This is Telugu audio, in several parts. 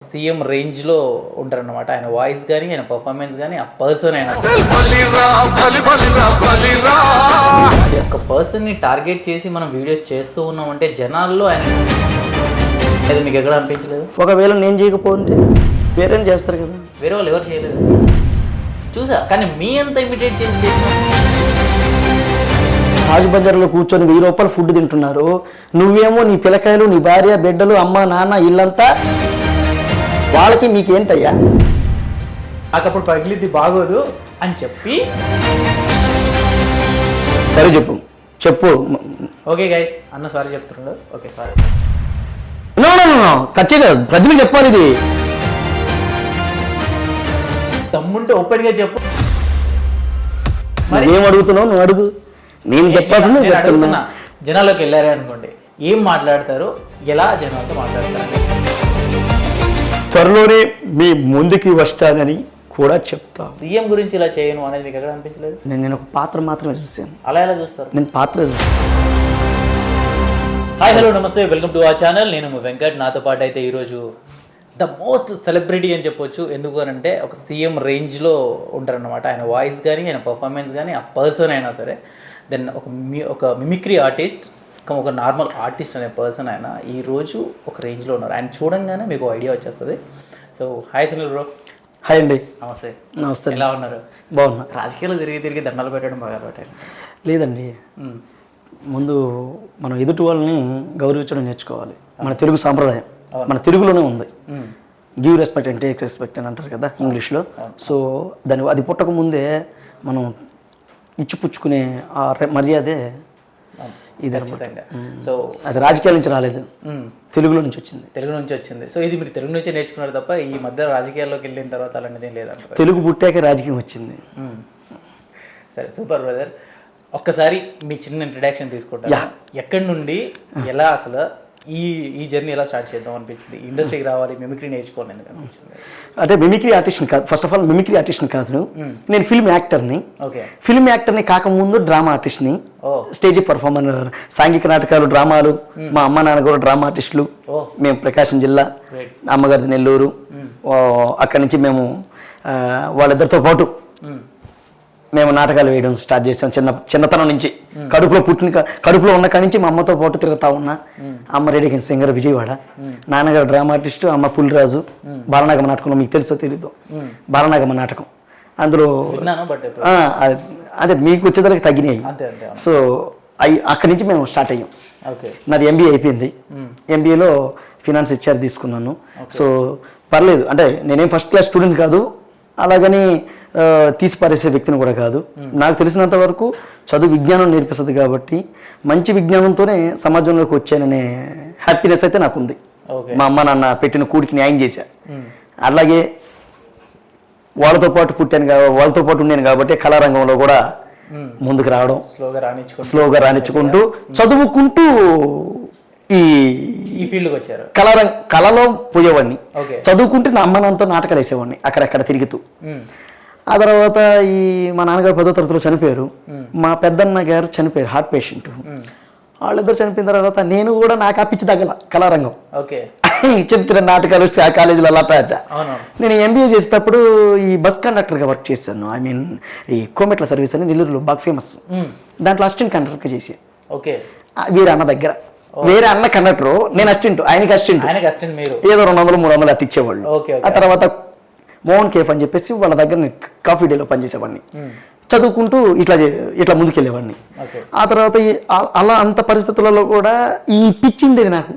సీఎం రేంజ్లో ఉంటారన్నమాట. ఆయన వాయిస్ కానీ, ఆయన పర్ఫార్మెన్స్ కానీ, ఆ పర్సన్ అయినా ఒక పర్సన్ని టార్గెట్ చేసి మనం వీడియోస్ చేస్తూ ఉన్నామంటే జనాల్లో ఆయన అది మీకు ఎక్కడ అనిపించలేదు? ఒకవేళ నేను చేయకపోతే వేరేం చేస్తారు కదా, వేరే వాళ్ళు ఎవరు చేయలేదు చూసా. కానీ మీ అంత ఇమిటేట్ చేసి తాజ్ బజార్లో కూర్చొని 1000 రూపాయలు ఫుడ్ తింటున్నారు, నువ్వేమో నీ పిల్లకాయలు, నీ భార్య, బిడ్డలు, అమ్మ నాన్న ఇల్లంతా వాళ్ళకి మీకేంటయ్యా? నాకప్పుడు పగిలిద్ది బాగోదు అని చెప్పి సరే చెప్పు చెప్పు. ఓకే గైస్ అన్న సారీ చెప్తున్నాడు. Okay sorry. No no no ఖచ్చితంగా ప్రజలు చెప్పాలి. ఇది తమ్ముంటే ఓపెన్ గా చెప్పు. ఏం అడుగుతున్నావు? నువ్వు అడుగు, నేను చెప్పాల్సింది అడుగుతున్నా. జనాల్లోకి వెళ్ళారే అనుకోండి, ఏం మాట్లాడతారు, ఎలా జనాలతో మాట్లాడతారు? త్వరలోనే మీ ముందుకి వస్తానని కూడా చెప్తా. సీఎం గురించి ఇలా చేయను అనేది మీకు ఎక్కడ అనిపించలేదు? నేను ఒక పాత్ర మాత్రమే చూసాను. అలా ఎలా చూస్తారు? నేను పాత్ర హాయ్ హలో నమస్తే, వెల్కమ్ టు అవర్ ఛానల్. నేను వెంకట్. నాతో పాటు అయితే ఈరోజు ద మోస్ట్ సెలబ్రిటీ అని చెప్పొచ్చు. ఎందుకు అని అంటే ఒక సీఎం రేంజ్లో ఉంటారన్నమాట. ఆయన వాయిస్ కానీ, ఆయన పర్ఫార్మెన్స్ కానీ, ఆ పర్సన్ అయినా సరే. దెన్ ఒక మిమిక్రీ ఆర్టిస్ట్, ఒక నార్మల్ ఆర్టిస్ట్ అనే పర్సన్ ఆయన ఈరోజు ఒక రేంజ్లో ఉన్నారు. ఆయన చూడంగానే మీకు ఐడియా వచ్చేస్తుంది. So hi Sunil bro. Hi అండి. నమస్తే. నమస్తే. ఎలా ఉన్నారు? బాగున్నా. రాజకీయాలు తిరిగి దండాలు పెట్టడం బాగా పెట్టారు? లేదండి, ముందు మనం ఎదుటి వాళ్ళని గౌరవించడం నేర్చుకోవాలి. మన తెలుగు సాంప్రదాయం మన తెలుగులోనే ఉంది. Give respect and take respect అని అంటారు కదా ఇంగ్లీష్లో. సో అది పుట్టక ముందే మనం ఇచ్చిపుచ్చుకునే ఆ మర్యాదే ఇది అనమాట. సో అది రాజకీయాల నుంచి రాలేదు, తెలుగులో నుంచి వచ్చింది. తెలుగు నుంచి వచ్చింది. సో ఇది మీరు తెలుగు నుంచే నేర్చుకున్నారు తప్ప ఈ మధ్య రాజకీయాల్లోకి వెళ్ళిన తర్వాత అలాంటిది లేదంటారు? తెలుగు పుట్టాక రాజకీయం వచ్చింది. సరే, సూపర్ బ్రదర్. ఒక్కసారి మీ చిన్న ఇంట్రడక్షన్ తీసుకుంటారు. ఎక్కడి నుండి ఎలా అసలు ఈ జర్నీ ఎలా స్టార్ట్ చేద్దాం అనిపించింది? ఇండస్ట్రీకి రావాలి, మిమిక్రీ నేర్చుకోవాలి ఎందుకు అనిపించింది? అంటే మిమిక్రీ ఆర్టిస్ట్ని కాదు, ఫస్ట్ ఆఫ్ ఆల్ మిమిక్రీ ఆర్టిస్ట్ని కాదు, నేను ఫిల్మ్ యాక్టర్ని. ఓకే. ఫిల్మ్ యాక్టర్ని కాకముందు డ్రామా ఆర్టిస్ట్ని, స్టేజ్ పర్ఫార్మర్, సాంఘిక నాటకాలు, డ్రామాలు. మా అమ్మ నాన్న కూడా డ్రామా ఆర్టిస్టులు. మేము ప్రకాశం జిల్లా, అమ్మగారిది నెల్లూరు. అక్కడి నుంచి మేము వాళ్ళిద్దరితో పాటు మేము నాటకాలు వేయడం స్టార్ట్ చేసాం. చిన్నతనం నుంచి కడుపులో ఉన్న కాడి నుంచి మా అమ్మతో పాటు తిరుగుతా ఉన్నా. అమ్మ రేడియో సింగర్ విజయవాడ, నాన్నగారు డ్రామా ఆర్టిస్టు, అమ్మ పులిరాజు. బాలనాగమ నాటకంలో మీకు తెలుసో తెలీదు, బాలనాగమ నాటకం. అందులో అదే మీకు వచ్చేదానికి తగ్గినాయి. సో అక్కడి నుంచి మేము స్టార్ట్ అయ్యాం. నాది ఎంబీఏ అయిపోయింది. ఎంబీఏలో ఫినాన్స్ హెచ్ఆర్ తీసుకున్నాను. సో పర్లేదు, అంటే నేనేం ఫస్ట్ క్లాస్ స్టూడెంట్ కాదు, అలాగని తీసి పారేసే వ్యక్తిని కూడా కాదు. నాకు తెలిసినంత వరకు చదువు విజ్ఞానం నేర్పిస్తుంది కాబట్టి మంచి విజ్ఞానంతోనే సమాజంలోకి వచ్చాననే హ్యాపీనెస్ అయితే నాకు ఉంది. మా అమ్మ నాన్న పెట్టిన కూడికి న్యాయం చేశా. అలాగే వాళ్ళతో పాటు వాళ్ళతో పాటు ఉన్నాను కాబట్టి కళారంగంలో కూడా ముందుకు రావడం, స్లోగా రాణించుకుంటూ చదువుకుంటూ ఈ ఫీల్డ్కి వచ్చారు. కళలో పోయేవాడిని. చదువుకుంటే నా అమ్మ నాన్నతో నాటకాలు వేసేవాడిని అక్కడక్కడ తిరుగుతూ. ఆ తర్వాత మా నాన్నగారు 10వ తరగతిలో చనిపోయారు. మా పెద్దన్న గారు చనిపోయారు, హార్ట్ పేషెంట్. వాళ్ళిద్దరు చనిపోయిన తర్వాత నేను కూడా నాకు అప్పించి తగ్గల కళారంగం. చిన్న చిన్న నాటకాలు కాలేజీలో అలా పేట. నేను ఎంబీఏ చేసేటప్పుడు ఈ బస్ కండక్టర్గా వర్క్ చేశాను. ఐ మీన్ ఈ కోమెట్ల సర్వీస్ అని నెల్లూరులో బాగా ఫేమస్. దాంట్లో అసిస్టెంట్ కండక్టర్గా చేసి వీరే అన్న దగ్గర, వేరే అన్న కండక్టర్, నేను అసిస్టెంట్, ఆయనకి అసిస్టెంట్. ఏదో 200-300 అట్లా ఇచ్చేవాళ్ళు. ఆ తర్వాత మోహన్ కేఫ్ అని చెప్పేసి వాళ్ళ దగ్గర కాఫీ డేలో పనిచేసేవాడిని. చదువుకుంటూ ఇట్లా ముందుకెళ్ళేవాడిని. ఆ తర్వాత అలా అంత పరిస్థితులలో కూడా ఈ పిచ్చి ఉండేది నాకు.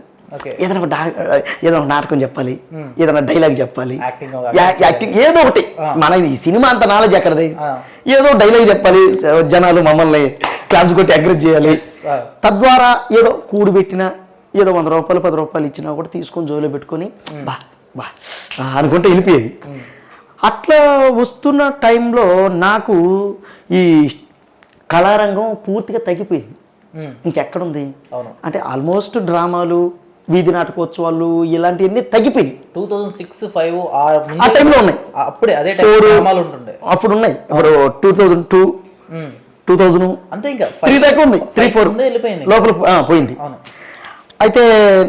ఏదైనా నాటకం చెప్పాలి, ఏదైనా డైలాగ్ చెప్పాలి, యాక్టింగ్ ఏదో ఒకటి. మన ఈ సినిమా అంత నాలెడ్జ్ ఎక్కడది, ఏదో డైలాగ్ చెప్పాలి, జనాలు మమ్మల్ని క్లాస్ కొట్టి అగ్రెస్ చేయాలి. తద్వారా ఏదో కూడిపెట్టిన ఏదో 100 రూపాయలు 10 రూపాయలు ఇచ్చినా కూడా తీసుకొని జోలో పెట్టుకొని బా అనుకుంటే వెళ్ళిపోయేది. అట్లా వస్తున్న టైంలో నాకు ఈ కళారంగం పూర్తిగా తగ్గిపోయింది. ఇంకెక్కడుంది అంటే ఆల్మోస్ట్ డ్రామాలు, వీధి నాటకోత్సవాలు ఇలాంటివన్నీ తగ్గిపోయినాయి. 2006-05 ఆ టైంలో ఉన్నాయి. అప్పుడు ఉన్నాయి. ఇప్పుడు 2002, 2003 దాకా ఉంది. 3-4 లోపల పోయింది. అయితే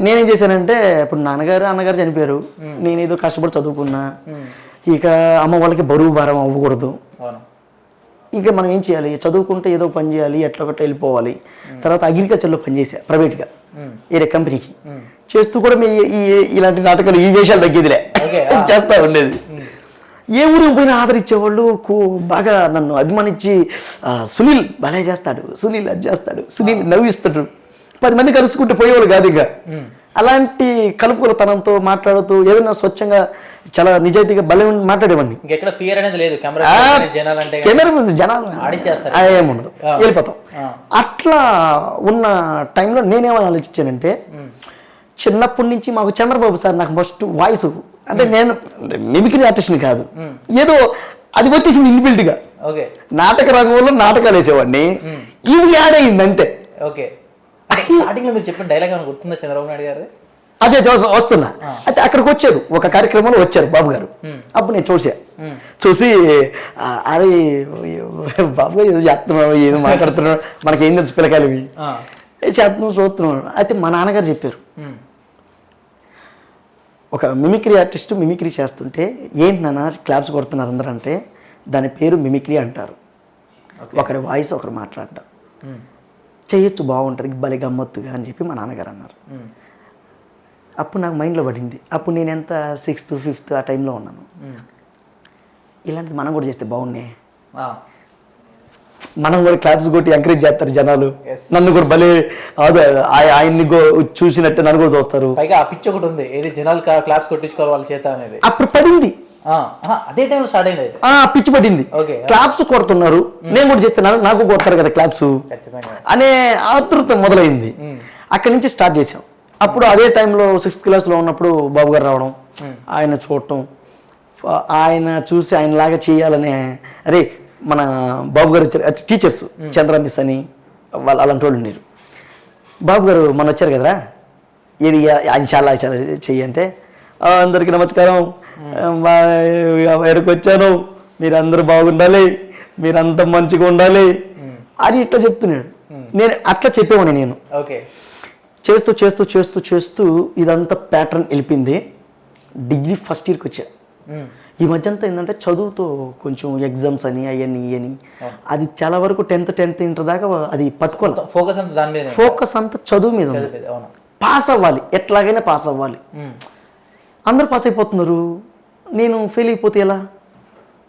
నేనేం చేశానంటే ఇప్పుడు నాన్నగారు అన్నగారు చనిపోయారు, నేనేదో కష్టపడి చదువుకున్నా, ఇక అమ్మ వాళ్ళకి బరువు భారం అవ్వకూడదు. ఇక మనం ఏం చేయాలి, చదువుకుంటే ఏదో పని చేయాలి, ఎట్లా ఒకటి వెళ్ళిపోవాలి. తర్వాత అగ్రికల్చర్లో పనిచేసా ప్రైవేట్గా వేరే కంపెనీకి చేస్తూ కూడా ఇలాంటి నాటకాలు ఈ వేషాలు తగ్గేదిలే చేస్తూ ఉండేది. ఏ ఊరికి పోయినా ఆదరించేవాళ్ళు, బాగా నన్ను అభిమానించి సునీల్ భలే చేస్తాడు, సునీల్ అది చేస్తాడు, సునీల్ నవ్విస్తాడు, 10 మంది కలుసుకుంటూ పోయేవాళ్ళు కాదు. ఇక అలాంటి కలుపుకొలతనంతో మాట్లాడుతూ ఏదైనా స్వచ్ఛంగా చాలా నిజాయితీగా భలే మాట్లాడేవాడిని. కెమెరా జనాలు ఏముండదు, వెళ్ళిపోతాం. అట్లా ఉన్న టైంలో నేనేమని ఆలోచించానంటే, చిన్నప్పటి నుంచి మాకు చంద్రబాబు సార్ నాకు ఫస్ట్ వాయిస్ అంటే నేను మిమిక్రీ ఆర్టిస్ట్ని కాదు, ఏదో అది వచ్చేసింది ఇన్బిల్ట్గా. నాటక రంగంలో నాటకాలు వేసేవాడిని, ఇది యాడ్ అయింది అంతే. మీరు చెప్పిన డైలాగ్ గుర్తుందా చంద్రబాబు నాయుడు గారు? అదే వస్తున్నా. అయితే అక్కడికి వచ్చారు, ఒక కార్యక్రమంలో వచ్చారు బాబు గారు. అప్పుడు నేను చూసి అరే బాబు గారు ఏదో చేస్తున్నావు, ఏదో మాట్లాడుతున్నావు, మనకి ఏం తెలుసు పిల్లకాయలు చేస్తున్నావు చూస్తున్నావు. అయితే మా నాన్నగారు చెప్పారు, ఒక మిమిక్రీ ఆర్టిస్ట్ మిమిక్రీ చేస్తుంటే ఏంటి నాన్న క్లాప్స్ కొడుతున్నారు అందరూ అంటే, దాని పేరు మిమిక్రీ అంటారు. ఒకరి వాయిస్ ఒకరు మాట్లాడటం చేయొచ్చు, బాగుంటుంది, భలే గమ్మత్తుగా అని చెప్పి మా నాన్నగారు అన్నారు. అప్పుడు నాకు మైండ్లో పడింది. అప్పుడు నేను ఎంత 6th 5th ఆ టైంలో ఉన్నాను. ఇలాంటిది మనం కూడా చేస్తే బాగున్నాయి, మనం కూడా క్లాప్స్ కొట్టి ఎంకరేజ్ చేస్తారు జనాలు, నన్ను కూడా భలే ఆయన్ని చూసినట్టు నన్ను కూడా చూస్తారు. పైగా ఆ పిచ్ ఒకటి ఉంది, ఏది జనాలు క్లాప్స్ కొట్టించుకోవాలి వాళ్ళ చేత అనేది. అప్పుడు పడింది, అదే టైంలో స్టార్ట్ అయింది, పిచ్చి పడింది. క్లాప్స్ కొడుతున్నారు, నేను కూడా చేస్తే నాకు కొడతారు కదా క్లాప్స్ అనే ఆతృత మొదలైంది. అక్కడి నుంచి స్టార్ట్ చేసాం. అప్పుడు అదే టైంలో 6th క్లాస్లో ఉన్నప్పుడు బాబు గారు రావడం, ఆయన చూడటం, ఆయన చూసి ఆయనలాగా చేయాలనే, అరే మన బాబు గారు టీచర్స్ చంద్ర మిస్ అని వాళ్ళు అలాంటి వాళ్ళు ఉన్నారు. బాబు గారు మొన్న వచ్చారు కదరా, ఏది ఆయన చాలా చాలా చెయ్యి అంటే, అందరికీ నమస్కారం, ఎక్కడికి వచ్చాను, మీరందరూ బాగుండాలి, మీరంతా మంచిగా ఉండాలి అని ఇట్లా చెప్తున్నాడు. నేను అట్లా చెప్పేవాడిని. నేను చేస్తూ చేస్తూ చేస్తూ చేస్తూ ఇదంతా ప్యాటర్న్ వెళ్ళిపోయింది. డిగ్రీ ఫస్ట్ ఇయర్కి వచ్చా. ఈ మధ్య అంతా ఏంటంటే చదువుతో కొంచెం ఎగ్జామ్స్ అని అవన్నీ ఇవని అది చాలా వరకు 10th ఇంటర్ దాకా అది పట్టుకోవాలి. ఫోకస్ అంతా చదువు మీద ఉంది. పాస్ అవ్వాలి, ఎట్లాగైనా పాస్ అవ్వాలి. అందరూ పాస్ అయిపోతున్నారు, నేను ఫెయిల్ అయిపోతే ఎలా?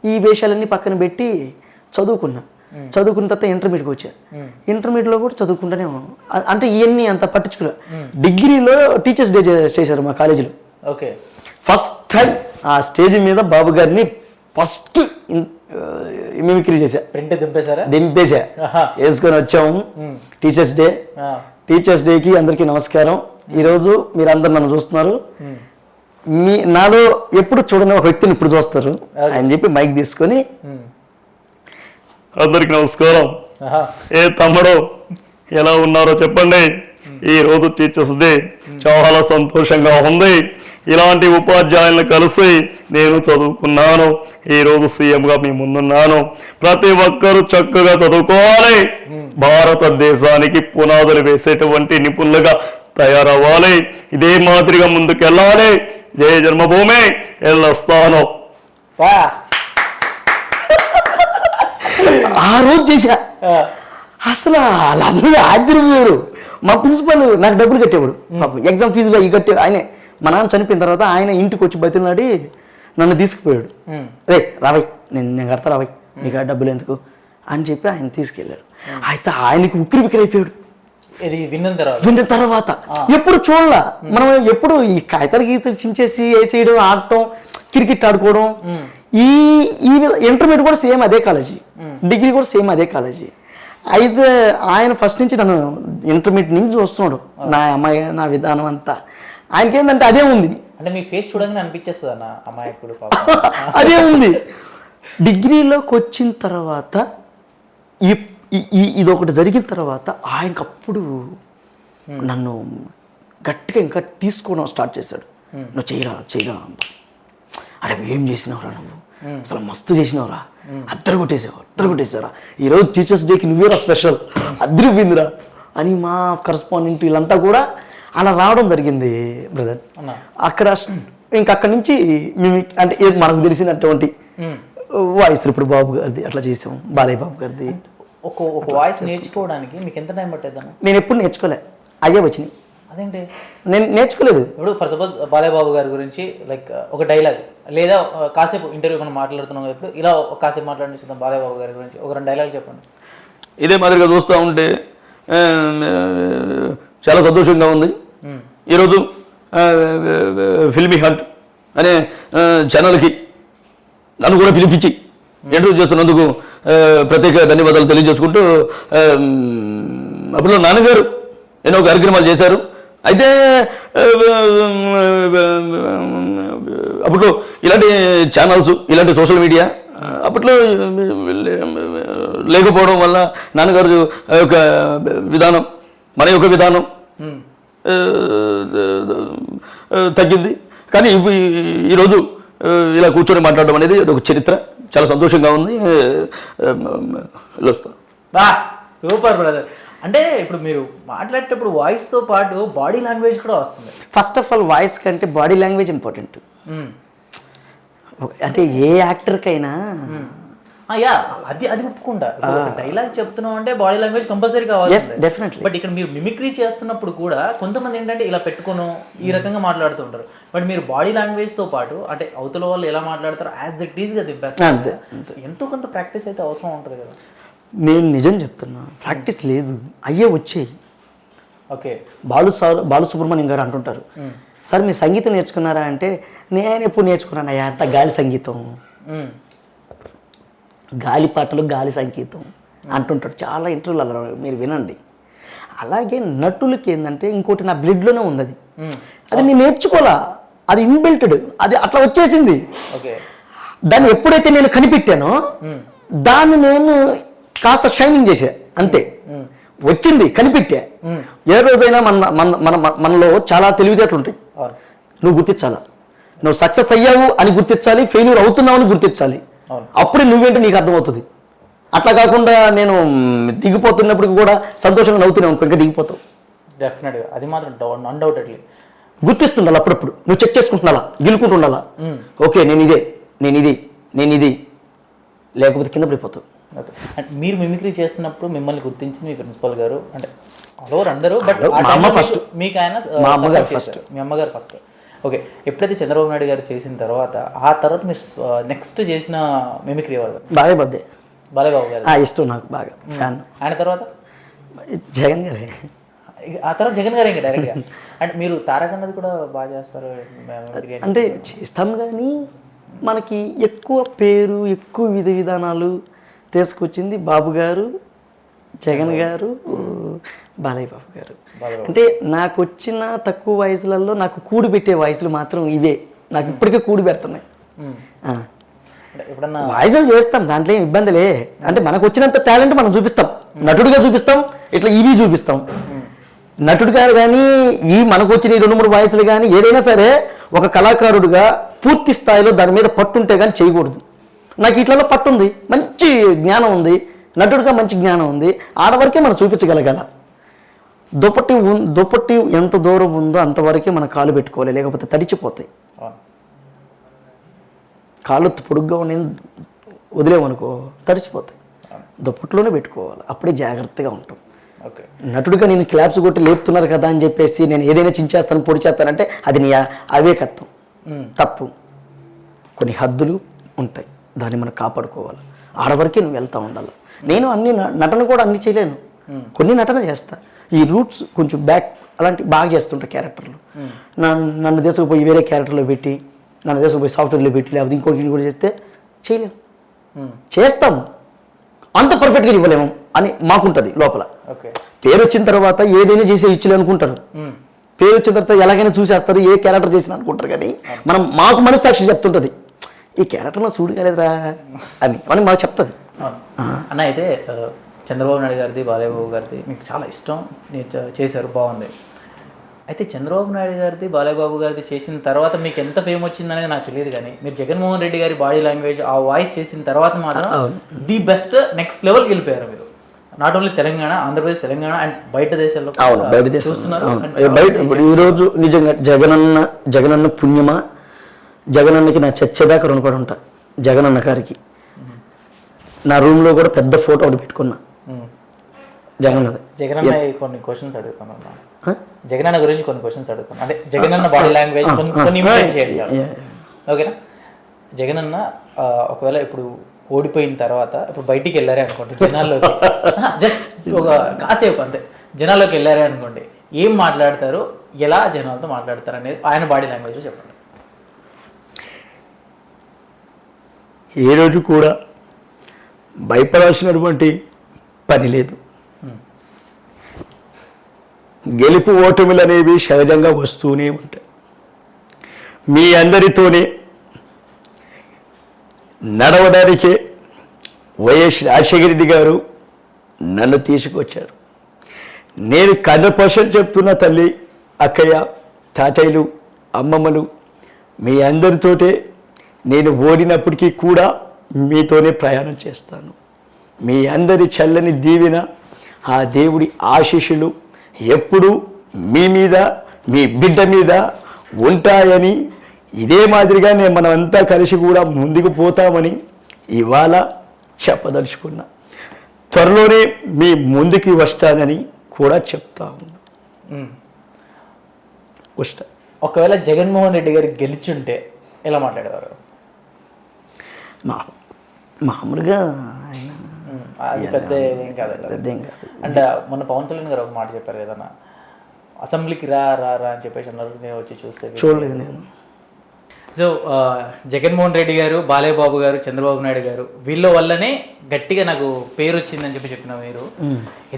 ఈ వేషాలన్నీ పక్కన పెట్టి చదువుకున్న తర్వాత ఇంటర్మీడియట్కి వచ్చా. ఇంటర్మీడియట్లో కూడా చదువుకుంటానే అంటే ఇవన్నీ అంత పట్టించుకున్నా. డిగ్రీలో టీచర్స్ డే చేశారు మా కాలేజీలో. ఫస్ట్ టైం ఆ స్టేజ్ మీద బాబు గారిని ఫస్ట్ మిమిక్రీ చేశా. దింపేశా, వేసుకొని వచ్చాము. టీచర్స్ డేకి అందరికీ నమస్కారం. ఈరోజు మీరు అందరు నన్ను చూస్తున్నారు, నాలో ఎప్పుడు చూడని ఒక వ్యక్తిని ఇప్పుడు చూస్తారు అని చెప్పి మైక్ తీసుకొని, అందరికి నమస్కారం, ఏ తమ్ముడు ఎలా ఉన్నారో చెప్పండి, ఈ రోజు టీచర్స్ డే చాలా సంతోషంగా ఉంది. ఇలాంటి ఉపాధ్యాయులను కలిసి నేను చదువుకున్నాను, ఈరోజు సీఎంగా మీ ముందున్నాను. ప్రతి ఒక్కరూ చక్కగా చదువుకోవాలి, భారతదేశానికి పునాదులు వేసేటువంటి నిపుణులుగా తయారవ్వాలి, ఇదే మాదిరిగా ముందుకెళ్ళాలి. జయ జన్మభూమి వెళ్ళొస్తాను. ఆ రోజు చేశా. అసలు వాళ్ళందరూ ఆశ్చర్యపోయారు. మా ప్రిన్సిపల్ నాకు డబ్బులు కట్టేవాడు, పాపం ఎగ్జామ్ ఫీజులో ఈ కట్టే ఆయనే. మా నాన్న చనిపోయిన తర్వాత ఆయన ఇంటికి వచ్చి బతిలాడి నన్ను తీసుకుపోయాడు. రే రావయ్, నేను కడతా రావయ్, నీకు ఆ డబ్బులు ఎందుకు అని చెప్పి ఆయన తీసుకెళ్ళాడు. అయితే ఆయనకి ఉక్కిరి బిక్కిరి అయిపోయాడు. విన్న తర్వాత ఎప్పుడు చూడాల మనం, ఎప్పుడు ఈ కాగితాలు గీతలు చించేసి వేసేయడం, ఆడటం, క్రికెట్ ఆడుకోవడం. ఈ ఇంటర్మీడియట్ కూడా సేమ్ అదే కాలేజీ, డిగ్రీ కూడా సేమ్ అదే కాలేజీ. అయితే ఆయన ఫస్ట్ నుంచి నన్ను ఇంటర్మీడియట్ నుంచి చూస్తున్నాడు, నా అమ్మాయి నా విధానం అంతా. ఆయనకి ఏంటంటే అదే ఉంది, అంటే మీ ఫేస్ చూడగానే అనిపించేస్తుంది అన్న అమ్మాయికుడు అదే ఉంది. డిగ్రీలోకి వచ్చిన తర్వాత ఇది ఒకటి జరిగిన తర్వాత ఆయనకప్పుడు నన్ను గట్టిగా ఇంకా తీసుకోవడం స్టార్ట్ చేశాడు. నువ్వు చేయరా, అరే ఏం చేసినావురా నువ్వు, అసలు మస్తు చేసినావురా, అద్దరు కొట్టేసావురా, ఈరోజు టీచర్స్ డేకి నువ్వేరా స్పెషల్, అద్దరిపోయిందిరా అని మా కరస్పాండెంట్ వీళ్ళంతా కూడా అలా రావడం జరిగింది బ్రదర్. అన్నా అక్కడ అక్కడి నుంచి మేము అంటే మనకు తెలిసినటువంటి వాయిస్ ఇప్పుడు బాబు గారిది అట్లా చేసాం, బాలయ్య బాబు గారిది. ఒక వాయిస్ నేర్చుకోవడానికి మీకు ఎంత టైం పట్టేది అన్న? నేను ఎప్పుడు నేర్చుకోలే, అయ్యే వచ్చినాయి. అదేంటి నేను నేర్చుకోలేదు. ఇప్పుడు ఫర్ సపోజ్ బాలయ్య బాబు గారి గురించి లైక్ ఒక డైలాగ్ లేదా కాసేపు ఇంటర్వ్యూ మనం మాట్లాడుతున్నాం ఇప్పుడు ఇలా కాసేపు మాట్లాడి చూద్దాం బాలయ్య బాబు గారి గురించి ఒక 2 డైలాగ్ చెప్పండి. ఇదే మాదిరిగా చూస్తూ ఉంటే చాలా సంతోషంగా ఉంది. ఈరోజు ఫిల్మీ హంట్ అనే ఛానల్కి నన్ను కూడా పిలిపించి ఇంటర్వ్యూ చేస్తున్నందుకు ప్రత్యేక ధన్యవాదాలు తెలియజేసుకుంటూ, అప్పుడు నాన్నగారు ఎన్నో కార్యక్రమాలు చేశారు. అయితే అప్పట్లో ఇలాంటి ఛానల్స్ ఇలాంటి సోషల్ మీడియా అప్పట్లో లేకపోవడం వల్ల నాన్నగారు యొక్క విధానం మన యొక్క విధానం తగ్గింది. కానీ ఈరోజు ఇలా కూర్చొని మాట్లాడడం అనేది ఒక చరిత్ర, చాలా సంతోషంగా ఉంది. బా సూపర్ బ్రదర్. అంటే ఇప్పుడు మీరు మాట్లాడేటప్పుడు వాయిస్తో పాటు బాడీ లాంగ్వేజ్ కూడా వస్తుంది. ఫస్ట్ ఆఫ్ ఆల్ వాయిస్ కంటే బాడీ లాంగ్వేజ్ ఇంపార్టెంట్. అంటే ఏ యాక్టర్కైనా యా అది ఒప్పుకుంటా. డైలాగ్ చెప్తున్నాం అంటే బాడీ లాంగ్వేజ్ కంపల్సరీ కావాలి. డెఫినెట్లీ. బట్ ఇక్కడ మీరు మిమిక్రీ చేస్తున్నప్పుడు కూడా కొంతమంది ఏంటంటే ఇలా పెట్టుకోను ఈ రకంగా మాట్లాడుతుంటారు. బట్ మీరు బాడీ లాంగ్వేజ్ తో పాటు అంటే అవతల వాళ్ళు ఎలా మాట్లాడతారో యాజ్ ఇట్ ఈస్ గా దింపేస్తారు. ఎంతో కొంత ప్రాక్టీస్ అయితే అవసరం ఉంటుంది కదా. నేను నిజం చెప్తున్నా, ప్రాక్టీస్ లేదు, అయ్యే వచ్చేయి. ఓకే. బాలసుబ్రహ్మణ్యం గారు అంటుంటారు, సార్ మీరు సంగీతం నేర్చుకున్నారా అంటే, నేను ఎప్పుడు నేర్చుకున్నాను అయ్యా అంత గాలి సంగీతం, గాలి పాటలు గాలి సంగీతం అంటుంటాడు చాలా ఇంటర్వ్యూలలో, మీరు వినండి. అలాగే నటులకి ఏంటంటే ఇంకోటి నా బ్లడ్లోనే ఉంది, అది నేను నేర్చుకోవాలా, అది ఇన్బిల్టెడ్, అది అట్లా వచ్చేసింది. దాన్ని ఎప్పుడైతే నేను కనిపెట్టానో దాన్ని నేను కాస్త షైనింగ్ చేసా అంతే. వచ్చింది కనిపెట్టా. ఏ రోజైనా మనలో చాలా తెలివితేటలు ఉంటాయి, నువ్వు గుర్తించాలా. నువ్వు సక్సెస్ అయ్యావు అని గుర్తించాలి, ఫెయిల్యూర్ అవుతున్నావు అని గుర్తించాలి. అప్పుడే నువ్వేంటో నీకు అర్థమవుతుంది. అట్లా కాకుండా నేను దిగిపోతున్నప్పుడు కూడా సంతోషంగా నవ్వుతున్నావు ఇంకా దిగిపోతావు. డెఫినెట్గా అది మాత్రం అన్డౌటెడ్లీ గుర్తిస్తుండాలి. అప్పుడప్పుడు నువ్వు చెక్ చేసుకుంటున్నా, గిలుకుంటుండాలా. ఓకే నేను ఇది లేకపోతే కింద పడిపోతావు. ఓకే. అంటే మీరు మిమిక్రీ చేస్తున్నప్పుడు మిమ్మల్ని గుర్తించింది మీ ప్రిన్సిపల్ గారు, అంటే ఆల్ అందరూ, బట్ ఫస్ట్ మీకు ఆయన మా అమ్మగారు ఫస్ట్, మీ అమ్మగారు ఫస్ట్. ఓకే. ఎప్పుడైతే చంద్రబాబు నాయుడు గారు చేసిన తర్వాత ఆ తర్వాత మీరు నెక్స్ట్ చేసిన మిమిక్రీ ఎవరు? బాలయ్య బాబు గారు ఇష్టం నాకు బాగా, ఫ్యాన్. ఆయన తర్వాత జగన్ గారే. ఆ తర్వాత జగన్ గారే ఇంకా డైరెక్ట్గా. అంటే మీరు తారకన్నది కూడా బాగా చేస్తారు అంటే చేస్తాం, కానీ మనకి ఎక్కువ పేరు ఎక్కువ విధానాలు తీసుకొచ్చింది బాబు గారు, జగన్ గారు, బాలయ్య బాబు గారు. అంటే నాకు వచ్చిన తక్కువ వయసులలో నాకు కూడి పెట్టే వయసులు మాత్రం ఇవే, నాకు ఇప్పటికే కూడి పెడుతున్నాయి. వాయిస్లు చేస్తాం, దాంట్లో ఏం ఇబ్బందిలే. అంటే మనకు వచ్చినంత టాలెంట్ మనం చూపిస్తాం, నటుడిగా చూపిస్తాం, ఇట్లా ఇవి చూపిస్తాం. నటుడు గారు కానీ మనకు వచ్చిన 2-3 వాయిస్లు కానీ ఏదైనా సరే ఒక కళాకారుడిగా పూర్తి స్థాయిలో దాని మీద పట్టుంటే కానీ చేయకూడదు. నాకు ఇట్లలో పట్టుంది, మంచి జ్ఞానం ఉంది, నటుడిగా మంచి జ్ఞానం ఉంది, ఆడవరకే మనం చూపించగలగాల. దుప్పటి ఎంత దూరం ఉందో అంతవరకే మన కాలు పెట్టుకోవాలి, లేకపోతే తడిచిపోతాయి. కాళ్ళు పొడుగ్గా ఉండి వదిలేమనుకో తడిచిపోతాయి. దుప్పట్లోనే పెట్టుకోవాలి, అప్పుడే జాగ్రత్తగా ఉంటాం. నటుడిగా నేను క్లాప్స్ కొట్టి లేపుతున్నారు కదా అని చెప్పేసి నేను ఏదైనా చించేస్తాను పొడి చేస్తానంటే అది నీ అవేకత్వం, తప్పు. కొన్ని హద్దులు ఉంటాయి, దాన్ని మనం కాపాడుకోవాలి. ఆడవరకే నువ్వు వెళ్తూ ఉండాలి. నేను అన్ని నటన కూడా అన్ని చేయలేను, కొన్ని నటన చేస్తా. ఈ రూట్స్ కొంచెం బ్యాక్ అలాంటి బాగా చేస్తుంటా క్యారెక్టర్లు. నన్ను తీసుకుపోయి వేరే క్యారెక్టర్లో పెట్టి, నన్ను తీసుకుపోయి సాఫ్ట్వేర్లో పెట్టి, లేకపోతే ఇంకోటి చేస్తే చేయలేము. చేస్తాం, అంత పర్ఫెక్ట్గా ఇవ్వలేము అని మాకుంటుంది లోపల. పేరు వచ్చిన తర్వాత ఏదైనా చేసే ఇచ్చులే అనుకుంటారు. పేరు వచ్చిన తర్వాత ఎలాగైనా చూసేస్తారు, ఏ క్యారెక్టర్ చేసినా అనుకుంటారు. కానీ మాకు మనస్సాక్షి చెప్తుంటుంది, ఈ క్యారెక్టర్లో సూడు కాలేదురా అని మాకు చెప్తుంది. అన్న అయితే చంద్రబాబు నాయుడు గారిది, బాలయ్య బాబు గారిది మీకు చాలా ఇష్టం, చేశారు, బాగుంది. అయితే చంద్రబాబు నాయుడు గారిది, బాలయ్య బాబు గారిది చేసిన తర్వాత మీకు ఎంత ఫేమ్ వచ్చిందనేది నాకు తెలియదు. కానీ మీరు జగన్మోహన్ రెడ్డి గారి బాడీ లాంగ్వేజ్ ఆ వాయిస్ చేసిన తర్వాత మాత్రం ది బెస్ట్ నెక్స్ట్ లెవెల్కి వెళ్ళిపోయారు మీరు. Not only Telangana, Andhra Pradesh, Telangana and బయట దేశాల్లో అవును, బయట దేశం చూస్తున్నారు. బయట ఇప్పుడు ఈరోజు నిజంగా జగనన్న పుణ్యమా, జగనన్నకి నా చచ్చేదాకా రుణపడి ఉంటా. జగనన్న గారికి నా రూమ్లో కూడా పెద్ద ఫోటో ఒకటి పెట్టుకున్నా జగన్నది. జగనన్న కొన్ని క్వశ్చన్స్ అడుగుతాను, జగనన్న గురించి కొన్ని క్వశ్చన్స్ అడుగుతాను. అంటే జగనన్న బాడీ లాంగ్వేజ్ కొన్ని ఇమిటేట్ చేయాలి, ఓకేనా? జగనన్న ఒకవేళ ఇప్పుడు ఓడిపోయిన తర్వాత ఇప్పుడు బయటికి వెళ్ళారే అనుకోండి, జనాల్లోకి జస్ట్ ఒక కాసేపు అంతే జనాల్లోకి వెళ్ళారే అనుకోండి, ఏం మాట్లాడతారు, ఎలా జనాలతో మాట్లాడతారు అనేది ఆయన బాడీ లాంగ్వేజ్ చెప్పండి. ఏ రోజు కూడా భయపడాల్సినటువంటి పని లేదు. గెలుపు ఓటములు అనేవి సహజంగా వస్తూనే ఉంటాయి. మీ అందరితోనే నడవడానికే వైఎస్ రాజశేఖర రెడ్డి గారు నన్ను తీసుకొచ్చారు. నేను 100% చెప్తున్న తల్లి, అక్కయ్య, తాతయ్యలు, అమ్మమ్మలు మీ అందరితోటే నేను ఓడినప్పటికీ కూడా మీతోనే ప్రయాణం చేస్తాను. మీ అందరి చల్లని దీవెన, ఆ దేవుడి ఆశీస్సులు ఎప్పుడూ మీ మీద, మీ బిడ్డ మీద ఉంటాయని, ఇదే మాదిరిగా మనమంతా కలిసి కూడా ముందుకు పోతామని ఇవాళ చెప్పదలుచుకున్నా. త్వరలోనే మీ ముందుకి వస్తానని కూడా చెప్తా ఉన్నా. వస్తా. ఒకవేళ జగన్మోహన్ రెడ్డి గారు గెలిచుంటే ఎలా మాట్లాడేవారు? మామూలుగా ఆయన అది పెద్ద ఏం కాదు. అంటే మొన్న పవన్ కళ్యాణ్ గారు ఒక మాట చెప్పారు కదన్నా, అసెంబ్లీకి రా రా రా అని చెప్పేసి అన్నారు. నేను వచ్చి చూడలేదు నేను. సో జగన్మోహన్ రెడ్డి గారు, బాలయ్య బాబు గారు, చంద్రబాబు నాయుడు గారు వీళ్ళ వల్లనే గట్టిగా నాకు పేరు వచ్చిందని చెప్పిన మీరు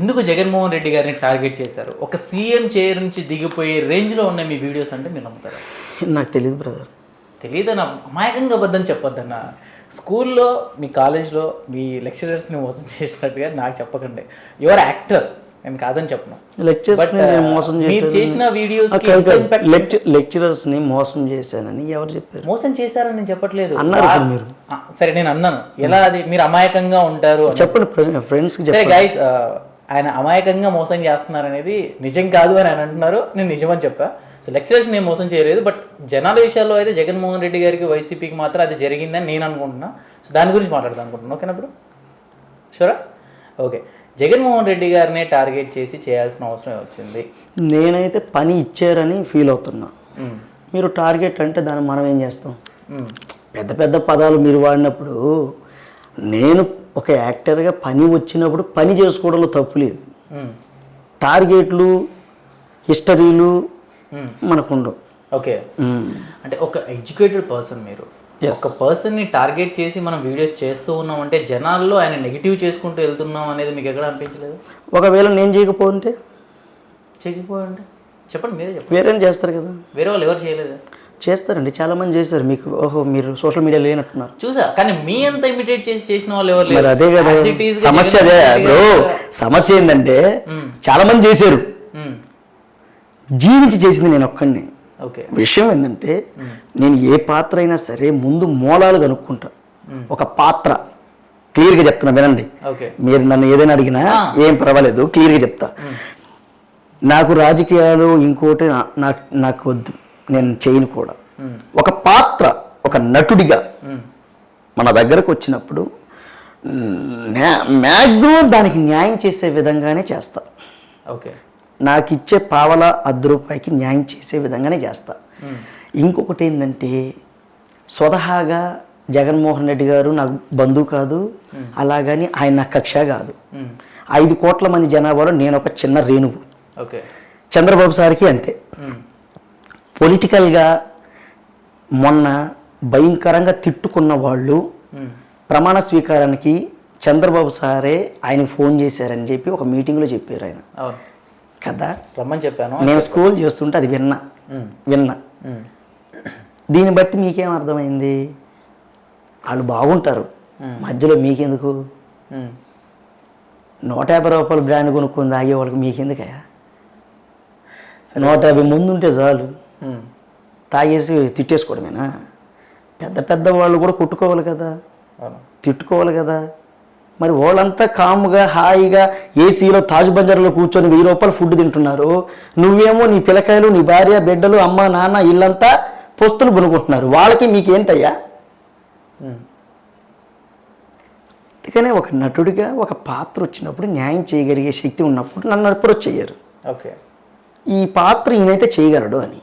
ఎందుకు జగన్మోహన్ రెడ్డి గారిని టార్గెట్ చేశారు? ఒక సీఎం చైర్ నుంచి దిగిపోయే రేంజ్లో ఉన్నాయి మీ వీడియోస్ అంటే మీరు నమ్ముతారా? నాకు తెలియదు బ్రదర్. తెలియదన్న, అమాయకంగా అబద్ధం చెప్పొద్దన్న. స్కూల్లో, మీ కాలేజ్లో మీ లెక్చరర్స్ని మోసం చేసినట్టుగా నాకు చెప్పకండి. యువర్ యాక్టర్, నేను కాదని చెప్పను. లెక్చరర్స్ ని మోసం చేశానని ఎవరు చెప్పారు? మోసం చేశారని నేను చెప్పట్లేదు అన్నారు మీరు. సరే నేను అన్నాను, ఎలా అది మీరు అమాయకంగా ఉంటారు చెప్పండి ఫ్రెండ్స్. సరే గైస్, ఆయన అమాయకంగా మోసం చేస్తున్నారు అనేది నిజం కాదు అని ఆయన అంటున్నారు, నేను నిజమని చెప్పా. సో లెక్చరర్స్ నేను మోసం చేయలేదు, బట్ జనాల విషయాల్లో అయితే జగన్మోహన్ రెడ్డి గారికి, వైసీపీకి మాత్రం అది జరిగిందని నేను అనుకుంటున్నా. సో దాని గురించి మాట్లాడదాం అనుకుంటున్నాను. ఓకేనా బ్రో? షూరా? ఓకే. జగన్మోహన్ రెడ్డి గారినే టార్గెట్ చేసి చేయాల్సిన అవసరం వచ్చింది. నేనైతే పని ఇచ్చారని ఫీల్ అవుతున్నా. మీరు టార్గెట్ అంటే దాన్ని మనం ఏం చేస్తాం? పెద్ద పెద్ద పదాలు మీరు వాడినప్పుడు, నేను ఒక యాక్టర్గా పని వచ్చినప్పుడు పని చేసుకోవడంలో తప్పు లేదు. టార్గెట్లు, హిస్టరీలు మనకు ఉండవు. ఓకే. అంటే ఒక ఎడ్యుకేటెడ్ పర్సన్ మీరు, ఒక పర్సన్ని టార్గెట్ చేసి మనం వీడియోస్ చేస్తూ ఉన్నాం అంటే జనాల్లో ఆయన నెగిటివ్ చేసుకుంటూ వెళ్తున్నాం అనేది మీకు ఎక్కడ అనిపించలేదు? ఒకవేళ నేను చేయకపోతే చెప్పండి, మీరే చెప్పండి. వేరే చేస్తారు కదా. వేరే వాళ్ళు ఎవరు చేయలేదు? చేస్తారండి, చాలా మంది చేస్తారు. మీకు మీరు సోషల్ మీడియా లేనట్టున్నారు. చూసా, కానీ మీ అంత ఇమిటేట్ చేసి చేసిన వాళ్ళు ఎవరు లేరు. అదే కదా సమస్య. అదే బ్రో సమస్య ఏంటంటే చాలా మంది చేశారు, జీవించి చేసింది నేను ఒక్కడిని. ఓకే. విషయం ఏంటంటే నేను ఏ పాత్ర అయినా సరే ముందు మూలాలు కనుక్కుంటా. ఒక పాత్ర క్లియర్గా చెప్తున్నా, వినండి. మీరు నన్ను ఏదైనా అడిగినా ఏం పర్వాలేదు, క్లియర్గా చెప్తా. నాకు రాజకీయాలు ఇంకోటి నాకు వద్దు, నేను చేయను కూడా. ఒక పాత్ర, ఒక నటుడిగా మన దగ్గరకు వచ్చినప్పుడు మ్యాక్సిమం దానికి న్యాయం చేసే విధంగానే చేస్తా. ఓకే. నాకు ఇచ్చే పావలా ₹10 న్యాయం చేసే విధంగానే చేస్తా. ఇంకొకటి ఏంటంటే, స్వతహాగా జగన్మోహన్ రెడ్డి గారు నాకు బంధువు కాదు, అలాగని ఆయన నాకు కక్ష కాదు. 5 కోట్ల మంది జనాభాలో నేను ఒక చిన్న రేణువు. ఓకే. చంద్రబాబు సార్కి అంతే. పొలిటికల్గా మొన్న భయంకరంగా తిట్టుకున్న వాళ్ళు ప్రమాణ స్వీకారానికి చంద్రబాబు సారే ఆయనకు ఫోన్ చేశారని చెప్పి ఒక మీటింగ్లో చెప్పారు ఆయన కదా. రమ్మని చెప్పాను. నేను స్కూల్ చేస్తుంటే అది విన్నా. దీన్ని బట్టి మీకేం అర్థమైంది? వాళ్ళు బాగుంటారు, మధ్యలో మీకెందుకు? ₹150 బ్రాండ్ కొనుక్కొని తాగే వాళ్ళకి మీకెందుకయ్యా? 150 ముందు ఉంటే చాలు, తాగేసి తిట్టేసుకోవడమేనా? పెద్ద పెద్ద వాళ్ళు కూడా కొట్టుకోవాలి కదా, తిట్టుకోవాలి కదా. మరి వాళ్ళంతా కాముగా హాయిగా ఏసీలో తాజ్ బజార్లో కూర్చొని 1000 రూపాయలు ఫుడ్ తింటున్నారు. నువ్వేమో నీ పిల్లకాయలు, నీ భార్య, బిడ్డలు, అమ్మ, నాన్న ఇల్లంతా పొస్తులు బునుకుంటున్నారు. వాళ్ళకి మీకేంటయ్యా? అందుకనే ఒక నటుడిగా ఒక పాత్ర వచ్చినప్పుడు న్యాయం చేయగలిగే శక్తి ఉన్నప్పుడు నన్ను అప్రోచ్ చెయ్యరు. ఓకే, ఈ పాత్ర ఈయనైతే చేయగలడు అని.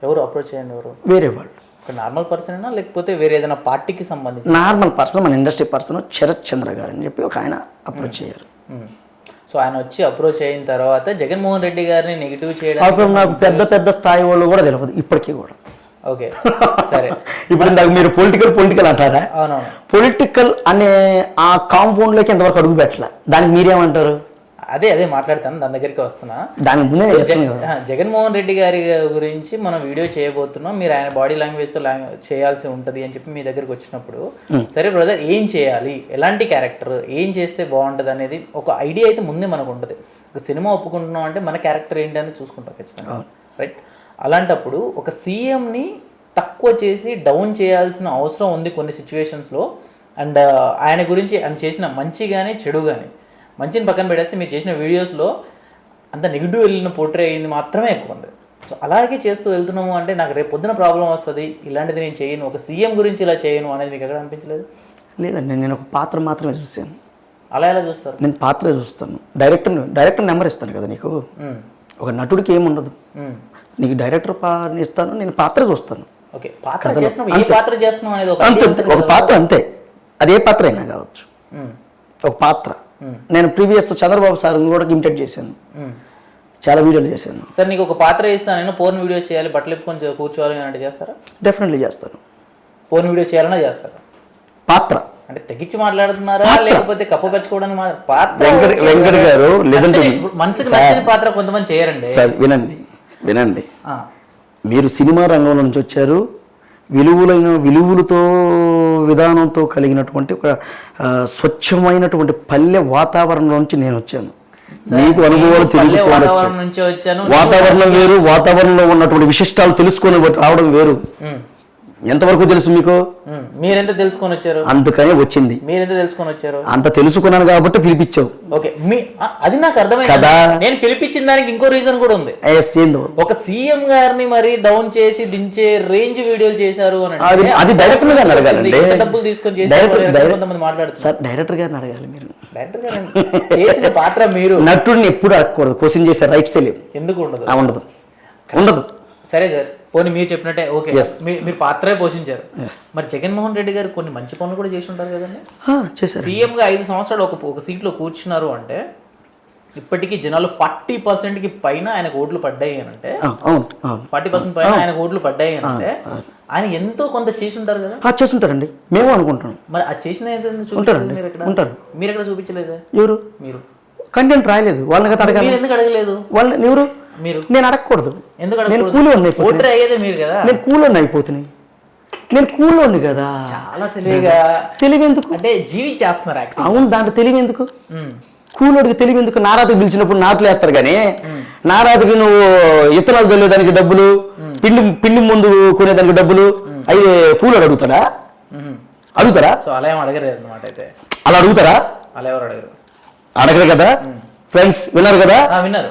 ఎవరు అప్రోచ్ చేయండి? ఎవరు? వేరే వాళ్ళు. ఒక నార్మల్ పర్సన్ అయినా లేకపోతే వేరే ఏదైనా పార్టీకి సంబంధించి? నార్మల్ పర్సన్, మన ఇండస్ట్రీ పర్సన్ శరత్ చంద్ర గారు అని చెప్పి ఒక ఆయన అప్రోచ్ చేయారు. సో ఆయన వచ్చి అప్రోచ్ అయిన తర్వాత జగన్మోహన్ రెడ్డి గారిని నెగిటివ్ చేయడం అసలు నాకు పెద్ద పెద్ద స్థాయి వాళ్ళు కూడా తెలియదు ఇప్పటికీ కూడా. ఓకే, సరే. ఇప్పుడు ఇందాక మీరు పొలిటికల్ అంటారా? అవునవును. పొలిటికల్ అనే ఆ కాంపౌండ్లోకి ఎంతవరకు అడుగు పెట్టాల, దానికి మీరేమంటారు? అదే మాట్లాడతాను, దాని దగ్గరికి వస్తున్నా. దాని ముందే జగన్మోహన్ రెడ్డి గారి గురించి మనం వీడియో చేయబోతున్నాం, మీరు ఆయన బాడీ లాంగ్వేజ్తో చేయాల్సి ఉంటుంది అని చెప్పి మీ దగ్గరికి వచ్చినప్పుడు, సరే బ్రదర్ ఏం చేయాలి, ఎలాంటి క్యారెక్టర్, ఏం చేస్తే బాగుంటుంది అనేది ఒక ఐడియా అయితే ముందే మనకు ఉంటుంది. ఒక సినిమా ఒప్పుకుంటున్నాం అంటే మన క్యారెక్టర్ ఏంటి అని చూసుకుంటాం ఖచ్చితంగా, రైట్? అలాంటప్పుడు ఒక సీఎంని తక్కువ చేసి డౌన్ చేయాల్సిన అవసరం ఉంది కొన్ని సిచ్యువేషన్స్లో. అండ్ ఆయన గురించి ఆయన చేసిన మంచి కానీ చెడు కానీ, మంచిని పక్కన పెట్టేస్తే మీరు చేసిన వీడియోస్లో అంత నెగిటివ్ వెళ్ళిన పోర్ట్రే అయ్యింది మాత్రమే ఎక్కువ ఉంది. సో అలాగే చేస్తూ వెళ్తున్నాము అంటే నాకు రేపు పొద్దున ప్రాబ్లం వస్తుంది, ఇలాంటిది నేను చేయను, ఒక సీఎం గురించి ఇలా చేయను అనేది మీకు ఎక్కడ అనిపించలేదు? లేదండి, నేను ఒక పాత్ర మాత్రమే చూసాను. అలా ఎలా చూస్తారు? నేను పాత్రే చూస్తాను. డైరెక్టర్ నెంబర్ ఇస్తాను కదా నీకు. ఒక నటుడికి ఏముండదు, నీకు డైరెక్టర్ ఇస్తాను, నేను పాత్ర చూస్తాను. ఓకే, పాత్ర చేస్తున్నాం, ఏ పాత్ర చేస్తున్నాం అనేది అంతే. ఒక పాత్ర అంతే, అది ఏ పాత్ర అయినా కావచ్చు. ఒక పాత్ర నేను ప్రీవియస్ చంద్రబాబు సార్ కూడా ఇమిటేట్ చేశాను, చాలా వీడియోలు చేశాను. సార్ నీకు ఒక పాత్ర ఇస్తాను, నేను పోర్న్ వీడియోస్ చేయాలి, బట్టలు ఇప్పుకొని కూర్చోవాలి అంటే చేస్తారా? డెఫినెట్లీ చేస్తాను. పోర్న్ వీడియో చేయాలన్నా చేస్తారా? పాత్ర అంటే తెగించి మాట్లాడుతున్నారా లేకపోతే కప్పు పెంచుకోవడానికి? పాత్ర వెంకట్ గారు మనసుకు నచ్చిన పాత్ర కొంతమంది చేయరండి. వినండి, మీరు సినిమా రంగంలో నుంచి వచ్చారు, విలువలతో విధానంతో కలిగినటువంటి ఒక స్వచ్ఛమైనటువంటి పల్లె వాతావరణం నుంచి నేను వచ్చాను. మీకు అనుభవాలు వచ్చాను, వాతావరణం వేరు, వాతావరణంలో ఉన్నటువంటి విశిష్టాలు తెలుసుకొని రావడం వేరు. ఎంతవరకు తెలుసు మీకు? మీరెంత తెలుసుకొని వచ్చారు? అందుకనే వచ్చింది. మీరెంత తెలుసుకొని వచ్చారు? అంత తెలుసుకున్నాను కాబట్టి పిలిపించావు. ఓకే, అది నాకు అర్థమైంది కదా. నేను పిలిపించిన దానికి ఇంకో రీజన్ కూడా ఉంది. ఒక సీఎం గారిని మరి డౌన్ చేసి దించే రేంజ్ వీడియోలు చేశారు అని అది డైరెక్టర్ గారిని అడగాలండి. డబ్బులు తీసుకొని చేసి మాట్లాడుతున్నారు సార్, డైరెక్టర్ గారిని అడగాలి. మీరు డైరెక్టర్ గారు చేసిన పాత్ర మీరు నటుడిని ఎప్పుడు అడగకూడదు, క్వశ్చన్ చేసే రైట్స్ లేవు. ఎందుకు ఉండదు? ఉండదు. సరే సార్, పోనీ మీరు చెప్పినట్టే ఓకే, మీరు పాత్రే పోషించారు. మరి జగన్మోహన్ రెడ్డి గారు కొన్ని మంచి పనులు కూడా చేసి ఉంటారు కదండి. సీఎంగా 5 సంవత్సరాలు ఒక సీట్లో కూర్చున్నారు అంటే ఇప్పటికీ జనాలు 40% పైన ఆయనకు ఓట్లు పడ్డాయి అని అంటే, 40% పైన ఆయనకు ఓట్లు పడ్డాయి అని అంటే ఆయన ఎంతో కొంత చేసి ఉంటారు కదా. చేస్తుంటారండి, మేము అనుకుంటున్నాం. మరి అది చేసిన మీరు ఎక్కడ చూపించలేదు? ఎవరు? మీరు కంటెంట్ రాయలేదు, వాళ్ళని కదా అడగాలి. మీరు ఎందుకు అడగలేదు? వాళ్ళని ఎవరు? మీరు. నేను అడగకూడదు. ఎందుకు నేను కూలోని మీరు కదా. నేను కూలోని అయిపోతున్నాయి. నేను కూలోని కదా. చాలా తెలివి ఎందుకు అంటే జీవించేస్తున్నారు. అవును, దాంట్లో తెలివి ఎందుకు? కూలోడికి తెలివి ఎందుకు? నారాతికి పిలిచినప్పుడు నాట్లు వేస్తారు కానీ నారాతికి నువ్వు ఇత్తనాలు చల్లేదానికి డబ్బులు, పిండి ముందు కొనేదానికి డబ్బులు అవి కూలోడు అడుగుతారా? సో అలా ఏం అడగలేదు అన్నమాట. అయితే అలా అడుగుతారా? అలా ఎవరు అడగరు. అడగరు కదా. ఫ్రెండ్స్ విన్నారు కదా. విన్నారు.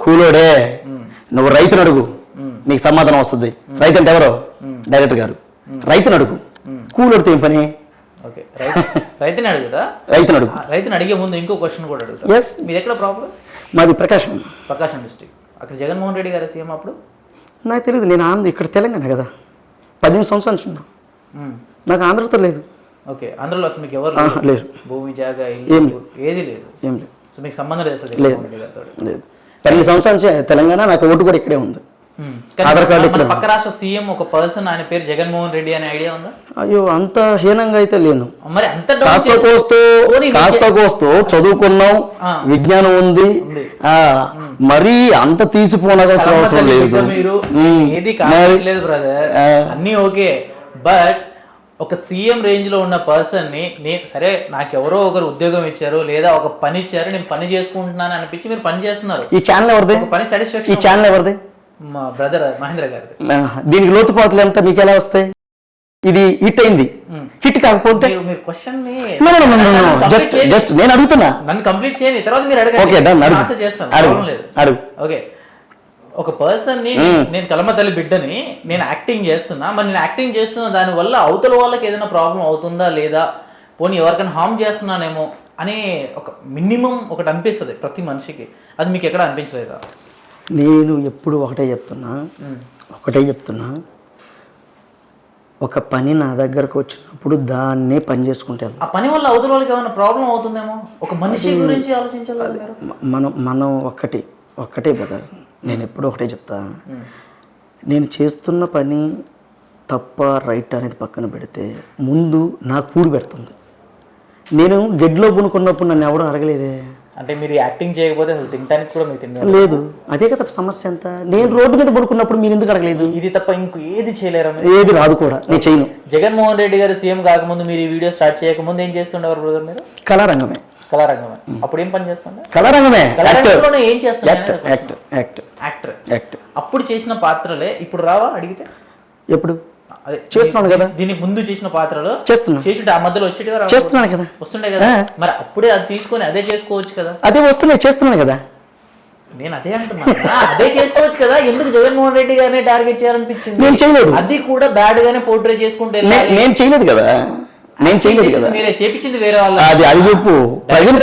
కూలోడే. నువ్వు రైతును అడుగు, నీకు సమాధానం వస్తుంది. రైతు అంటే ఎవరు? డైరెక్టర్ గారు. రైతును అడుగు, కూలోడితో ఏం పని? రైతుని అడుగుతా. రైతుని అడిగే ముందు ఇంకో క్వశ్చన్ కూడా అడుగుతా. మీది ఎక్కడ ప్రాబ్లం? మాది ప్రకాశం డిస్ట్రిక్ట్. అక్కడ జగన్మోహన్ రెడ్డి గారు సీఎం అప్పుడు నాకు తెలియదు. నేను ఇక్కడ తెలంగాణ కదా, 18 సంవత్సరాలు చిన్న. నాకు ఆంధ్రతో లేదు. ఓకే, ఆంధ్రలో అసలు మీకు ఎవరు లేరు? భూమి, జాగా, ఏది లేదు. ఏం లేదు. సో మీకు సంబంధం లేదు? 18 సంవత్సరాల నుంచి తెలంగాణ. నాకు ఓటు కూడా ఇక్కడే ఉంది. ఆధార్ కార్డు. పక్క రాష్ట్ర సీఎం ఒక పర్సన్, ఆయన పేరు జగన్మోహన్ రెడ్డి అనే ఐడియా ఉందా? అయ్యో, అంత హీనంగా అయితే లేను. మరి అంత కాస్త కోస్తూ చదువుకున్నాం, విజ్ఞానం ఉంది, మరీ అంత తీసిపోనవసరం అవసరం లేదు. మీరు ఏది కాలేదు బ్రదర్, అన్నీ ఓకే. బట్ ఒక సీఎం రేంజ్ లో ఉన్న పర్సన్ ని సరే నాకెవరో ఒకరు ఉద్యోగం ఇచ్చారు లేదా ఒక పని ఇచ్చారు, నేను పని చేసుకుంటున్నాను అనిపించి మీరు పని చేస్తున్నారు. ఈ ఛానల్ ఎవరిది? పని సాటిస్ఫాక్షన్. ఈ ఛానల్ ఎవరిది? మా బ్రదర్ మహేంద్ర గారిది. దీనికి లోతుపాతులు ఎంత మీకు ఎలా వస్తాయి? ఇది హిట్ అయింది, హిట్ కాకపోతే మీరు క్వశ్చన్ జస్ట్ నేను అడుగుతున్నా. నన్ను కంప్లీట్ చేయని తర్వాత మీరు ఓకే డన్, అడగండి, అడుగు ఆన్సర్ చేస్తాను, అడుగు ప్రాబ్లం లేదు. అడుగు. ఓకే, ఒక పర్సన్ ని నేను కలమ తల్లి బిడ్డని నేను యాక్టింగ్ చేస్తున్నా, మరి నేను యాక్టింగ్ చేస్తున్నా దాని వల్ల అవతల వాళ్ళకి ఏదైనా ప్రాబ్లం అవుతుందా లేదా, పోనీ ఎవరికైనా హార్మ్ చేస్తున్నానేమో అనే ఒక మినిమం ఒకటి అనిపిస్తుంది ప్రతి మనిషికి. అది మీకు ఎక్కడ అనిపించలేదా? నేను ఎప్పుడు ఒకటే చెప్తున్నా, ఒక పని నా దగ్గరకు వచ్చినప్పుడు దాన్నే పని చేసుకుంటాను. ఆ పని వల్ల అవతల వాళ్ళకి ఏమైనా ప్రాబ్లం అవుతుందేమో, ఒక మనిషి గురించి ఆలోచించాలి. మనం ఒక్కటే బ్రదర్, నేను ఎప్పుడు ఒకటే చెప్తా, నేను చేస్తున్న పని తప్ప రైట్ అనేది పక్కన పెడితే ముందు నా కూడి పెడుతుంది. నేను గెడ్లో పునుకున్నప్పుడు నన్ను ఎవడూ అడగలేదే. అంటే మీరు యాక్టింగ్ చేయకపోతే అసలు తినడానికి కూడా మీరు తినలేదు. లేదు, అదే కదా సమస్య అంతా. నేను రోడ్డు మీద పడుకున్నప్పుడు మీరు ఎందుకు అడగలేదు? ఇది తప్ప ఇంకో ఏది చేయలేరా? ఏది రాదు కూడా, నేను చేయను. జగన్మోహన్ రెడ్డి గారు సీఎం కాకముందు, మీరు ఈ వీడియో స్టార్ట్ చేయకముందు ఏం చేస్తుండేవారు బ్రదర్ మీరు? కళారంగమే. అప్పుడు ఏం పని చేస్తుండే? కళారంగమే. ఏం చేస్తున్నారు? యాక్టర్. అప్పుడు చేసిన పాత్రలే ఇప్పుడు రావా అడిగితే? ఎప్పుడు చేస్తున్నాను కదా, దీనికి ముందు చేసిన పాత్రలు చేస్తుంటే ఆ మధ్యలో చేస్తున్నాను కదా, వస్తుండే కదా, మరి అప్పుడే అది తీసుకొని అదే చేసుకోవచ్చు కదా. అదే వస్తున్నాయి, చేస్తున్నాను కదా. నేను అదే అంటున్నా, అదే చేసుకోవచ్చు కదా. ఎందుకు జగన్మోహన్ రెడ్డి గారిని టార్గెట్ చేయాలనిపించింది? నేను చేయలేదు. అది కూడా బ్యాడ్ గానే పోర్ట్రే చేసుకుంటే నేను చేయలేదు కదా. మీరే చేపించింది వేరే వాళ్ళు. అది చెప్పు, ప్రజలు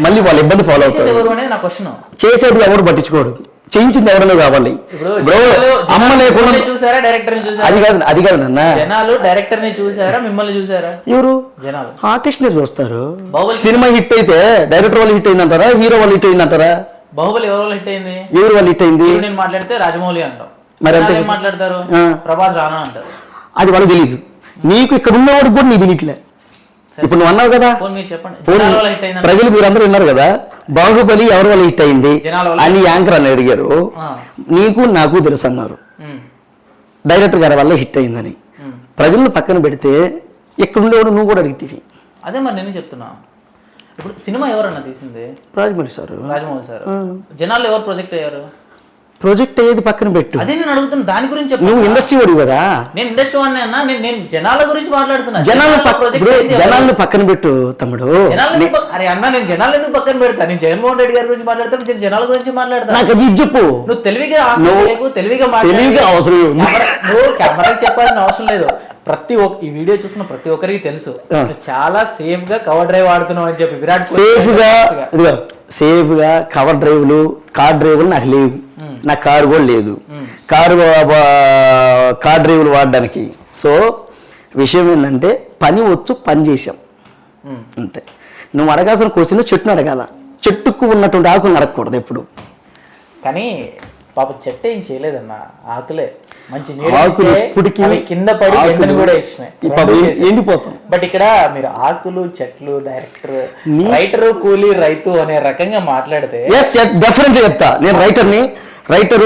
మళ్ళీ వాళ్ళ ఇబ్బంది ఫాలో అవుతారు. ఎవరు అనేది నా క్వశ్చన్. చేసేది ఎవరు పట్టించుకోడు, చేయించింది ఎవరో కావాలి. అమ్మ లేకుండా చూసారా డైరెక్టర్ ని? చూసారా? అది కాదు నాన్న, జనాలు డైరెక్టర్ ని చూసారా, మిమ్మల్ని చూసారా? ఎవరు? జనాలు ఆర్టిస్ట్ ని చూస్తారు. సినిమా హిట్ అయితే డైరెక్టర్ వాళ్ళు హిట్ అయిందంటారా, హీరో వాళ్ళు హిట్ అయిందంటారా? బాహుబలి ఎవరు హిట్ అయింది? ఎవరు వాళ్ళు హిట్ అయింది? నేను మాట్లాడితే రాజమౌళి అంటాం, మరి అంటే మాట్లాడతారు ప్రభాస్ రానా అంటారు. అది వాళ్ళకి తెలియదు. నీకు ఇక్కడ ఉన్నవాడికి కూడా నీ తెలియట్లే. ఇప్పుడు నువ్వు అన్నావు కదా, ప్రజలు మీరందరూ విన్నారు కదా, బాహుబలి ఎవరి వల్ల హిట్ అయింది అని యాంకర్ అని అడిగారు. నీకు నాకు తెలుసు అన్నారు, డైరెక్టర్ గారి వల్ల హిట్ అయిందని. ప్రజలను పక్కన పెడితే ఇక్కడ ఉండేవాడు నువ్వు కూడా అడిగితేవి. అదే మరి నేను చెప్తున్నా. ఇప్పుడు సినిమా ఎవరన్నా తీసింది? రాజమౌళి సార్. జనాలు ఎవరు ప్రొజెక్ట్ అయ్యారు? ప్రాజెక్ట్ అయ్యేది పక్కన పెట్టు. అదే నేను అడుగుతున్నా, దాని గురించి నువ్వు ఇండస్ట్రీ వాడు కదా. నేను ఇండస్ట్రీ వాడిని అన్నా, నేను జనాల గురించి మాట్లాడుతున్నా. జనాలను పక్కన పెట్టు తమ్ముడు. అరే అన్న, నేను జనాలు ఎందుకు పక్కన పెడతా? నేను జగన్మోహన్ రెడ్డి గారి గురించి మాట్లాడతాను, నేను జనాల గురించి మాట్లాడతాను. నాకు అది చెప్పు. నువ్వు తెలివిగా అవసరం, నువ్వు కెమెరాకి చెప్పాల్సిన అవసరం లేదు. ఈ వీడియో చూస్తున్న ప్రతి ఒక్కరికి తెలుసు చాలా సేఫ్ గా కవర్ డ్రైవ్ వాడుతున్నావు అని చెప్పి. విరాట్ సేఫ్ గా కవర్ డ్రైవ్లు, కార్ డ్రైవ్లు నాకు లేవు. నా కారు కూడా లేదు, కార్ డ్రైవ్లు వాడడానికి. సో విషయం ఏంటంటే పని వచ్చు, పని చేసాం అంతే. నువ్వు అడగాల్సిన క్వశ్చన్ చెట్టును అడగాల, చెట్టుకు ఉన్నటువంటి ఆకులు నడకూడదు ఎప్పుడు. కానీ పాప చెట్టు ఏం చేయలేదన్న, ఆకులే మంచి కింద పడి ఎండను కూడా ఇచ్చినాయి, ఎండిపోతాం. బట్ ఇక్కడ మీరు ఆకులు, చెట్లు, డైరెక్టర్, రైటర్, కూలీ, రైతు అనే రకంగా మాట్లాడితే డెఫినెట్లీ చెప్తా. నేను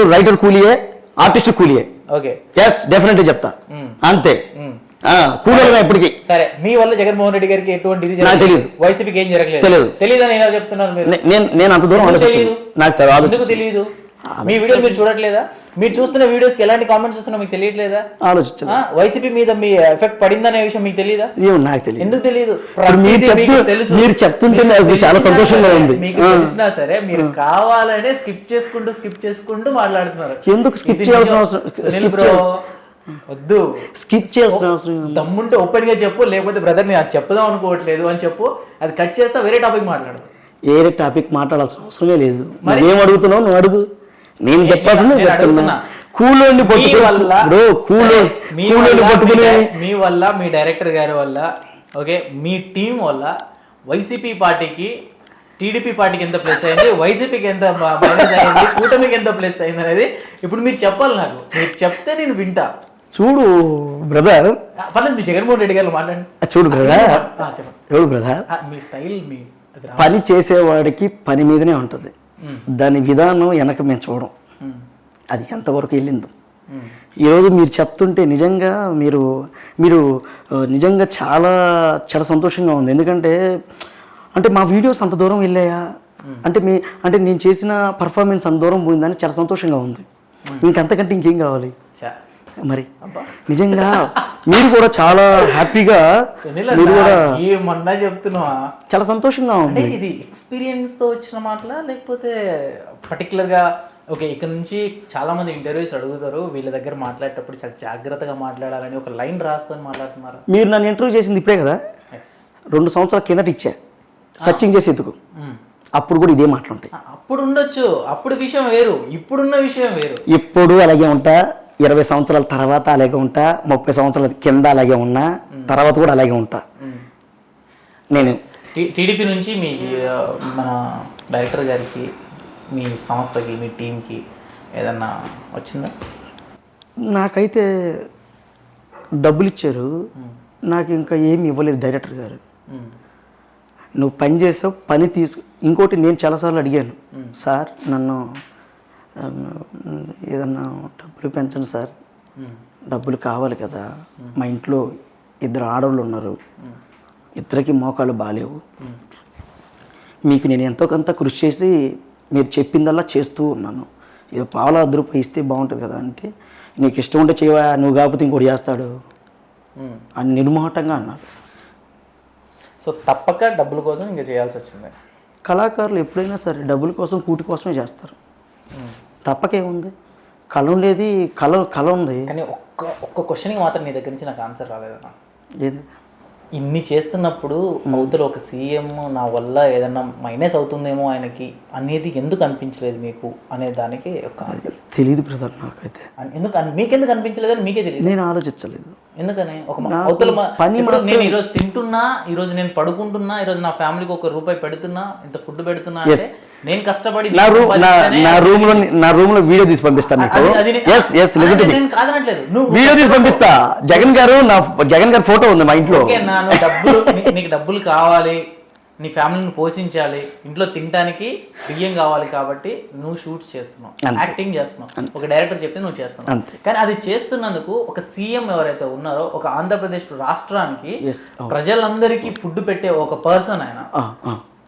రైటర్ కూలీయే, ఆర్టిస్ట్ కూలీయే. ఓకే, డెఫినెట్లీ చెప్తా అంతే. కూలర్ ఎప్పటికీ సరే. మీ వల్ల జగన్మోహన్ రెడ్డి గారికి ఎటువంటి నాకు తెలియదు, వైసీపీకి ఏం జరగలేదు, తెలియదు అని ఎలా చెప్తున్నారు మీరు? నేను అంత దూరం నాకు తెలియదు. మీ వీడియోలు మీరు చూడట్లేదా? మీరు చూస్తున్న వీడియోస్ కి ఎలాంటి కామెంట్స్ వస్తున్నా మీకు తెలియట్లేదా? ఆలోచించండి. వైసీపీ మీద మీ ఎఫెక్ట్ పడిందనే విషయం మీకు తెలియదా? నాకు తెలియదు. ఎందుకు తెలియదు? మీరు చెప్తుంటే నాకు చాలా సంతోషంగా ఉంది. మీకు తెలిసినా సరే మీరు కావాలనే స్కిప్ చేసుకుంటూ మాట్లాడుతున్నారు. ఎందుకు స్కిప్ చేయాల్సిన అవసరం? వద్దు, స్కిప్ చేయాల్సిన అవసరం. దమ్ముంటే ఓపెన్ గా చెప్పు, లేకపోతే బ్రదర్ నేను అది చెప్దాం అనుకోవట్లేదు అని చెప్పు. అది కట్ చేస్తా, వేరే టాపిక్ మాట్లాడదు. వేరే టాపిక్ మాట్లాడాల్సిన అవసరమే లేదు. ఏం అడుగుతున్నావు నువ్వు అడుగు, నేను చెప్పాల్సింది చెప్తున్నా. కూలోని మీ వల్ల, మీ డైరెక్టర్ గారి వల్ల, ఓకే, మీ టీం వల్ల వైసీపీ పార్టీకి, టీడీపీ పార్టీకి ఎంత ప్లస్ అయింది, వైసీపీకి ఎంత మైనస్ అయింది, కూటమికి ఎంత ప్లస్ అయింది అనేది ఇప్పుడు మీరు చెప్పాలి నాకు. మీరు చెప్తే నేను వింటా. చూడు బ్రదర్, పర్లేదు మీ జగన్మోహన్ రెడ్డి గారు మాట్లాడండి. చూడు బ్రదర్, చూడు బ్రదర్, మీ స్టైల్, మీ పని చేసేవాడికి పని మీదనే ఉంటుంది. దాని విధానం వెనక మేము చూడం, అది ఎంతవరకు వెళ్ళిందో. ఈరోజు మీరు చెప్తుంటే నిజంగా మీరు నిజంగా చాలా చాలా సంతోషంగా ఉంది. ఎందుకంటే మా వీడియోస్ అంత దూరం వెళ్ళాయా అంటే నేను చేసిన పర్ఫార్మెన్స్ అంత దూరం పోయిందని చాలా సంతోషంగా ఉంది. ఇంకంతకంటే ఇంకేం కావాలి మరి? నిజంగా మీరు కూడా చాలా హ్యాపీగా మీరు కూడా ఏమన్నా చెప్తున్నావా? చాలా సంతోషంగా అంటే ఉంది. ఇది ఎక్స్పీరియన్స్ తో వచ్చిన మాటలా లేకపోతే పర్టికులర్ గా ఓకే ఇక్కడ నుంచి చాలా మంది ఇంటర్వ్యూస్ అడుగుతారు, వీళ్ళ దగ్గర మాట్లాడేటప్పుడు చాలా జాగ్రత్తగా మాట్లాడాలని ఒక లైన్ రాసుకొని మాట్లాడుతున్నారు? మీరు నన్ను ఇంటర్వ్యూ చేసింది ఇప్పుడే కదా, 2 సంవత్సరాల కిందట ఇచ్చా సర్చింగ్ చేసి ఎత్తుకు, అప్పుడు కూడా ఇదే మాట్లాడతాయి. అప్పుడు ఉండొచ్చు, అప్పుడు విషయం వేరు, ఇప్పుడున్న విషయం వేరు. ఇప్పుడు అలాగే ఉంటా, 20 సంవత్సరాల తర్వాత అలాగే ఉంటా, 30 సంవత్సరాల కింద అలాగే ఉన్నా, తర్వాత కూడా అలాగే ఉంటా. నేను టీడీపీ నుంచి మీ మన డైరెక్టర్ గారికి, మీ సంస్థకి, మీ టీంకి ఏదన్నా వచ్చిందా? నాకైతే డబ్బులు ఇచ్చారు, నాకు ఇంకా ఏమి ఇవ్వలేదు డైరెక్టర్ గారు. నువ్వు పని చేసావు, పని ఇంకోటి నేను చాలాసార్లు అడిగాను, సార్ నన్ను ఏదన్నా డబ్బులు పెంచండి సార్, డబ్బులు కావాలి కదా, మా ఇంట్లో 2 ఆడవాళ్ళు ఉన్నారు, ఇద్దరికి మోకాళ్ళు బాగాలేవు, మీకు నేను ఎంతో కొంత కృషి చేసి మీరు చెప్పిందల్లా చేస్తూ ఉన్నాను, ఇది పావులా రూపాయి ఇస్తే బాగుంటుంది కదా అంటే, నీకు ఇష్టం ఉంటే చేయవా, నువ్వు కాకపోతే ఇంకోటి చేస్తాడు అని నిర్మోహటంగా అన్నారు. సో తప్పక డబ్బుల కోసం ఇంకా చేయాల్సి వచ్చింది. కళాకారులు ఎప్పుడైనా సరే డబ్బుల కోసం కూటి కోసమే చేస్తారు, తప్పకేముంది, కళ ఉండేది, కళ ఉంది. కానీ ఒక్క క్వశ్చన్కి మాత్రం నీ దగ్గర నుంచి నాకు ఆన్సర్ రాలేదన్నా. ఏది? ఇన్ని చేస్తున్నప్పుడు అవతల ఒక సీఎం నా వల్ల ఏదన్నా మైనస్ అవుతుందేమో ఆయనకి అనేది ఎందుకు అనిపించలేదు మీకు అనే దానికి ఒక ఆన్సర్ తెలియదు బ్రదర్ నాకైతే. మీకెందుకు అనిపించలేదు అని మీకే తెలియదు? నేను ఆలోచించలేదు ఎందుకని. ఒక అవతల నేను ఈరోజు తింటున్నా, ఈరోజు నేను పడుకుంటున్నా, ఈరోజు నా ఫ్యామిలీకి ₹1 పెడుతున్నా, ఇంత ఫుడ్ పెడుతున్నా అంటే నేను కష్టపడి నా రూమ్ లో వీడియో తీసి పంపిస్తాను నేను కాదనట్లేదు, వీడియో తీసి పంపిస్తా. జగన్ గారు ఫోటో ఉంది మా ఇంట్లో. నీకు డబ్బులు కావాలి, నీ ఫ్యామిలీని పోషించాలి, ఇంట్లో తినడానికి బియ్యం కావాలి కాబట్టి నువ్వు షూట్స్ చేస్తున్నావు, యాక్టింగ్ చేస్తున్నావు, ఒక డైరెక్టర్ చెప్తే నువ్వు చేస్తున్నావు. కానీ అది చేస్తున్నందుకు ఒక సీఎం ఎవరైతే ఉన్నారో, ఒక ఆంధ్రప్రదేశ్ రాష్ట్రానికి ప్రజలందరికీ ఫుడ్ పెట్టే ఒక పర్సన్ ఆయన,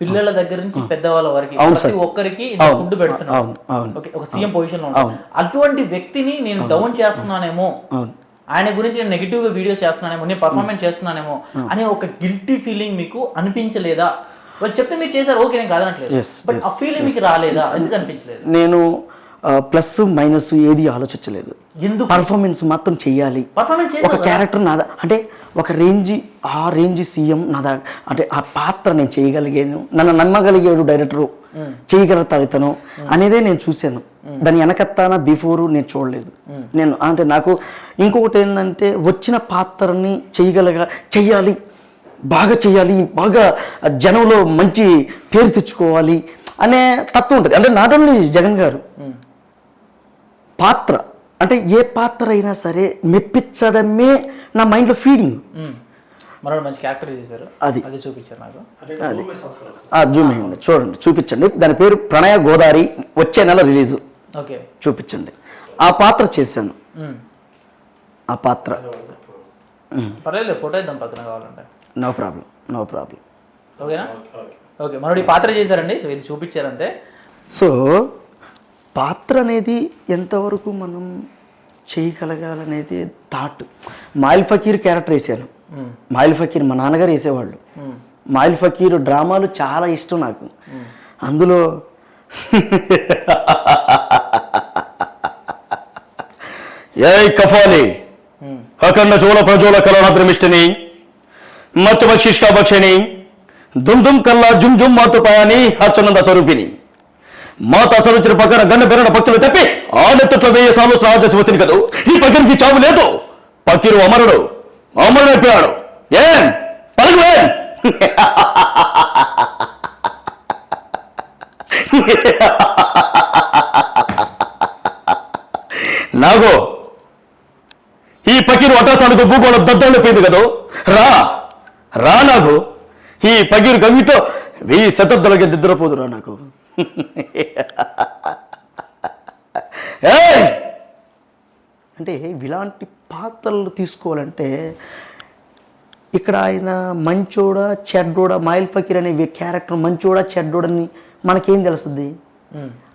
పిల్లల దగ్గర నుంచి పెద్దవాళ్ళ వరకు ప్రతి ఒక్కరికి ఫుడ్ పెడుతున్నాడు, ఒక సీఎం పొజిషన్ లో ఉంటాడు. అటువంటి వ్యక్తిని నేను డౌన్ చేస్తున్నానేమో, ఆయన గురించి నేను నెగిటివ్ గా వీడియోస్ చేస్తున్నానేమో, నేను పర్ఫార్మెన్స్ చేస్తున్నానేమో అనే ఒక గిల్టీ ఫీలింగ్ మీకు అనిపించలేదా? వాళ్ళు చెప్తే మీరు చేశారు, ఓకే నేను కాదనట్లేదు, బట్ ఆ ఫీలింగ్ మీకు రాలేదా? ఎందుకు అనిపించలేదు? నేను ప్లస్ మైనస్ ఏది ఆలోచించలేదు, ఎందుకు పర్ఫార్మెన్స్ మాత్రం చెయ్యాలి. ఒక క్యారెక్టర్ నాదా అంటే ఒక రేంజ్ సీఎం నాదా అంటే ఆ పాత్ర నేను చేయగలిగాను, నన్ను నమ్మగలిగాడు డైరెక్టరు, చేయగలుగుతాడు ఇతను అనేదే నేను చూశాను. దాని వెనకత్తాన బిఫోర్ నేను చూడలేదు. నేను అంటే నాకు ఇంకొకటి ఏంటంటే వచ్చిన పాత్రని చెయ్యాలి, బాగా చెయ్యాలి, బాగా జనంలో మంచి పేరు తెచ్చుకోవాలి అనే తత్వం ఉంటుంది. అంటే నాట్ ఓన్లీ జగన్ గారు, పాత్ర అంటే ఏ పాత్ర అయినా సరే మెప్పించడమే నా మైండ్లో ఫీడింగ్. మంచి క్యారెక్టర్ చేశారు, అది చూపించారు నాకు. జూమ్ అయ్యండి, చూడండి, చూపించండి. దాని పేరు ప్రణయ గోదావరి, వచ్చే నెల రిలీజు. ఓకే, చూపించండి. ఆ పాత్ర చేశాను, ఆ పాత్ర. పర్లేదు, ఫోటో ఇద్దాం పక్కన కావాలంటే. No problem. ఓకేనా? ఓకే, మనోడు ఈ పాత్ర చేశారండి, సో ఇది చూపించారంతే. సో పాత్ర అనేది ఎంతవరకు మనం చేయగలగాలనేది థాట్. మాయిల్ ఫకీర్ క్యారెక్టర్ వేసాను. మాయిల్ ఫకీర్ మా నాన్నగారు వేసేవాళ్ళు. మాయిల్ ఫకీర్ డ్రామాలు చాలా ఇష్టం నాకు. అందులో ఏ కఫాలి అఖండ చోళ ప్రజోళ కలనాద్రమిష్టిని మచ్చమక్షిష్కా భక్షిణి దుమ్ దుమ్ కల్లా జుమ్ జుమ్ మాతుపాయని హచ్చనంద స్వరూపిణి మాత సరుచిన పక్కన గండ బెరణ భక్తులు తప్పి ఆ నెత్తట్లో 1000 సంవత్సరాలు రాజేసి వస్తుంది కదా. ఈ పక్కనికి చావు లేదు, పకీరు అమరుడైపోయాడు. ఏం పలుకువే నాగో ఈ పకీరు అటాసానికి భూగోళం దద్దరిపోయింది కదా. రా నాకు ఈ పకీరు గంగితో 1000 శతాబ్దాలకి నిద్రపోదురా నాకు. అంటే ఇలాంటి పాత్రలు తీసుకోవాలంటే ఇక్కడ ఆయన మంచోడా చెడ్డోడా, మాయిల్ ఫకీర్ అనే క్యారెక్టర్ మంచోడా చెడ్డోడని మనకేం తెలుస్తుంది?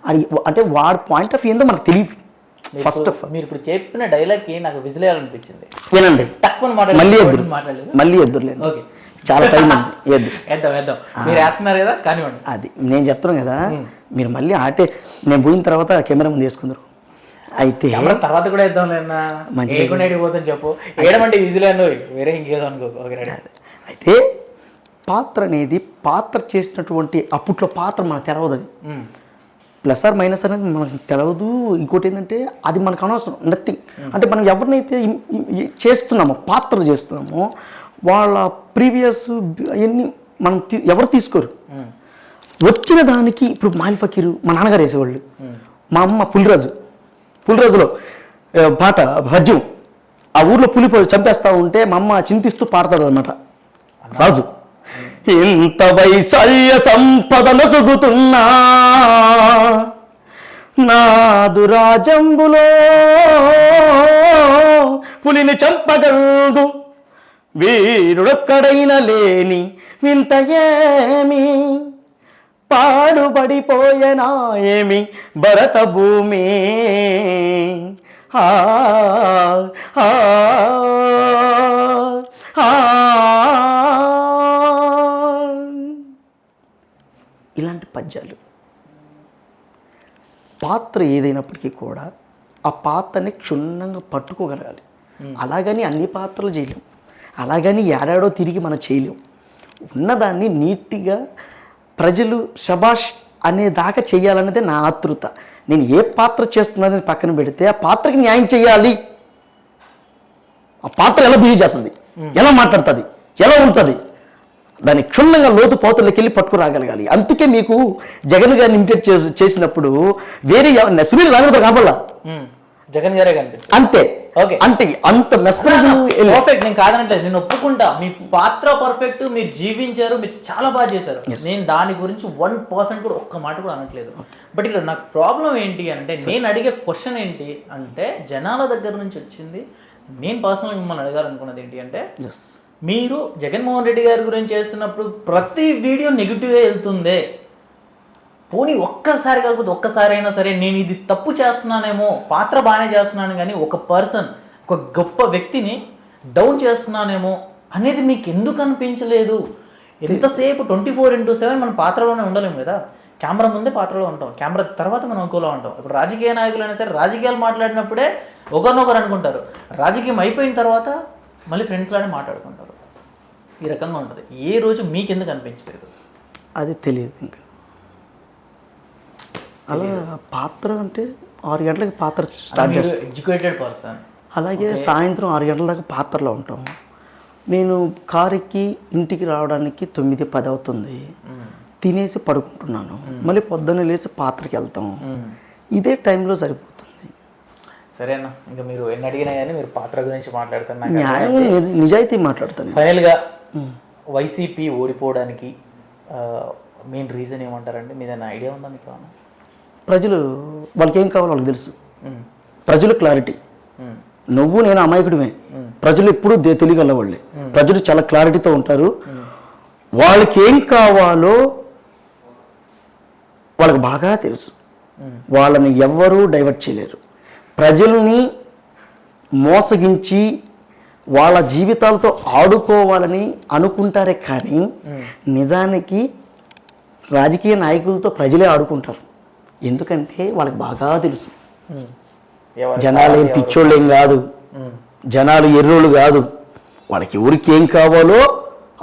అది అంటే వాడి పాయింట్ ఆఫ్ వ్యూ ఏందో మనకు తెలియదు. ఫస్ట్ ఆఫ్ మీరు ఇప్పుడు చెప్పిన డైలాగ్కి నాకు విజిలేయాలనిపించింది. వినండి, తక్కువ మాట్లాడలేదు. మళ్ళీ ఎద్దురులేదు, ఓకే చాలా టైం అండి. వేద్దాం మీరు వేస్తున్నారు కదా కానివ్వండి. అది నేను చెప్తున్నాను కదా, మీరు మళ్ళీ ఆటే నేను పోయిన తర్వాత కెమెరా ముందు వేసుకుందరు. అయితే తర్వాత కూడా వేద్దాం లేనా, ఏకుండా పోతాను చెప్పు. ఏడమంటే విజిలేను, వేరే ఇంకేదో అనుకో. Okay ready. అయితే పాత్ర అనేది పాత్ర చేసినటువంటి అప్పట్లో పాత్ర మనకు తెలవదు, అది ప్లస్ ఆర్ మైనస్ అనేది మనకు తెలవదు. ఇంకోటి ఏంటంటే అది మనకు అనవసరం, నథింగ్. అంటే మనం ఎవరినైతే చేస్తున్నామో పాత్ర చేస్తున్నామో వాళ్ళ ప్రీవియస్ అవన్నీ మనం ఎవరు తీసుకోరు. వచ్చిన దానికి ఇప్పుడు మాయిల్ ఫకీరు మా నాన్నగారు వేసేవాళ్ళు, మా అమ్మ పులిరాజులో పాట భజ్యం, ఆ ఊర్లో పులి చంపేస్తూ ఉంటే మా అమ్మ చింతిస్తూ పాడతాడు అనమాట రాజు. ఇంత వైశాల్య సంపదను సుగుతున్నా నాదు రాజంబులో పులిని చంపగల్గు వీరుడొక్కడైన లేని వింత ఏమి పాడుబడిపోయేనా ఏమి భరత భూమి. ఇలాంటి పద్యాలు పాత్ర ఏదైనప్పటికీ కూడా ఆ పాత్రని క్షుణ్ణంగా పట్టుకోగలగాలి. అలాగని అన్ని పాత్రలు చేయలేం, అలాగని ఏడాడో తిరిగి మనం చేయలేం. ఉన్నదాన్ని నీట్గా ప్రజలు శబాష్ అనేదాకా చెయ్యాలన్నదే నా ఆతృత. నేను ఏ పాత్ర చేస్తున్నానని పక్కన పెడితే ఆ పాత్రకి న్యాయం చేయాలి. ఆ పాత్ర ఎలా బిహేవ్ చేస్తుంది, ఎలా మాట్లాడుతుంది, ఎలా ఉంటుంది, దాన్ని క్షుణ్ణంగా లోతు పోతల్లోకి వెళ్ళి పట్టుకురాగలగాలి. అందుకే మీకు జగన్ గారిని ఇమిటేట్ చేసినప్పుడు వేరే సునీల్ రాఘవతో కాబల్లా జగన్ గారే కంటే అంతే. ఓకే, అంటే అంత పర్ఫెక్ట్. నేను కాదనట్లేదు, నేను ఒప్పుకుంటా. మీ పాత్ర పర్ఫెక్ట్, మీరు జీవించారు, మీరు చాలా బాగా చేశారు. నేను దాని గురించి 1% కూడా ఒక్క మాట కూడా అనట్లేదు. బట్ ఇక్కడ నాకు ప్రాబ్లం ఏంటి అంటే, నేను అడిగే క్వశ్చన్ ఏంటి అంటే, జనాల దగ్గర నుంచి వచ్చింది. నేను పర్సనల్గా మిమ్మల్ని అడగాలనుకున్నది ఏంటి అంటే, మీరు జగన్మోహన్ రెడ్డి గారి గురించి చేస్తున్నప్పుడు ప్రతి వీడియో నెగిటివ్గా వెళ్తుందే. పోనీ ఒక్కసారి కాకపోతే ఒక్కసారి అయినా సరే నేను ఇది తప్పు చేస్తున్నానేమో, పాత్ర బాగానే చేస్తున్నాను కానీ ఒక పర్సన్, ఒక గొప్ప వ్యక్తిని డౌన్ చేస్తున్నానేమో అనేది మీకు ఎందుకు అనిపించలేదు? ఎంతసేపు 24/7 మన పాత్రలోనే ఉండలేము కదా. కెమెరా ముందే పాత్రలో ఉంటాం, కెమెరా తర్వాత మనం ఇంకోలా ఉంటాం. ఇప్పుడు రాజకీయ నాయకులైనా సరే రాజకీయాలు మాట్లాడినప్పుడే ఒకరినొకరు అనుకుంటారు, రాజకీయం అయిపోయిన తర్వాత మళ్ళీ ఫ్రెండ్స్ లానే మాట్లాడుకుంటారు. ఈ రకంగా ఉంటుంది. ఏ రోజు మీకు ఎందుకు అనిపించలేదు? అది తెలియదు. ఇంకా అలా పాత్ర అంటే 6 గంటలకి పాత్ర స్టార్ట్ చేస్తాం, ఎడ్యుకేటెడ్ పర్సన్. అలాగే సాయంత్రం 6 గంటల దాకా పాత్రలో ఉంటాం. నేను కారుకి ఇంటికి రావడానికి 9-10 అవుతుంది. తినేసి పడుకుంటున్నాను, మళ్ళీ పొద్దున్న లేచి పాత్రకి వెళ్తాం. ఇదే టైంలో సరిపోతుంది. సరేనా, ఇంకా మీరు ఎన్ని అడిగినా కానీ మీరు పాత్ర గురించి మాట్లాడుతున్నారు. న్యాయం నిజాయితీ మాట్లాడతాను. ఫైనల్గా వైసీపీ ఓడిపోవడానికి మెయిన్ రీజన్ ఏమంటారండి? మీదైనా ఐడియా ఉందా మీకు? ప్రజలు వాళ్ళకి ఏం కావాలో వాళ్ళకి తెలుసు. ప్రజలు క్లారిటీ. నువ్వు నేను అమాయకుడిమే, ప్రజలు ఎప్పుడు తెలియగలవాళ్ళే. ప్రజలు చాలా క్లారిటీతో ఉంటారు. వాళ్ళకి ఏం కావాలో వాళ్ళకి బాగా తెలుసు. వాళ్ళని ఎవ్వరూ డైవర్ట్ చేయలేరు. ప్రజల్ని మోసగించి వాళ్ళ జీవితాలతో ఆడుకోవాలని అనుకుంటారే కానీ నిజానికి రాజకీయ నాయకులతో ప్రజలే ఆడుకుంటారు. ఎందుకంటే వాళ్ళకి బాగా తెలుసు జనాలు ఏం పిచ్చోళ్ళు ఏం కాదు, జనాలు ఎర్రోళ్ళు కాదు. వాళ్ళకి ఎవరికి ఏం కావాలో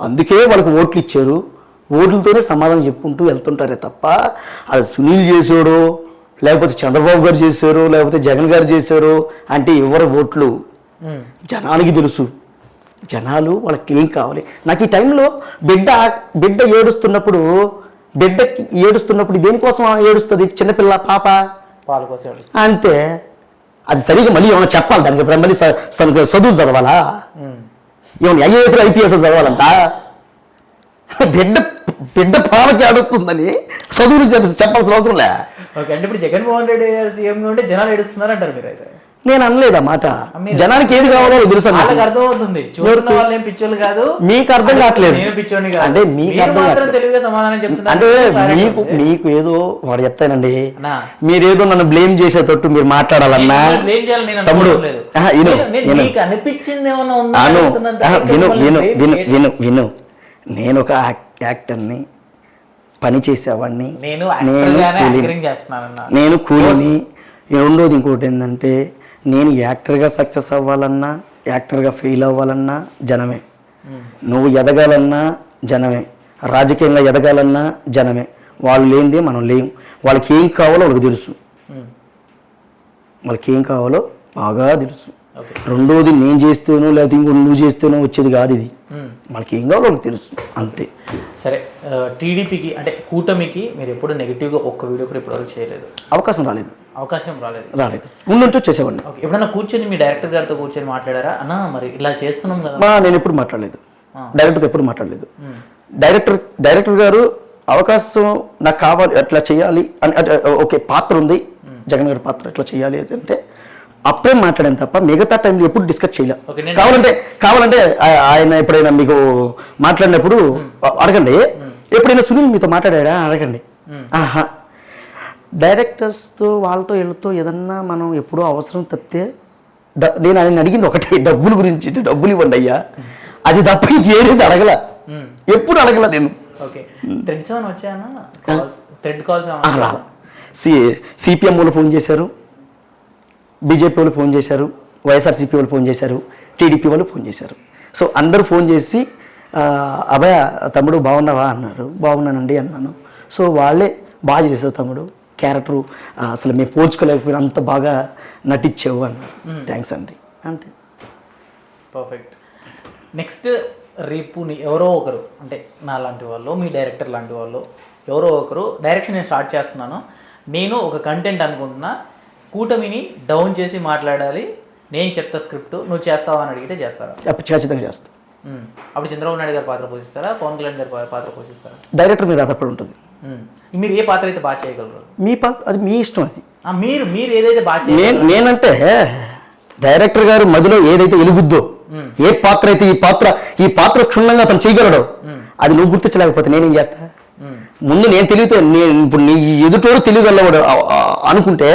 అందుకే వాళ్ళకి ఓట్లు ఇచ్చారు. ఓట్లతోనే సమాధానం చెప్పుకుంటూ వెళ్తుంటారే తప్ప అది సునీల్ చేసాడో లేకపోతే చంద్రబాబు గారు చేశారు లేకపోతే జగన్ గారు చేశారు అంటే ఎవరు ఓట్లు జనానికి తెలుసు. జనాలు వాళ్ళకి ఏం కావాలి. నాకు ఈ టైంలో బిడ్డ ఏడుస్తున్నప్పుడు దేనికోసం ఏడుస్తుంది? చిన్నపిల్ల పాప పాల కోసం అంతే. అది సరిగా మళ్ళీ ఏమైనా చెప్పాలి దానికి? మళ్ళీ చదువులు చదవాలా? ఏమన్నా ఐఏఎస్ ఐపీఎస్ చదవాలంట? బిడ్డ పాలకి ఏడుస్తుందని చదువులు చెప్పాల్సిన అవసరం లే. ఓకే, అంటే ఇప్పుడు జగన్మోహన్ రెడ్డి గారు సీఎం ఉంటే జనాలు ఏడుస్తున్నారు అంటారు మీరు? అయితే నేను అనలేదు ఆ మాట. జనానికి ఏది కావాలో తెలుసు అన్నట్టు. వాళ్ళకి అర్థమవుతుంది, చూస్తున్న వాళ్ళు ఏం పిచ్చోళ్ళు కాదు, మీకు అర్థం కావట్లేదు. నేను పిచ్చోని కాదు అంటే మీకు అర్థం మాత్రం తెలివిగా సమాధానం చెప్తున్నారు. అంటే మీకు ఏదో వాడు చెప్తానండి, మీరేదో నన్ను బ్లేమ్ చేసేటట్టు మీరు మాట్లాడాలన్నా తమ్ముడు నీకు అనిపించింది ఏమన్నా ఉందా? విను విను విను విను విను నేను ఒక యాక్టర్ని, పని చేసేవాడిని, నేను కూలీని. రెండోది ఇంకోటి ఏంటంటే, నేను యాక్టర్గా సక్సెస్ అవ్వాలన్నా, యాక్టర్గా ఫెయిల్ అవ్వాలన్నా జనమే. నువ్వు ఎదగాలన్నా జనమే, రాజకీయంగా ఎదగాలన్నా జనమే. వాళ్ళు లేనిదే మనం లేము. వాళ్ళకి ఏం కావాలో వాళ్ళకి తెలుసు, వాళ్ళకి ఏం కావాలో బాగా తెలుసు. రెండోది నేను చేస్తేనో లేకపోతే ఇంకో నువ్వు చేస్తేనో వచ్చేది కాదు ఇది. మనకి ఏం కావాలో వాళ్ళకి తెలుసు, అంతే. సరే, టీడీపీకి అంటే కూటమికి మీరు ఎప్పుడు నెగిటివ్గా ఒక్క వీడియో కూడా ఇప్పటివరకు చేయలేదు? అవకాశం రాలేదు. ఉండుంటూ చేసేవాడిని. ఎప్పుడన్నా కూర్చొని మీ డైరెక్టర్ గారితో కూర్చొని మాట్లాడారా? అన్నా మరి ఇలా చేస్తున్నాం కదా? నేను ఎప్పుడు మాట్లాడలేదు, డైరెక్టర్తో ఎప్పుడు మాట్లాడలేదు. డైరెక్టర్ గారు అవకాశం నాకు కావాలి, అట్లా చేయాలి అని, ఓకే పాత్ర ఉంది, జగన్ గారి పాత్ర ఎట్లా చేయాలి అంటే అప్పుడే మాట్లాడాను తప్ప మిగతా టైంలో ఎప్పుడు డిస్కస్ చేయలే. కావాలంటే ఆయన ఎప్పుడైనా మీకు మాట్లాడినప్పుడు అడగండి, ఎప్పుడైనా సునీల్ మీతో మాట్లాడా అడగండి. ఆహా, డైరెక్టర్స్తో వాళ్ళతో వీళ్ళతో ఏదన్నా మనం ఎప్పుడో అవసరం తప్పితే నేను ఆయన అడిగింది ఒకటే, డబ్బుల గురించి, డబ్బులు ఇవ్వండి అయ్యా, అది తప్ప ఇంకేది అడగల, ఎప్పుడు అడగల నేను. సిపిఎం వాళ్ళు ఫోన్ చేశారు, బీజేపీ వాళ్ళు ఫోన్ చేశారు, వైఎస్ఆర్సీపీ వాళ్ళు ఫోన్ చేశారు, టీడీపీ వాళ్ళు ఫోన్ చేశారు. సో అందరూ ఫోన్ చేసి అభయ తమ్ముడు బాగున్నావా అన్నారు. బాగున్నానండి అన్నాను. సో వాళ్ళే బాగా చేసావు తమ్ముడు, క్యారెక్టరు అసలు మేము పోల్చుకోలేకపోయినా అంత బాగా నటించావు అన్నారు. థ్యాంక్స్ అండి, అంతే. పర్ఫెక్ట్. నెక్స్ట్ రేపు ఎవరో ఒకరు, అంటే నా లాంటి వాళ్ళు, మీ డైరెక్టర్ లాంటి వాళ్ళు ఎవరో ఒకరు డైరెక్షన్ నేను స్టార్ట్ చేస్తున్నాను, నేను ఒక కంటెంట్ అనుకుంటున్నా, కూటమిని డౌన్ చేసి మాట్లాడాలి, నేను చెప్తా స్క్రిప్ట్, నువ్వు చేస్తావా అని అడిగితే చేస్తారా? ఖచ్చితంగా చేస్తా. అప్పుడు చంద్రబాబు నాయుడు గారు పాత్ర పోషిస్తారా, పవన్ కళ్యాణ్ గారి పాత్ర పోషిస్తారా? డైరెక్టర్ మీద ఆధారపడి ఉంటుంది. మీరు ఏ పాత్ర అయితే బాగా చేయగలరు? మీ పాత్ర అది మీ ఇష్టం. అది మీరు ఏదైతే బాగా చేయగలరు. నేనంటే డైరెక్టర్ గారు మధ్యలో ఏదైతే ఎలుగుద్దో, ఏ పాత్ర అయితే ఈ పాత్ర క్షుణ్ణంగా అతను చేయగలడు, అది నువ్వు గుర్తించలేకపోతే నేనేం చేస్తా? ముందు నేను తెలివితే, ఇప్పుడు నీ ఎదుటోడు తెలియగలవాడు అనుకుంటే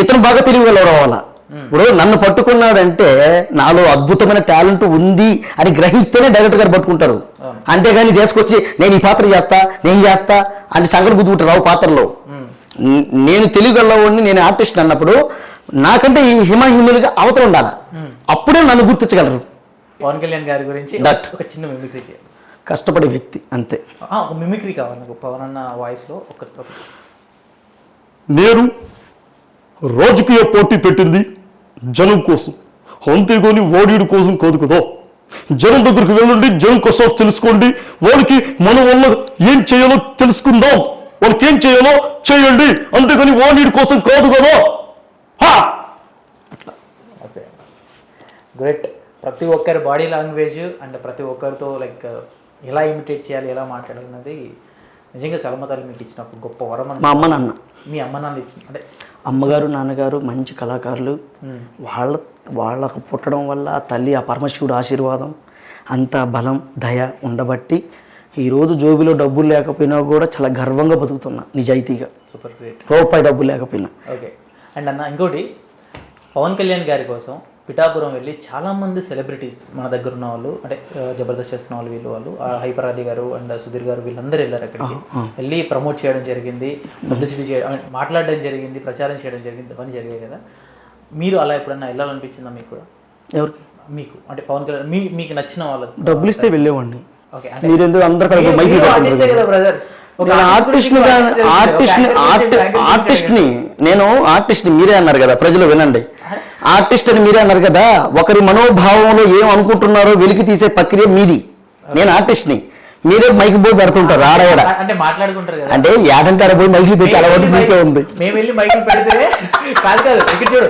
ఇతను బాగా తెలియగలవాడు అవ్వాలా. ఇప్పుడు నన్ను పట్టుకున్నాడంటే నాలో అద్భుతమైన టాలెంట్ ఉంది అని గ్రహిస్తేనే డైరెక్టర్ గారు పట్టుకుంటారు. అంతేగాని తీసుకొచ్చి నేను ఈ పాత్ర చేస్తా, నేను చేస్తా అని సంగతి గుర్తుకుంటారు రావు పాత్రలో. నేను తెలియగలవాడిని, నేను ఆర్టిస్ట్ అన్నప్పుడు నాకంటే ఈ హిమహిములుగా అవతల ఉండాలి, అప్పుడే నన్ను గుర్తించగలరు. పవన్ కళ్యాణ్ గారి గురించి ఒక చిన్న మిమిక్రీ చేయాలి. కష్టపడే వ్యక్తి, అంతే. ఒక మిమిక్రీ కావాలి నాకు, పవన్ అన్న వాయిస్లో. నేను రాజకీయ పోటీ పెట్టింది జనం కోసం, అంతేగాని ఓడిడు కోసం కాదు కదా. జనం దగ్గరికి వెళ్ళండి, జనం కోసం తెలుసుకోండి, వాళ్ళకి మన వల్ల ఏం చేయాలో తెలుసుకుందాం, వాళ్ళకి ఏం చేయాలో చేయండి, అంతేగాని ఓడిడు కోసం కాదు కదా. Okay, great. ప్రతి ఒక్కరి బాడీ లాంగ్వేజ్ అండ్ ప్రతి ఒక్కరితో లైక్ ఎలా ఇమిటేట్ చేయాలి, ఎలా మాట్లాడాలన్నది నిజంగా కలమతల్లి మీకు ఇచ్చిన గొప్ప వరం. మా అమ్మ నాన్న, మీ అమ్మ నాన్న ఇచ్చిన, అంటే అమ్మగారు నాన్నగారు మంచి కళాకారులు, వాళ్ళకు పుట్టడం వల్ల తల్లి ఆ పరమశివుడు ఆశీర్వాదం, అంత బలం దయ ఉండబట్టి ఈరోజు జోబిలో డబ్బులు లేకపోయినా కూడా చాలా గర్వంగా బతుకుతున్నా, నిజాయితీగా. Super great. రూపాయి డబ్బులు లేకపోయినా. ఓకే. అండ్ అన్న ఇంకోటి, పవన్ కళ్యాణ్ గారి కోసం పిఠాపురం వెళ్ళి చాలామంది సెలబ్రిటీస్ మన దగ్గర ఉన్న వాళ్ళు, అంటే జబర్దస్త్ చేస్తున్న వాళ్ళు, వాళ్ళు హైపరాది గారు అండ్ సుధీర్ గారు వీళ్ళందరూ వెళ్ళారు అక్కడికి. వెళ్ళి ప్రమోట్ చేయడం జరిగింది, పబ్లిసిటీ చేయడం, మాట్లాడడం జరిగింది, ప్రచారం చేయడం జరిగింది, అవన్నీ జరిగాయి కదా. మీరు అలా ఎప్పుడన్నా వెళ్ళాలనిపించిందా మీకు కూడా? ఎవరికి? మీకు, అంటే పవన్ కళ్యాణ్ మీకు నచ్చిన వాళ్ళు డబ్బులు ఇస్తే వెళ్ళేవాడిని. ఓకే, మీరు అందరూ నేను ఆర్టిస్ట్ని మీరే అన్నారు కదా, ప్రజలు వినండి. ఆర్టిస్ట్ అని మీరే అన్నారు కదా, ఒకరి మనోభావంలో ఏం అనుకుంటున్నారో వెలికి తీసే ప్రక్రియ మీది. నేను ఆర్టిస్ట్ని, మీరే మైక్ బోర్డు పెడుతుంటారు ఆడవాడ, అంటే మాట్లాడుకుంటారు కదా, అంటే ఏడంటే ఆడ పోయి మైకులు పెట్టి అలవాటు మీకే ఉంది. మేము వెళ్ళి మైకులు పెడితే కాదు ఇక్కడ చూడు,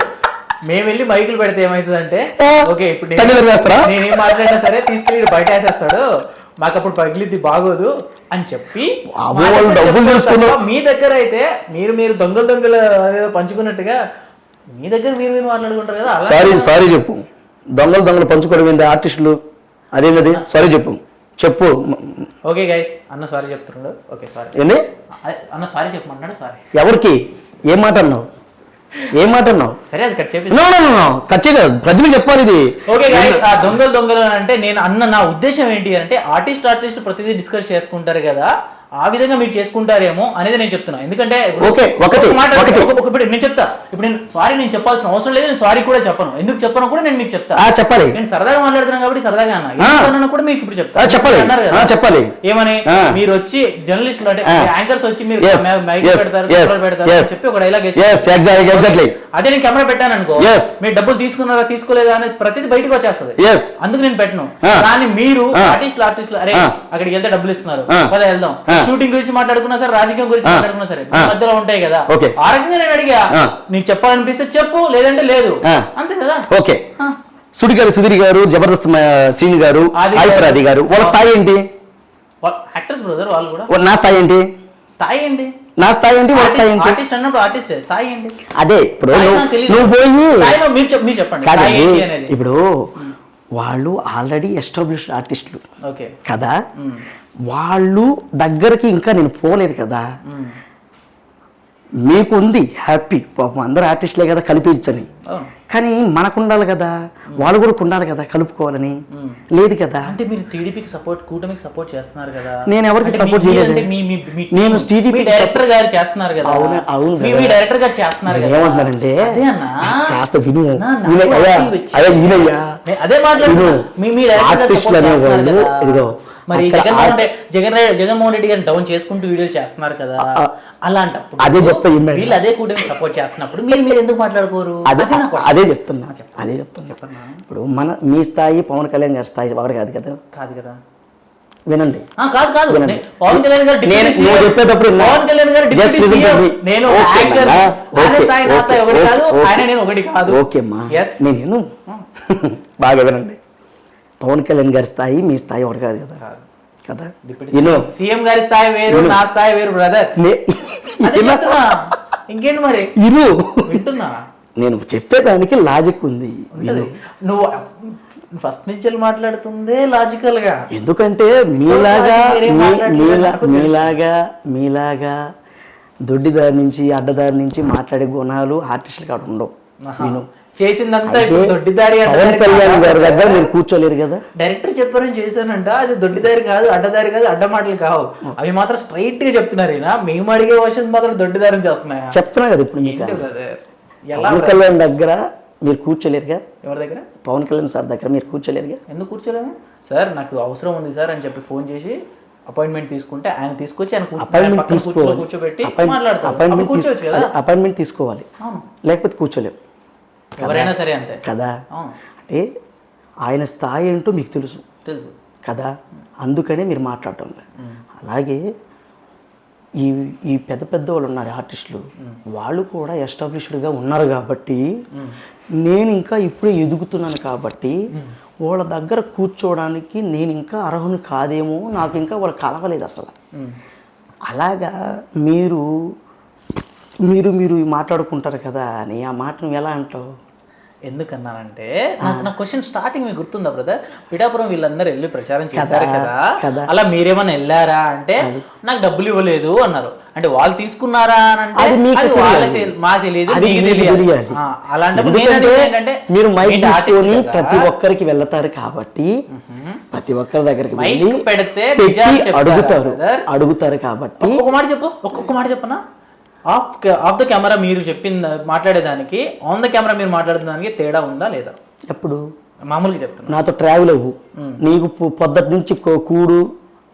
మేము వెళ్ళి మైకులు పెడితే ఏమవుతుందంటే, ఓకే ఇప్పుడు నేనేం మాట్లాడినా సరే తీసుకెళ్ళి బయట వేసేస్తాడు, మాకు అప్పుడు పగిలిద్ది బాగోదు అని చెప్పి డబ్బులు తీసుకున్నా. మీ దగ్గర అయితే మీరు దొంగలు పంచుకున్నట్టుగా మీ దగ్గర మీరు మాట్లాడుకుంటారు కదా అలా సారీ చెప్పు. దొంగలు పంచుకోవడం ఏంటి ఆర్టిస్టులు, అదేంటది? సారీ చెప్పు. ఓకే గైస్, అన్న సారీ చెప్తున్నాడు. ఓకే సారీ ఏంది అన్న, సారీ చెప్పమన్నాడు. సారీ ఎవరికి? ఏం మాట అన్నావు? సరే అది కట్ చేపి కట్ చేయదు, ప్రజలకు చెప్పాలి ఇది. ఓకే గైస్, ఆ దొంగలు అంటే నేను నా ఉద్దేశం ఏంటి అంటే ఆర్టిస్ట్ ప్రతిదీ డిస్కస్ చేసుకుంటారు కదా, ఆ విధంగా మీరు చేసుకుంటారేమో అనేది నేను చెప్తున్నా. ఎందుకంటే ఇప్పుడు నేను చెప్తా, ఇప్పుడు నేను సారీ నేను చెప్పాల్సిన అవసరం లేదు, నేను సారీ కూడా చెప్పను. ఎందుకు చెప్పను కూడా నేను మీకు చెప్తా. చెప్పాలి. నేను సరదాగా మాట్లాడుతున్నాను కాబట్టి సరదాగా అన్న కూడా మీకు ఇప్పుడు చెప్తా. చెప్పాలి ఏమని మీరు వచ్చి జర్నలిస్టులు అంటే యాంకర్స్ వచ్చి మీరు మైక్ పెడతారు చెప్పి ఒక డైలాగ్ అదే నేను కెమెరా పెట్టాను అనుకో, మీరు డబ్బులు తీసుకున్నారా తీసుకోలేదా అనేది ప్రతిదీ బయటకు వచ్చేస్తుంది. అందుకు నేను పెట్టను. కానీ మీరు ఆర్టిస్టులు అరే అక్కడికి వెళ్తే డబ్బులు ఇస్తున్నారు పద వెళ్దాం, షూటింగ్ గురించి మాట్లాడుకున్నా సరే, రాజకీయం గురించి మాట్లాడుకున్నా సరే, మధ్యలో ఉంటాయి కదా. ఆ రకంగా నేను అడిగా, నీకు చెప్పాలనిపిస్తే చెప్పు, లేదంటే లేదు, అంతే కదా. ఓకే, సుధీర్ గారు, జబర్దస్త్ శ్రీని గారు, ఆదిపరాది గారు, వాళ్ళ స్థాయి ఏంటి? యాక్టర్స్ బ్రదర్ వాళ్ళు కూడా. నా స్థాయి ఏంటి? నా స్థాయి ఏంటి? ఆర్టిస్ట్ అన్నప్పుడు ఆర్టిస్ట్ స్థాయి ఏంటి? అదే ఇప్పుడు నువ్వు పోయి మీరు చెప్పండి. ఇప్పుడు వాళ్ళు ఆల్రెడీ ఎస్టాబ్లిష్డ్ ఆర్టిస్టులు కదా, వాళ్ళు దగ్గరకి ఇంకా నేను పోలేదు కదా. మీకు ఉంది హ్యాపీ, పాపం అందరు ఆర్టిస్టులే కదా కలిపించని, కానీ మనకు ఉండాలి కదా, వాళ్ళు కూడా ఉండాలి కదా కలుపుకోవాలని. లేదు కదా. అంటే మీరు టీడీపీకి సపోర్ట్, కూటమికి సపోర్ట్ చేస్తున్నారు కదా. నేను ఎవరికి సపోర్ట్ చేయలేదు, నేను టీడీపీ డైరెక్టర్ గారు చేస్తున్నారు కదా. అవును మీ డైరెక్టర్ గారు చేస్తున్నారు కదా. ఏమంటున్నారంటే కాస్త విను, అదే మాట్లాడు. మీ ఆర్టిస్టులు అనేవాళ్ళు ఇదిగో మరి జగన్మోహన్ రెడ్డి గారిని డౌన్ చేసుకుంటూ వీడియోలు చేస్తున్నారు కదా, అలాంటప్పుడు అదే చెప్తా, వీళ్ళు అదే కూటమి సపోర్ట్ చేస్తున్నప్పుడు మీరు ఎందుకు మాట్లాడుకోరు? అదే చెప్తున్నా. చెప్పన్నా. ఇప్పుడు మీ స్థాయి పవన్ కళ్యాణ్ గారి స్థాయి ఒకటి కాదు కదా. వినండి. కాదు పవన్ కళ్యాణ్ గారు చెప్పేటప్పుడు పవన్ కళ్యాణ్ గారు నేను ఒకటి కాదు. ఓకే అమ్మా, నేను బాగా వినండి. పవన్ కళ్యాణ్ గారి స్థాయి మీ స్థాయి ఒకటి కాదు కదా. సీఎం గారి స్థాయి వేరు, నా స్థాయి వేరు బ్రదర్. ఇంకేంటి మరి వింటున్నా. నేను చెప్పేదానికి లాజిక్ ఉంది. నువ్వు ఫస్ట్ నుంచి మాట్లాడుతుందే లాజికల్ గా. ఎందుకంటే మీలాగా దొడ్డిదారి నుంచి అడ్డదారి నుంచి మాట్లాడే గుణాలు ఆర్టిస్టులు కాదు ఉండవు. నేను చేసిందంతా దొడ్డిదారి. పవన్ కళ్యాణ్ గారి దగ్గర మీరు కూర్చోలేరు కదా. డైరెక్టర్ చెప్పారని చేశానంట, అది దొడ్డిదారి కాదు, అడ్డదారి కాదు, అడ్డ మాటలు కావు, అవి మాత్రం స్ట్రైట్ గా చెప్తున్నారు. మేము అడిగే వర్షన్స్ మాత్రం దొడ్డిదారిని చేస్తున్నాయా? చెప్తున్నా కదా. ఇప్పుడు మీకు పవన్ కళ్యాణ్ దగ్గర మీరు కూర్చోలేరుగా. ఎవరి దగ్గర? పవన్ కళ్యాణ్ సార్ దగ్గర మీరు కూర్చోలేరుగా. ఎందుకు కూర్చోలేము సార్? నాకు అవసరం ఉంది సార్ అని చెప్పి ఫోన్ చేసి అపాయింట్మెంట్ తీసుకుంటే ఆయన తీసుకొచ్చి కూర్చోబెట్టి అపాయింట్మెంట్ తీసుకోవాలి, లేకపోతే కూర్చోలేము. ఎవరైనా సరే అంతే కదా. అంటే ఆయన స్థాయి ఏంటో మీకు తెలుసు కదా, అందుకనే మీరు మాట్లాడటం. అలాగే ఈ పెద్ద వాళ్ళు ఉన్నారు ఆర్టిస్టులు, వాళ్ళు కూడా ఎస్టాబ్లిష్డ్గా ఉన్నారు కాబట్టి నేను ఇంకా ఇప్పుడే ఎదుగుతున్నాను కాబట్టి వాళ్ళ దగ్గర కూర్చోవడానికి నేను ఇంకా అర్హుని కాదేమో, నాకు ఇంకా వాళ్ళు కలవలేదు అసలు. అలాగా మీరు మాట్లాడుకుంటారు కదా అని ఆ మాట నువ్వు ఎలా అంటావు? ఎందుకన్నానంటే నా క్వశ్చన్ స్టార్టింగ్ మీకు గుర్తుందా బ్రదర్? పిఠాపురం వీళ్ళందరూ వెళ్ళి ప్రచారం చేశారు కదా, అలా మీరేమన్నా వెళ్ళారా అంటే నాకు డబ్బులు ఇవ్వలేదు అన్నారు. అంటే వాళ్ళు తీసుకున్నారా అని అంటే వాళ్ళకి మాకు తెలియదు, మీకు తెలియాలి. అలాంటప్పుడు ఏంటంటే మీరు మైక్ తీసుకొని ప్రతి ఒక్కరికి వెళ్తారు కాబట్టి ప్రతి ఒక్కరి దగ్గరికి వెళ్ళి పెడితే అడుగుతారు కాబట్టి ఒక్కొక్క మాట చెప్పనా? ఆఫ్ ద కెమెరా మీరు చెప్పింది మాట్లాడేదానికి ఆన్ ద కెమెరా మీరు మాట్లాడేదానికి తేడా ఉందా లేదా? ఎప్పుడు మామూలుగా చెప్తున్నా, నాతో ట్రావెల్ అవ్వు, నీకు పొద్దుటి నుంచి కూడు,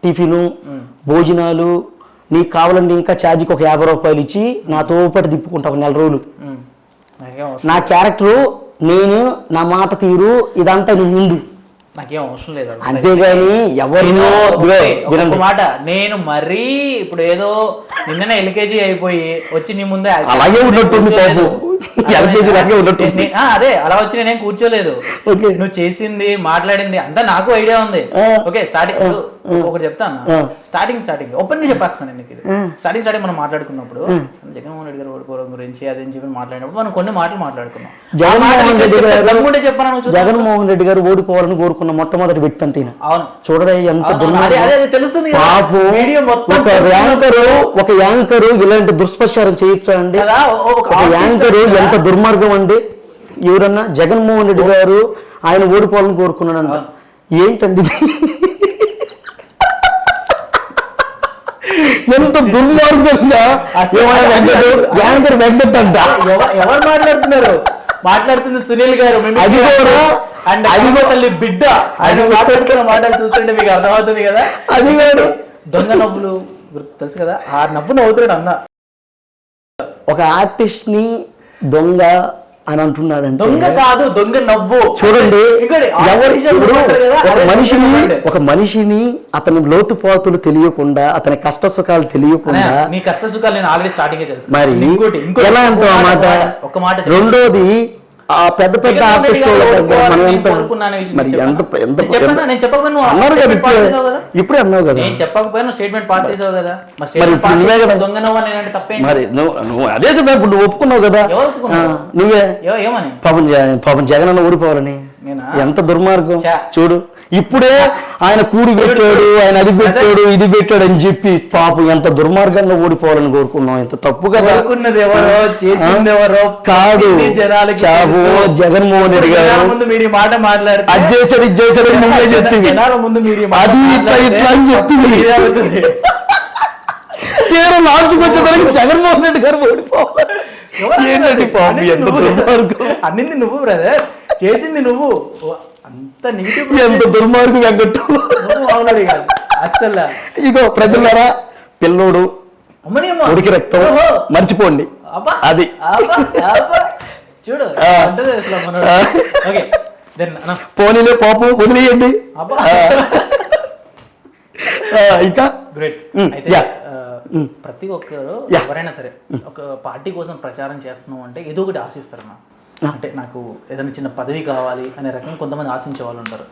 టిఫిను, భోజనాలు నీకు కావాలంటే ఇంకా ఛార్జీకి ఒక 50 రూపాయలు ఇచ్చి నాతో పాటు తిప్పుకుంటావు 4 రోజులు. నా క్యారెక్టరు, నేను, నా మాట తీరు ఇదంతా నువ్వు ముందు, నాకేం అవసరం లేదు. అంతేగాని ఎవరినో మాట నేను మరీ ఇప్పుడు ఏదో నిన్ననే ఎల్కేజీ అయిపోయి వచ్చి నీ ముందే అలాగే ఉన్నట్టుంది. అదే అలా వచ్చి నేనేం కూర్చోలేదు. నువ్వు చేసింది మాట్లాడింది అంతా నాకు ఐడియా ఉంది. ఓకే స్టార్టింగ్ ఒకటి చెప్తాను. స్టార్టింగ్ ఓపెన్ గా చెప్పేస్తాను నేను ఇది. స్టార్టింగ్ మనం మాట్లాడుకున్నప్పుడు జగన్మోహన్ రెడ్డి గారు ఓడిపోవడం గురించి అదేం చెప్పి మాట్లాడినప్పుడు మనం కొన్ని మాటలు మాట్లాడుకున్నాం. జగన్మోహన్ రెడ్డి గారు ఓడిపోవాలని కోరుకున్న మొట్టమొదటి వ్యక్తి అంటే అవును, చూడరా ఎంత తెలుస్తుంది. ఒక యాంకరు ఇలాంటి దుష్ప్రచారం చేయొచ్చా అండి? ఒక యాంకరు ఎంత దుర్మార్గం అండి. ఎవరన్నా జగన్మోహన్ రెడ్డి గారు ఆయన ఓడిపోవాలని కోరుకున్నాడంట. ఏంటండి ఎంత దుర్మార్గంగా యాంకర్ వెంకట్ అంట. ఎవరు మాట్లాడుతుంది సునీల్ గారు. అది కూడా తల్లి బిడ్డ ఆయన మాట్లాడుతున్న మాటలు చూస్తుంటే మీకు అర్థమవుతుంది కదా. అది వేరు దొంగ నవ్వులు తెలుసు కదా, ఆ నవ్వు నవ్వుతున్నాడు అన్న. ఒక ఆర్టిస్ట్ ని దొంగ అని అంటున్నాడంటే దొంగ కాదు, దొంగ నవ్వు. చూడండి, ఒక మనిషిని అతని లోతుపాతులు తెలియకుండా, అతని కష్ట సుఖాలు తెలియకుండా, నీ కష్ట సుఖాలు నేను ఆల్రెడీ స్టార్టింగ్ తెలుసు. మరి ఎలా అంటావు ఆ మాట? ఒక మాట. రెండోది, ఆ పెద్ద పెద్ద ఆర్టిస్ట్ ఇప్పుడే అన్నావు కదా, నేను చెప్పకపోయినా స్టేట్మెంట్ పాస్ చేసావు కదా. దొంగ నవ్వు అని తప్పే. మరి నువ్వు అదే కదా ఇప్పుడు నువ్వు ఒప్పుకున్నావు కదా. నువ్వే ఏమని పాపం జగన్ అన్న ఊడిపోవాలని. ఎంత దుర్మార్గం చూడు. ఇప్పుడే ఆయన కూడి పెట్టాడు, ఆయన అది పెట్టాడు, ఇది పెట్టాడు అని చెప్పి పాపం ఎంత దుర్మార్గంగా ఓడిపోవాలని కోరుకున్నాం. ఎంత తప్పు కదా. కాదు, జగన్మోహన్ రెడ్డి గారు ముందు మీరు మాట మాట్లాడితే అది చేశాడు, ఇది చేశాడు నువ్వే చెప్తుంది. అది ఇట్లా ఇట్లా అని చెప్తుంది. తీరా లాస్ట్కి వచ్చేదానికి జగన్మోహన్ రెడ్డి గారు ఓడిపోవాలి. అన్నింది నువ్వు బ్రదర్, చేసింది నువ్వు. అంత నెగిటివ్, ఎంత దుర్మార్గం వెంకట్ అసలు. ఇగో ప్రజలారా, పిల్లోడు ఉడికి రక్తం మర్చిపోండి. అది చూడు పోనీలే పాపం వదిలేయండి. ఇంకా గ్రేట్. ప్రతి ఒక్కరు ఎవరైనా సరే ఒక పార్టీ కోసం ప్రచారం చేస్తున్నాం అంటే ఏదో ఒకటి ఆశిస్తారు. అంటే నాకు ఏదైనా చిన్న పదవి కావాలి అనే రకంగా కొంతమంది ఆశించే వాళ్ళు ఉంటారు.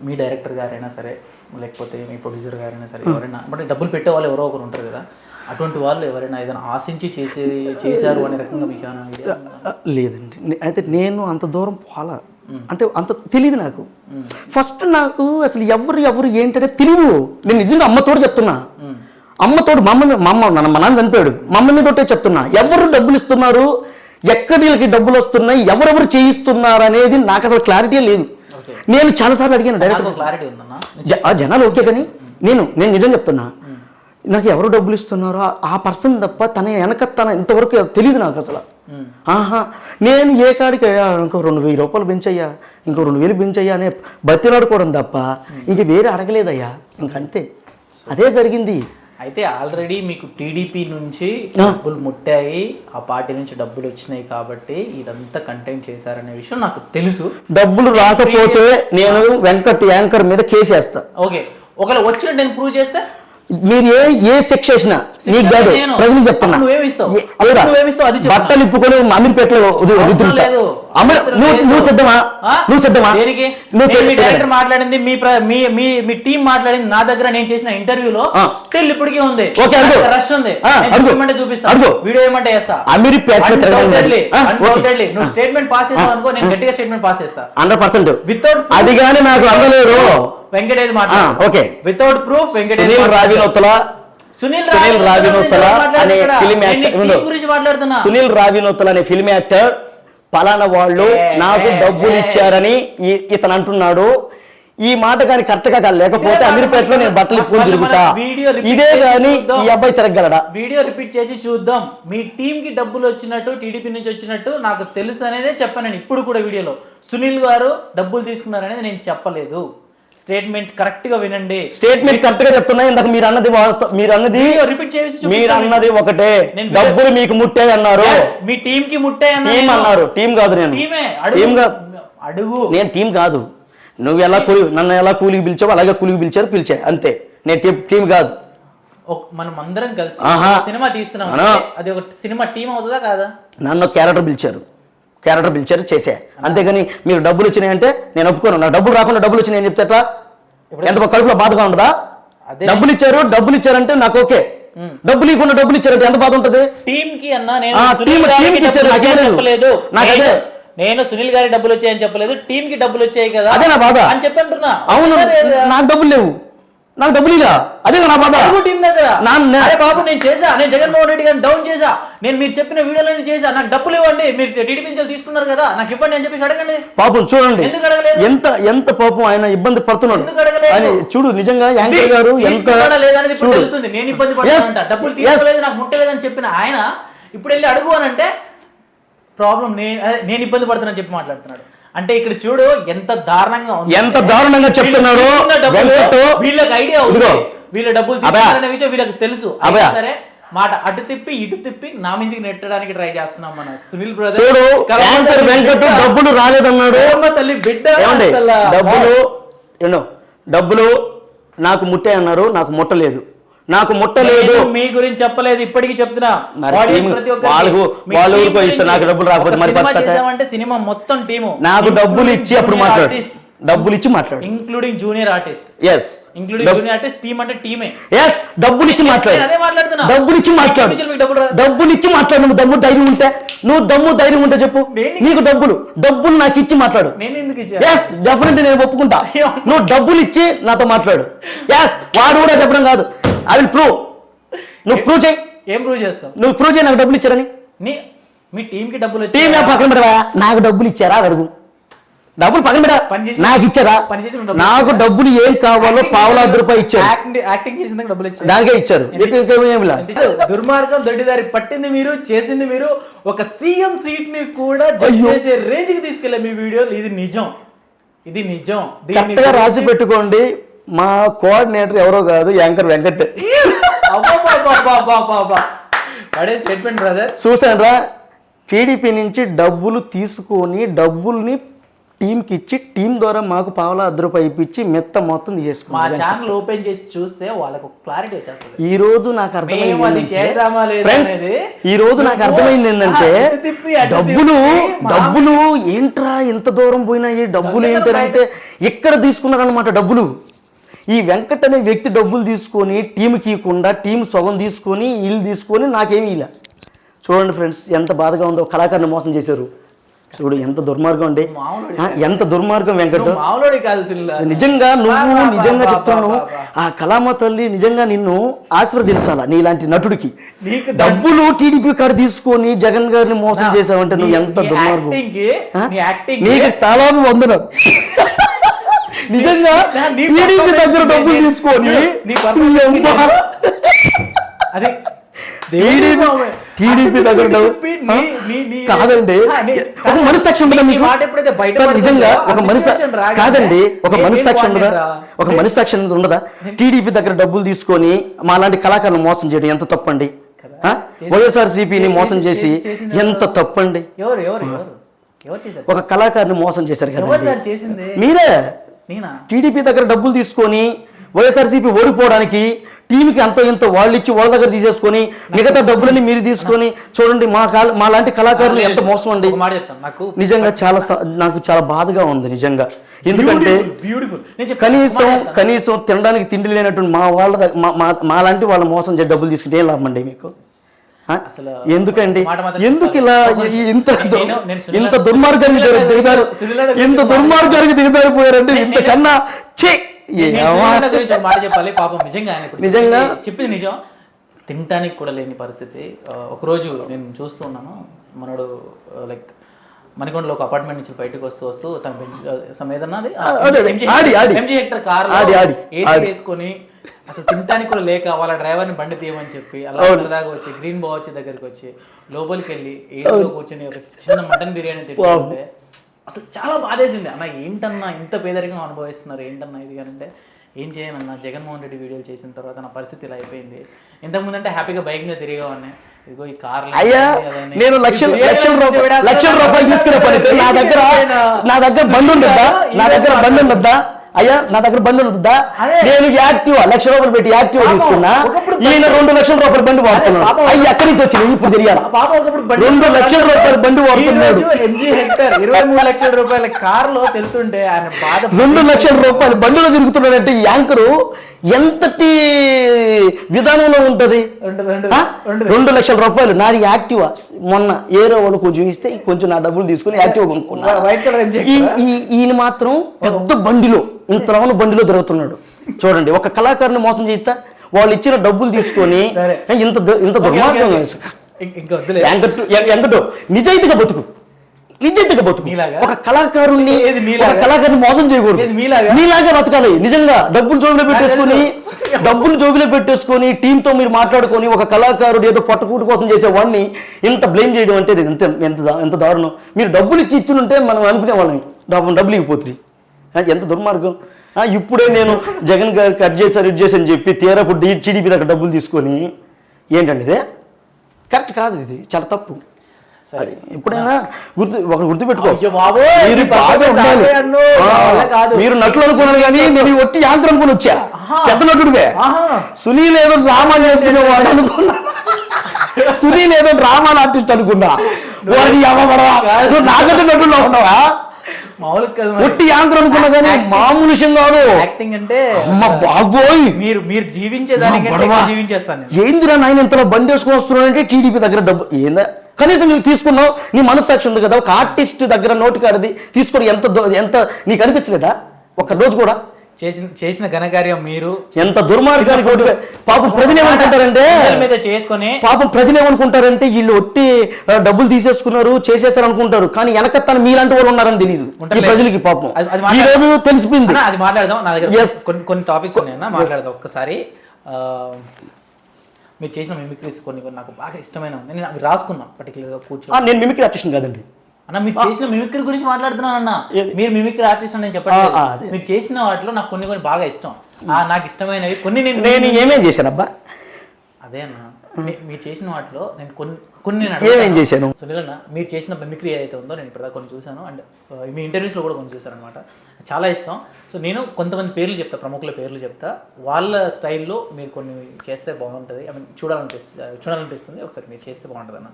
మీ డైరెక్టర్ గారైనా సరే, లేకపోతే మీ ప్రొడ్యూసర్ గారైనా సరే, ఎవరైనా అంటే డబ్బులు పెట్టే వాళ్ళు ఎవరో ఒకరు ఉంటారు కదా. అటువంటి వాళ్ళు ఎవరైనా ఏదైనా ఆశించి చేశారు అనే రకంగా మీకు లేదండి. అయితే నేను అంత దూరం పోలా, అంటే అంత తెలియదు నాకు. ఫస్ట్ నాకు అసలు ఎవరు ఏంటనే తెలియదు. నేను నిజంగా అమ్మతోడు చెప్తున్నా. అమ్మతోడు మా నాన్న చనిపోయాడు, మమ్మల్ని తోటే చెప్తున్నా. ఎవరు డబ్బులు ఇస్తున్నారు, ఎక్కడికి డబ్బులు వస్తున్నాయి, ఎవరెవరు చేయిస్తున్నారు అనేది నాకు అసలు క్లారిటీ లేదు. నేను చాలాసార్లు అడిగాను డైరెక్ట్. జనాలు ఓకే, కానీ నేను నిజం చెప్తున్నా. నాకు ఎవరు డబ్బులు ఇస్తున్నారో ఆ పర్సన్ తప్ప తన ఇంతవరకు తెలియదు నాకు అసలు. నేను ఏ కాడికి ఇంకో 2,000 రూపాయలు పెంచయ్యా, ఇంకో 2,000 పెంచయ్యా అనే బతిలాడుకోవడం తప్ప ఇంక వేరే అడగలేదయ్యా. ఇంకంతే, అదే జరిగింది. అయితే ఆల్రెడీ మీకు టీడీపీ నుంచి డబ్బులు ముట్టాయి, ఆ పార్టీ నుంచి డబ్బులు వచ్చినాయి కాబట్టి ఇదంతా కంటెంట్ చేశారనే విషయం నాకు తెలుసు. డబ్బులు రాకపోతే నేను వెంకట్ యాంకర్ మీద కేసు వేస్తా. ఓకే, ఒకవేళ వచ్చినట్టు నేను ప్రూవ్ చేస్తే మీరు ఏ శిక్ష వేసినా నీకు కాదు, ప్రజలకు చెప్తున్నా. బట్టలు ఇప్పుకొని అమీర్పేటలో నువ్వు సిద్ధమా? మాట్లాడింది మీ టీం మాట్లాడింది నా దగ్గర. నేను చేసిన ఇంటర్వ్యూలో స్టిల్ ఇప్పటికీ ఉంది, రష్ ఉంది. చూపిస్తాను, వీడియో ఏమంటే చేస్తా. నువ్వు స్టేట్మెంట్ పాస్ చేస్తావు అనుకో, నేను గట్టిగా స్టేట్మెంట్ పాస్ చేస్తా 100%. వితౌట్ అది కానీ నాకు అందలేదు. Venkatesh okay, without proof Venkatesh Sunil Ravinothala అనే ఫిల్మ్ యాక్టర్ పలానా వాళ్ళు నాకు డబ్బులు ఇచ్చారని ఇతను అంటున్నాడు. ఈ మాట కానీ కరెక్ట్ గా లేకపోతే అమీర్పేటలో నేను బట్టలు ఇప్పుకొని తిరుగుతా. ఇదే గానీ ఈ అబ్బాయి తిరగలడా? వీడియో రిపీట్ చేసి చూద్దాం. మీ టీం కి డబ్బులు వచ్చినట్టు, టీడీపీ నుంచి వచ్చినట్టు నాకు తెలుసు అనేదే చెప్పాను ఇప్పుడు కూడా వీడియోలో. సునీల్ గారు డబ్బులు తీసుకున్నారనేది నేను చెప్పలేదు. స్టేట్మెంట్ కరెక్ట్ గా వినండి. స్టేట్మెంట్ కరెక్ట్ గా చెప్తున్నా. ఇందాక మీరు అన్నది రిపీట్ చేసి మీరు అన్నది ఒకటే, డబ్బులు మీకు ముట్టాయి అన్నారు. మీ టీం కి ముట్టాయి అన్నారు. టీం కాదు, నేను అడుగు. నేను టీం కాదు. నువ్వు నన్ను ఎలా కూలికి పిలిచావు అలాగే కూలికి పిలిచా అంతే. నేను టీం కాదు. మనం అందరం కలిసి సినిమా తీస్తున్నాం, అది ఒక సినిమా టీం అవుతుందా కాదా? నన్ను క్యారెక్టర్ పిలిచారు చేసా, అంతేగాని మీరు డబ్బులు వచ్చినాయంటే నేను ఒప్పుకోను. నా డబ్బులు రాకుండా డబ్బులు వచ్చినాయి అని చెప్తే ఎంత కడుపులో బాధగా ఉండదా? అదే డబ్బులు ఇచ్చారంటే నాకు ఓకే. డబ్బులు ఇవ్వకుండా డబ్బులు ఇచ్చారంటే ఎంత బాధ ఉంటది? టీమ్ కి అన్నా నేను సునీల్ గారి డబ్బులు వచ్చాయని చెప్పలేదు, టీమ్ కి డబ్బులు వచ్చాయి కదా అదే నా బాధ అని చెప్పంటున్నా. అవును, నాకు డబ్బులు లేవు, నాకు డబ్బులు ఇలా, అదే నా బాధ. టీం దగ్గర బాబు నేను చేసా, నేను జగన్మోహన్ రెడ్డి గారిని డౌన్ చేసా, నేను మీరు చెప్పిన వీడియోలన్నీ చేసా, నాకు డబ్బులు ఇవ్వండి, మీరు టీడీపీ నుంచి తీసుకున్నారు కదా నాకు ఇవ్వండి అని చెప్పేసి అడగండి. పాపం చూడండి ఎంత ఎంత పాపం ఆయన ఇబ్బంది పడుతున్నాడు అని చూడు. నిజంగా యాంకర్ గారు ఎంత తెలుస్తుంది, నేను ఇబ్బంది పడుతున్నా, డబ్బులు తీసుకోలేదు నాకు ముట్టలేదని చెప్పిన ఆయన ఇప్పుడు వెళ్ళి అడుగు అని అంటే ప్రాబ్లం నేను ఇబ్బంది పడుతున్నాను చెప్పి మాట్లాడుతున్నాడు. అంటే ఇక్కడ చూడు ఎంత దారుణంగా చెప్తున్నారు. వీళ్ళకి ఐడియా ఉంది, వీళ్ళ డబ్బులు తీసుకున్నారనే విషయం వీళ్ళకి తెలుసు. సరే మాట అటు తిప్పి ఇటు తిప్పి నా మీదకి నెట్టడానికి ట్రై చేస్తున్నాం మన సునీల్ బ్రదర్. డబ్బులు రాలేదన్నాడు, తల్లి బిడ్డ డబ్బులు నాకు ముట్టే అన్నారు, నాకు ముట్టలేదు, నాకు ముట్టలేదు. మీ గురించి చెప్పలేదు, ఇప్పటికీ చెప్తున్నా. నాకు డబ్బులు రాకపోతే మరి సినిమా మొత్తం టీము నాకు డబ్బులు ఇచ్చి అప్పుడు మాట్లాడు, డబ్బులు ఇచ్చి మాట్లాడు, including junior artist. Yes, including junior artist team అంటే టీమే. ఎస్, డబ్బులు ఇచ్చి మాట్లాడు, అదే మాట్లాడుతున్నా. డబ్బులు ఇచ్చి మాట్లాడు, డబ్బులు ఇచ్చి మాట్లాడు. నువ్వు దమ్ము ధైర్యం ఉంటే, చెప్పు. నీకు డబ్బులు నాకు ఇచ్చి మాట్లాడు. నేను ఎందుకు ఇచ్చా? ఎస్, డెఫినెట్లీ నేను ఒప్పుకుంటా. నువ్వు డబ్బులు ఇచ్చి నాతో మాట్లాడు. ఎస్, వాడు కూడా చెప్పడం కాదు, ఐ విల్ ప్రూవ్. నువ్వు ప్రూవ్ చేయి. ఏం ప్రూవ్ చేస్తావు? నువ్వు ప్రూవ్ చేయి నాకు డబ్బులు ఇచ్చారని. మీ టీం కి డబ్బులు టీం పక్కన పెట్టవా? నాకు డబ్బులు ఇచ్చారా అడుగు. డబ్బులు పక్కన పెట్టా, నాకు ఇచ్చారా? నాకు డబ్బులు ఏం కావాలో ₹1,000 ఇచ్చారు. యాక్టింగ్ చేసిన డబ్బులు ఇచ్చారు, దానికే ఇచ్చారు. దుర్మార్గం దొడ్డిదారి పట్టింది మీరు, చేసింది మీరు. ఒక సీఎం సీట్ ని కూడా చేసే రేంజ్ కి తీసుకెళ్లే మీ వీడియోలు. ఇది నిజం. కరెక్ట్ గా రాసి పెట్టుకోండి. మా కోఆర్డినేటర్ ఎవరో కాదు, యాంకర్ వెంకట్. Statement brother. చూసానరా, టీడీపీ నుంచి డబ్బులు తీసుకొని డబ్బుల్ని టీంకి ఇచ్చి టీం ద్వారా మాకు ₹1,000 ఇప్పించి మొత్తం మా ఛానల్ ఓపెన్ చేసి చూస్తే వాళ్ళకు క్లారిటీ వచ్చేస్తుంది. ఈ రోజు నాకు అర్థమైంది ఏంటంటే డబ్బులు ఏంట్రా ఇంత దూరం పోయినాయి, డబ్బులు ఏంటంటే ఇక్కడ తీసుకున్నారనమాట డబ్బులు. ఈ వెంకట్ అనే వ్యక్తి డబ్బులు తీసుకొని టీంకి ఇవ్వకుండా టీం సగం తీసుకొని వీళ్ళు తీసుకొని నాకేమీ ఇలా. చూడండి ఫ్రెండ్స్, ఎంత బాధగా ఉందో. కళాకారుని మోసం చేశారు. చూడు ఎంత దుర్మార్గం అండి, ఎంత దుర్మార్గం వెంకట్. నిజంగా చెప్తున్నాను, ఆ కళామ తల్లి నిజంగా నిన్ను ఆశీర్వదించాలా. నీలాంటి నటుడికి డబ్బులు టీడీపీ కారు తీసుకొని జగన్ గారిని మోసం చేసావంటే నువ్వు ఎంత దుర్మార్గం. నీకు తలాపు వందనం. నిజంగా టీడీపీ దగ్గర డబ్బులు తీసుకొని టీడీపీ దగ్గర కాదండి, ఒక మనస్సాక్షి ఉండదా మీకు? నిజంగా ఒక కాదండి, ఒక మనస్సాక్షి ఉండదా? టీడీపీ దగ్గర డబ్బులు తీసుకొని మా లాంటి కళాకారులు మోసం చేయడం ఎంత తప్పండి? వైఎస్ఆర్సీపీని మోసం చేసి ఎంత తప్పండి? ఒక కళాకారుని మోసం చేశారు కదా మీరే. టీడీపీ దగ్గర డబ్బులు తీసుకొని వైఎస్ఆర్సీపీ ఓడిపోవడానికి టీంకి అంత ఇంత వాళ్ళు ఇచ్చి వాళ్ళ దగ్గర తీసేసుకొని మిగతా డబ్బులని మీరు తీసుకొని చూడండి. మా లాంటి కళాకారులు ఎంత మోసం అండి. నిజంగా నాకు చాలా బాధగా ఉంది నిజంగా. ఎందుకంటే కనీసం తినడానికి తిండి లేనటువంటి మా లాంటి వాళ్ళ మోసం డబ్బులు తీసుకుంటే ఏం లాభం అండి మీకు? ఎందుకండి? ఎందుకు ఇలా ఇంత దుర్మార్గానికి దిగజారు, ఇంత దుర్మార్గానికి దిగజారిపోయారంటే ఇంతకన్నా మాట చెప్పాలి. పాపం నిజంగా చెప్పింది నిజం. తినటానికి కూడా లేని పరిస్థితి. ఒకరోజు నేను చూస్తూ ఉన్నాను, మనోడు లైక్ మణికొండలో ఒక అపార్ట్మెంట్ నుంచి బయటకు వస్తూ తన ఏదన్నా MG హెక్టర్ కార్ ఏసీ వేసుకొని అసలు తినటానికి కూడా లేక వాళ్ళ డ్రైవర్ని బండి తీయమని చెప్పి అలా దాకా వచ్చి గ్రీన్ బావచ్చి దగ్గరికి వచ్చి లోపలికి వెళ్ళి ఏసీలో కూర్చొని ఒక చిన్న మటన్ బిర్యానీ తింటుంటే అసలు చాలా బాధేసింది. అన్న ఏంటన్నా ఇంత పేదరికం అనుభవిస్తున్నారు ఏంటన్నా ఇది అంటే ఏం చేయనన్నా, జగన్మోహన్ రెడ్డి వీడియోలు చేసిన తర్వాత నా పరిస్థితి ఇలా అయిపోయింది. ఇంతకుముందు అంటే హ్యాపీగా బైక్ మీద తిరిగేవాడిని, ఇదిగో ఈ కార్. అయ్యా నేను లక్షల రూపాయలు తీసుకునే పని నా దగ్గర బండి ఉండద్దా? అయ్యా నా దగ్గర బండి ఉంటుందా? నేను యాక్టివా ₹1,00,000 పెట్టి యాక్టివా తీసుకున్నా. ఈయన ₹2,00,000 బండి వాడుతున్నాడు. అయ్యి ఎక్కడి నుంచి వచ్చినాయి ఇప్పుడు తెలియాలి. ₹2,00,000 బండి వాడుతున్నాడు. MG హెక్టర్ ₹23,00,000 కార్ లో తెలుతుంటే ఆయన బాధ. ₹2,00,000 బండిలో తిరుగుతున్నాడంటే యాంకరు ఎంతటి విధానంలో ఉంటుంది. ఉంటుంది, ఉంటుంది, ఆ? ఉంటుంది. 2 లక్షల రూపాయలు నాది యాక్టివా. మొన్న ఏరో వాళ్ళు కొంచెం ఇస్తే కొంచెం నా డబ్బులు తీసుకుని యాక్టివా కొనుక్కున్నా. వైట్ కలర్ ఏం ఈయన మాత్రం పెద్ద బండిలో, ఇంత రౌండ్ బండిలో తిరుగుతున్నాడు. చూడండి, ఒక కళాకారుని మోసం చేయొచ్చా? వాళ్ళు ఇచ్చిన డబ్బులు తీసుకొని సరే. ఇంత దుర్మార్గం. ఇంకా వద్దులే. వెంకటు నిజాయితీగా బతుకు, నిజాయితీగా బతుకు. నీలాగా? ఒక కళాకారుణ్ణి ఏది నీలాగా? ఒక కళాకారుని మోసం చేయకూడదు. ఏది మీలాగా? మీలాగా బతకాలి నిజంగా. డబ్బులు జోబులో పెట్టేసుకొని టీంతో మీరు మాట్లాడుకొని ఒక కళాకారుడు ఏదో పొట్టకూటి కోసం చేసే వాడిని ఇంత బ్లేమ్ చేయడం అంటే ఇది ఎంత దారుణం. మీరు డబ్బులు ఇచ్చుంటే మనం అనుకునే వాళ్ళని డబ్బులు ఇవ్వపోతుంది. ఎంత దుర్మార్గం. ఇప్పుడే నేను జగన్ గారు కట్ చేశారు ఇది చేసి అని చెప్పి తీరప్పుడు టీడీపీ దగ్గర డబ్బులు తీసుకొని ఏంటండి ఇదే కరెక్ట్ కాదు. ఇది చాలా తప్పు. సరే, ఎప్పుడైనా గుర్తుపెట్టుకో. మీరు బాగా ఉండాలి. మీరు నటులు అనుకున్నాను కానీ నేను ఒట్టి యాంకర్ అనుకుని వచ్చా. పెద్ద నటుడివే. సునీల్ ఏదో డ్రామా చేసుకునేవాడు అనుకున్నా. సునీల్ ఏదో డ్రామా ఆర్టిస్ట్ అనుకున్నా. వాడిని నాగట్టు నటుల్లో ఉన్నావా? ఒట్టి యాంకర్ అనుకున్నా కానీ మామూలు విషయం కాదు. యాక్టింగ్ అంటే బాబోయ్, మీరు జీవించేదానికి జీవించేస్తాను. ఏందిరా నాయన ఇంతలో బండి వేసుకొని వస్తున్నానంటే టీడీపీ దగ్గర డబ్బు ఏందా? కనీసం నువ్వు తీసుకున్నావు, నీ మనస్సాక్షి ఉంది కదా. ఒక ఆర్టిస్ట్ దగ్గర నోటికాడది తీసుకొని ఎంత నీకు అనిపించలేదా ఒక్క రోజు కూడా? చేసిన ఘనకార్యం మీరు. ఎంత దుర్మార్గానికి. పాపం ప్రజలు ఏమనుకుంటారంటే ప్రజలు ఏమనుకుంటారంటే వీళ్ళు ఒట్టి డబ్బులు తీసేసుకున్నారు చేసేసారు అనుకుంటారు. కానీ వెనక తను మీలాంటి వాళ్ళు ఉన్నారని తెలియదు ప్రజలకి. పాపం ఈ రోజు తెలిసిపోయింది. అది మాట్లాడదాం. నా దగ్గర కొన్ని టాపిక్స్ ఉన్నాయన్నా, మాట్లాడదాం ఒక్కసారి. మీరు చేసిన మిమిక్రీస్ కొన్ని నాకు బాగా ఇష్టమైన ఉన్నాయి. నేను అవి రాసుకున్నా పర్టికులర్గా కూర్చొని. నేను మిమిక్రీ ఆర్టిస్ట్ కాదండి అన్న. మీరు చేసిన మిమిక్రీ గురించి మాట్లాడుతున్నాను అన్న. మీరు మిమిక్రీ ఆర్టిస్ట్ అని నేను చెప్పట్లేదు. మీరు చేసిన వాటిలో నాకు కొన్ని బాగా ఇష్టం. నాకు ఇష్టమైనవి కొన్ని నేను ఏమేం చేశాను అబ్బా? అదే అన్న, మీరు చేసిన వాటిలో నేను కొన్ని ఏమేం చేశాను? సునీల్ అన్న, మీరు చేసిన మిమిక్రీ ఏదైతే ఉందో నేను ఇప్పుడు కొన్ని చూశాను. అండ్ మీ ఇంటర్వ్యూస్లో కూడా కొన్ని చూశాను అనమాట. చాలా ఇష్టం. సో నేను కొంతమంది పేర్లు చెప్తా, ప్రముఖుల పేర్లు చెప్తా. వాళ్ళ స్టైల్లో మీరు కొన్ని చేస్తే బాగుంటుంది. ఐ మీన్ చూడాలనిపిస్తుంది. ఒకసారి మీరు చేస్తే బాగుంటుంది అన్న.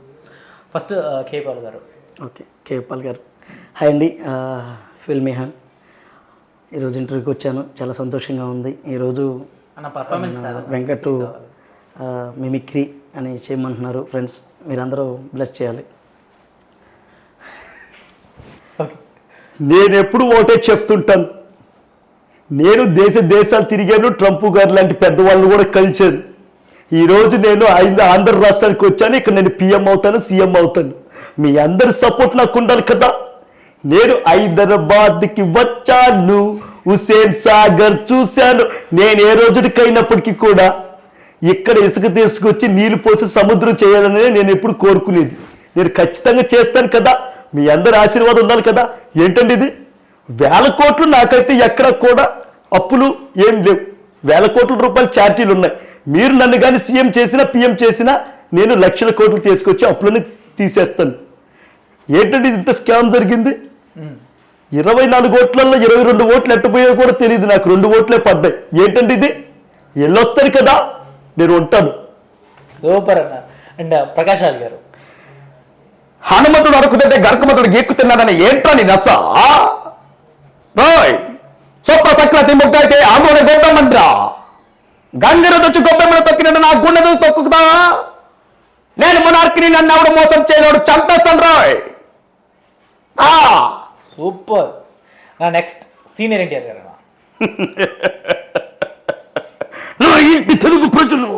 ఫస్ట్ కే పాల్ గారు. ఓకే, కే పాల్ గారు. హాయ్ అండి, ఫిల్మీ హాన్. ఈరోజు ఇంటర్వ్యూకి వచ్చాను, చాలా సంతోషంగా ఉంది. ఈరోజు అన్న పర్ఫార్మెన్స్ వెంకటు మిమిక్రీ అని చేయమంటున్నారు. ఫ్రెండ్స్ మీరందరూ బ్లెస్ చేయాలి. నేను ఎప్పుడు ఒకటే చెప్తుంటాను, నేను దేశాలు తిరిగాను, ట్రంప్ గారు లాంటి పెద్దవాళ్ళని కూడా కలిశాను. ఈరోజు నేను ఆంధ్ర రాష్ట్రానికి వచ్చాను. ఇక్కడ నేను పిఎం అవుతాను, సీఎం అవుతాను. మీ అందరి సపోర్ట్ నాకు ఉండాలి కదా. నేను హైదరాబాద్కి వచ్చాను, హుసేన్ సాగర్ చూశాను. నేను ఏ రోజుడికైనప్పటికీ కూడా ఇక్కడ ఇసుక తీసుకొచ్చి నీళ్లు పోసి సముద్రం చేయాలని నేను ఎప్పుడు కోరుకునేది. నేను ఖచ్చితంగా చేస్తాను కదా. మీ అందరి ఆశీర్వాదం ఉండాలి కదా. ఏంటండి ఇది 1000 కోట్లు? నాకైతే ఎక్కడ కూడా అప్పులు ఏం లేవు. 1000 కోట్ల రూపాయలు ఛార్జీలు ఉన్నాయి. మీరు నన్ను కానీ సీఎం చేసినా పిఎం చేసినా నేను లక్షల కోట్లు తీసుకొచ్చి అప్పులను తీసేస్తాను. ఏంటండి ఇంత స్కామ్ జరిగింది? 24 ఓట్లలో 22 ఓట్లు ఎట్టపోయో కూడా తెలియదు నాకు. 2 ఓట్లే పడ్డాయి. ఏంటండి ఇది? వెళ్ళొస్తాను కదా, నేను ఉంటాను. సూపర్ అన్న. అండ్ ప్రకాష్ రాజ్ గారు. హనుమంతుడు అరుకుతుంటే గర్కమతుడు గీక్కుతున్నాడని ఏంట్రా నీ నస? సొప్ప సక్రతి ముగ్గైతే ఆందోళన గొప్పమంట్రా. గంగిర దొచ్చి గొప్ప తొక్కినట్టు నా గుండె తొక్కుతా. నేను మొనార్కిని నన్ను ఎవడు మోసం చేయలేడు, చంపేస్తాను రాయ్. సూపర్. నెక్స్ట్ సీనియర్ ఎన్టీఆర్ గారు. నా ఇంటి తెలుగు ప్రజలు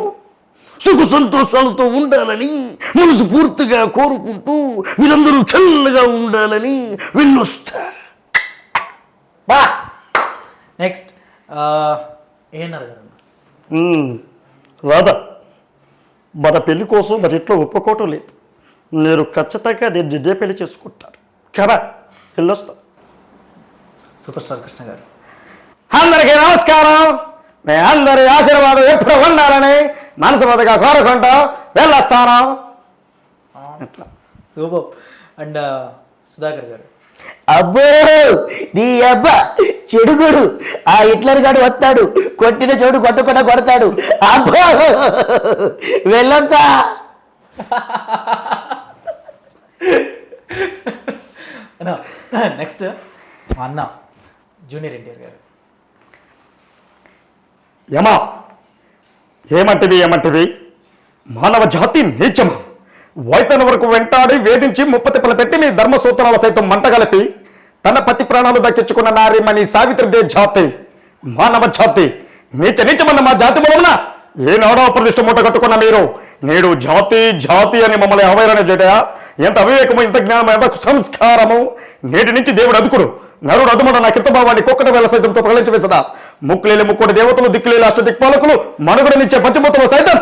సుఖ సంతోషాలతో ఉండాలని మనసు పూర్తిగా కోరుకుంటూ మీరందరూ చల్లగా ఉండాలని వెళ్ళొస్తా. బా. నెక్స్ట్ ఏఎన్ఆర్ గారు. రాధా, మన పెళ్లి కోసం మరి ఎట్లా ఒప్పుకోవటం లేదు. నేను ఖచ్చితంగా నేను నిన్నే పెళ్లి చేసుకుంటాను కదా, వెళ్ళొస్తా. సూపర్ స్టార్ కృష్ణ గారు. అందరికీ నమస్కారం. మీ అందరి ఆశీర్వాదం ఎప్పుడు ఉండాలని మనసు మొదగా కోరుకుంటూ వెళ్ళొస్తాను. సూపర్. అండ్ సుధాకర్ గారు. అబ్బో నీ అబ్బా చెడుగుడు, ఆ హిట్లర్ గాడు వస్తాడు, కొట్టిన చెడు కొట్టకుండా కొడతాడు. అబ్బో వెళ్ళొస్తా. నెక్స్ట్ మా అన్న జూనియర్ ఎన్టీఆర్ గారు. యమా ఏమంటివి మానవ జాతి నీచమా వైతన వరకు వెంటాడి వేధించి ముప్పతిప్పలు పెట్టి మీ ధర్మ సూత్రాల సైతం మంటగలిపి తన పతి ప్రాణాలు దక్కించుకున్న నారీమణి సావిత్రిదే జాతి మానవ జాతి నీచమన్న మా జాతి మూలమున ఏనాడో ప్రతిష్ట మూట కట్టుకున్న మీరు నేడు జాతి అని మమ్మల్ని అవైరణ చేయటయా? ఎంత అవివేకము, ఎంత జ్ఞానము, ఎంత సంస్కారము! నేటి నుంచి దేవుడు అదుకుడు నరుడు అదుమడ నా కిత్తభావాన్ని కుక్కట వేల సైతంతో పగలించి వేసదా ముక్కులేని ముక్కుడి దేవతలు దిక్కులేని అష్ట దిక్పాలకులు మనుగడనిచ్చే పంచభూతములు సైతం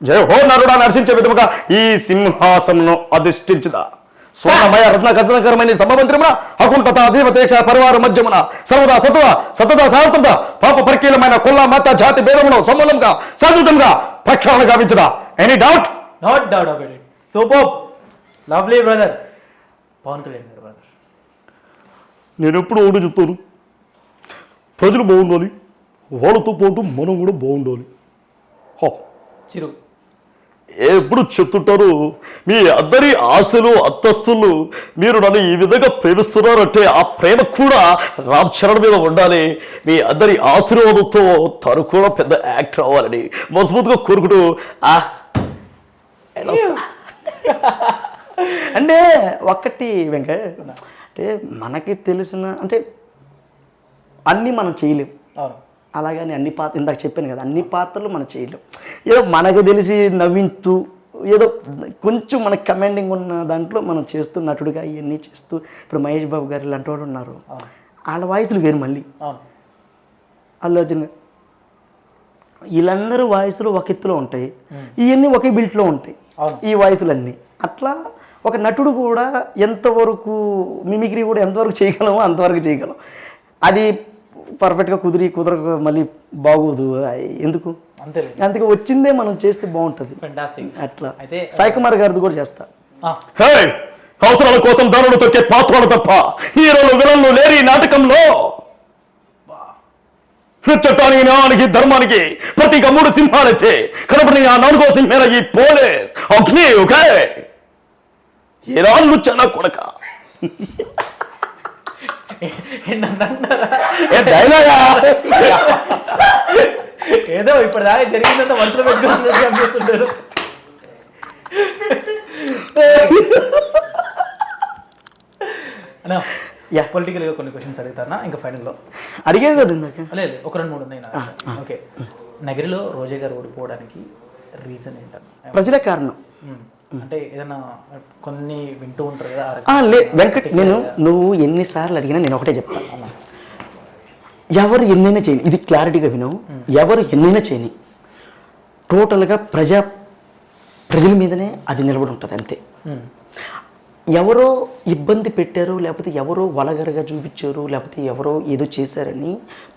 జయ హో నరుడా నర్శించే విధముగా ఈ సింహాసనం అధిష్ఠించదా స్వర్ణమయ రత్న కథనకరమైన సభమంత్రమున అకుంఠత అజీవతేక్ష పరివార మధ్యమున సర్వదా సతదా సహస్రత పాప పరికీలమైన కుల మత జాతి భేదమును సమూలంగా శాశ్వతంగా ప్రక్షాళన గావించదా? Any doubt? Not doubt of it. Super, lovely brother. Pawan Kalyan గారు బ్రదర్, నేను ఎప్పుడు ఒకటి చెప్తాను, ప్రజలు బాగుండాలి, వాళ్ళతో పాటు మనం కూడా బాగుండాలి. చిరు ఎప్పుడు చెప్తుంటారు, మీ అందరి ఆశలు అంతస్తులు మీరు నన్ను ఈ విధంగా ప్రేమిస్తున్నారంటే ఆ ప్రేమ కూడా రామ్ చరణ్ మీద ఉండాలి. మీ అందరి ఆశీర్వాదంతో తను కూడా పెద్ద యాక్టర్ అవ్వాలని మనస్ఫూర్తిగా కోరుకుంటూ అంటే ఒక్కటి వెంకట్, అంటే మనకి తెలిసిన అంటే అన్నీ మనం చేయలేం. అవును, అలాగని అన్ని పాత్ర ఇందాక చెప్పాను కదా, అన్ని పాత్రలు మనం చేయలేం. ఏదో మనకు తెలిసి నవ్వించు, ఏదో కొంచెం మనకు కమాండింగ్ ఉన్న దాంట్లో మనం చేస్తూ నటుడిగా ఇవన్నీ చేస్తూ, ఇప్పుడు మహేష్ బాబు గారు ఇలాంటి వాళ్ళు ఉన్నారు, వాళ్ళ వాయిస్లు వేరు. మళ్ళీ అల్లు అర్జున్ వీళ్ళందరూ వాయిస్లు ఒక ఎత్తులో ఉంటాయి, ఇవన్నీ ఒకే బిల్ట్లో ఉంటాయి ఈ వాయిస్లన్నీ. అట్లా ఒక నటుడు కూడా ఎంతవరకు మిమిక్రీ కూడా ఎంతవరకు చేయగలమో అంతవరకు చేయగలం. అది పర్ఫెక్ట్గా కుదరక మళ్ళీ బాగోదు, ఎందుకు? అందుకే వచ్చిందే మనం చేస్తే బాగుంటుంది. అట్లా అయితే సాయి కుమార్ గారిది కూడా చేస్తా. అవసరాల కోసం దారులు తొక్కే పాత్రలు తప్ప హీరోలు విలన్లు లేరు ఈ నాటకంలో. చట్టానికి న్యాయానికి ధర్మానికి ప్రతిగా 3 సింహాలైతే కనపడిన ఆ 4వ సింహేన ఈ పోలీస్ అగ్ని. ఓకే, ఎలా లుచ్చనా కొడక ఏదో ఇప్పటిదాకా జరిగిందంత మంత్రులు పెట్టుకుంటారు. పొలిటికల్ గా కొన్ని క్వశ్చన్స్ అడుగుతానా ఇంకా ఫైనల్లో? అడిగే కదా ఇందాక. లేదు, ఒక 2-3 ఉన్నాయి. ఓకే, నగరిలో రోజా గారు ఓడిపోవడానికి రీజన్ ఏంటన్నా? ప్రజలే కారణం. అంటే ఏదైనా కొన్ని వింటూ ఉంటారు కదా. వెంకట్, నువ్వు ఎన్నిసార్లు అడిగినా నేను ఒకటే చెప్తాను, ఎవరు ఎన్నైనా చేయని, ఇది క్లారిటీగా విను, ఎవరు ఎన్నైనా చేయని టోటల్గా ప్రజల మీదనే అది నిలబడి ఉంటుంది అంతే. ఎవరో ఇబ్బంది పెట్టారు, లేకపోతే ఎవరో వలగరగా చూపించారు, లేకపోతే ఎవరో ఏదో చేశారని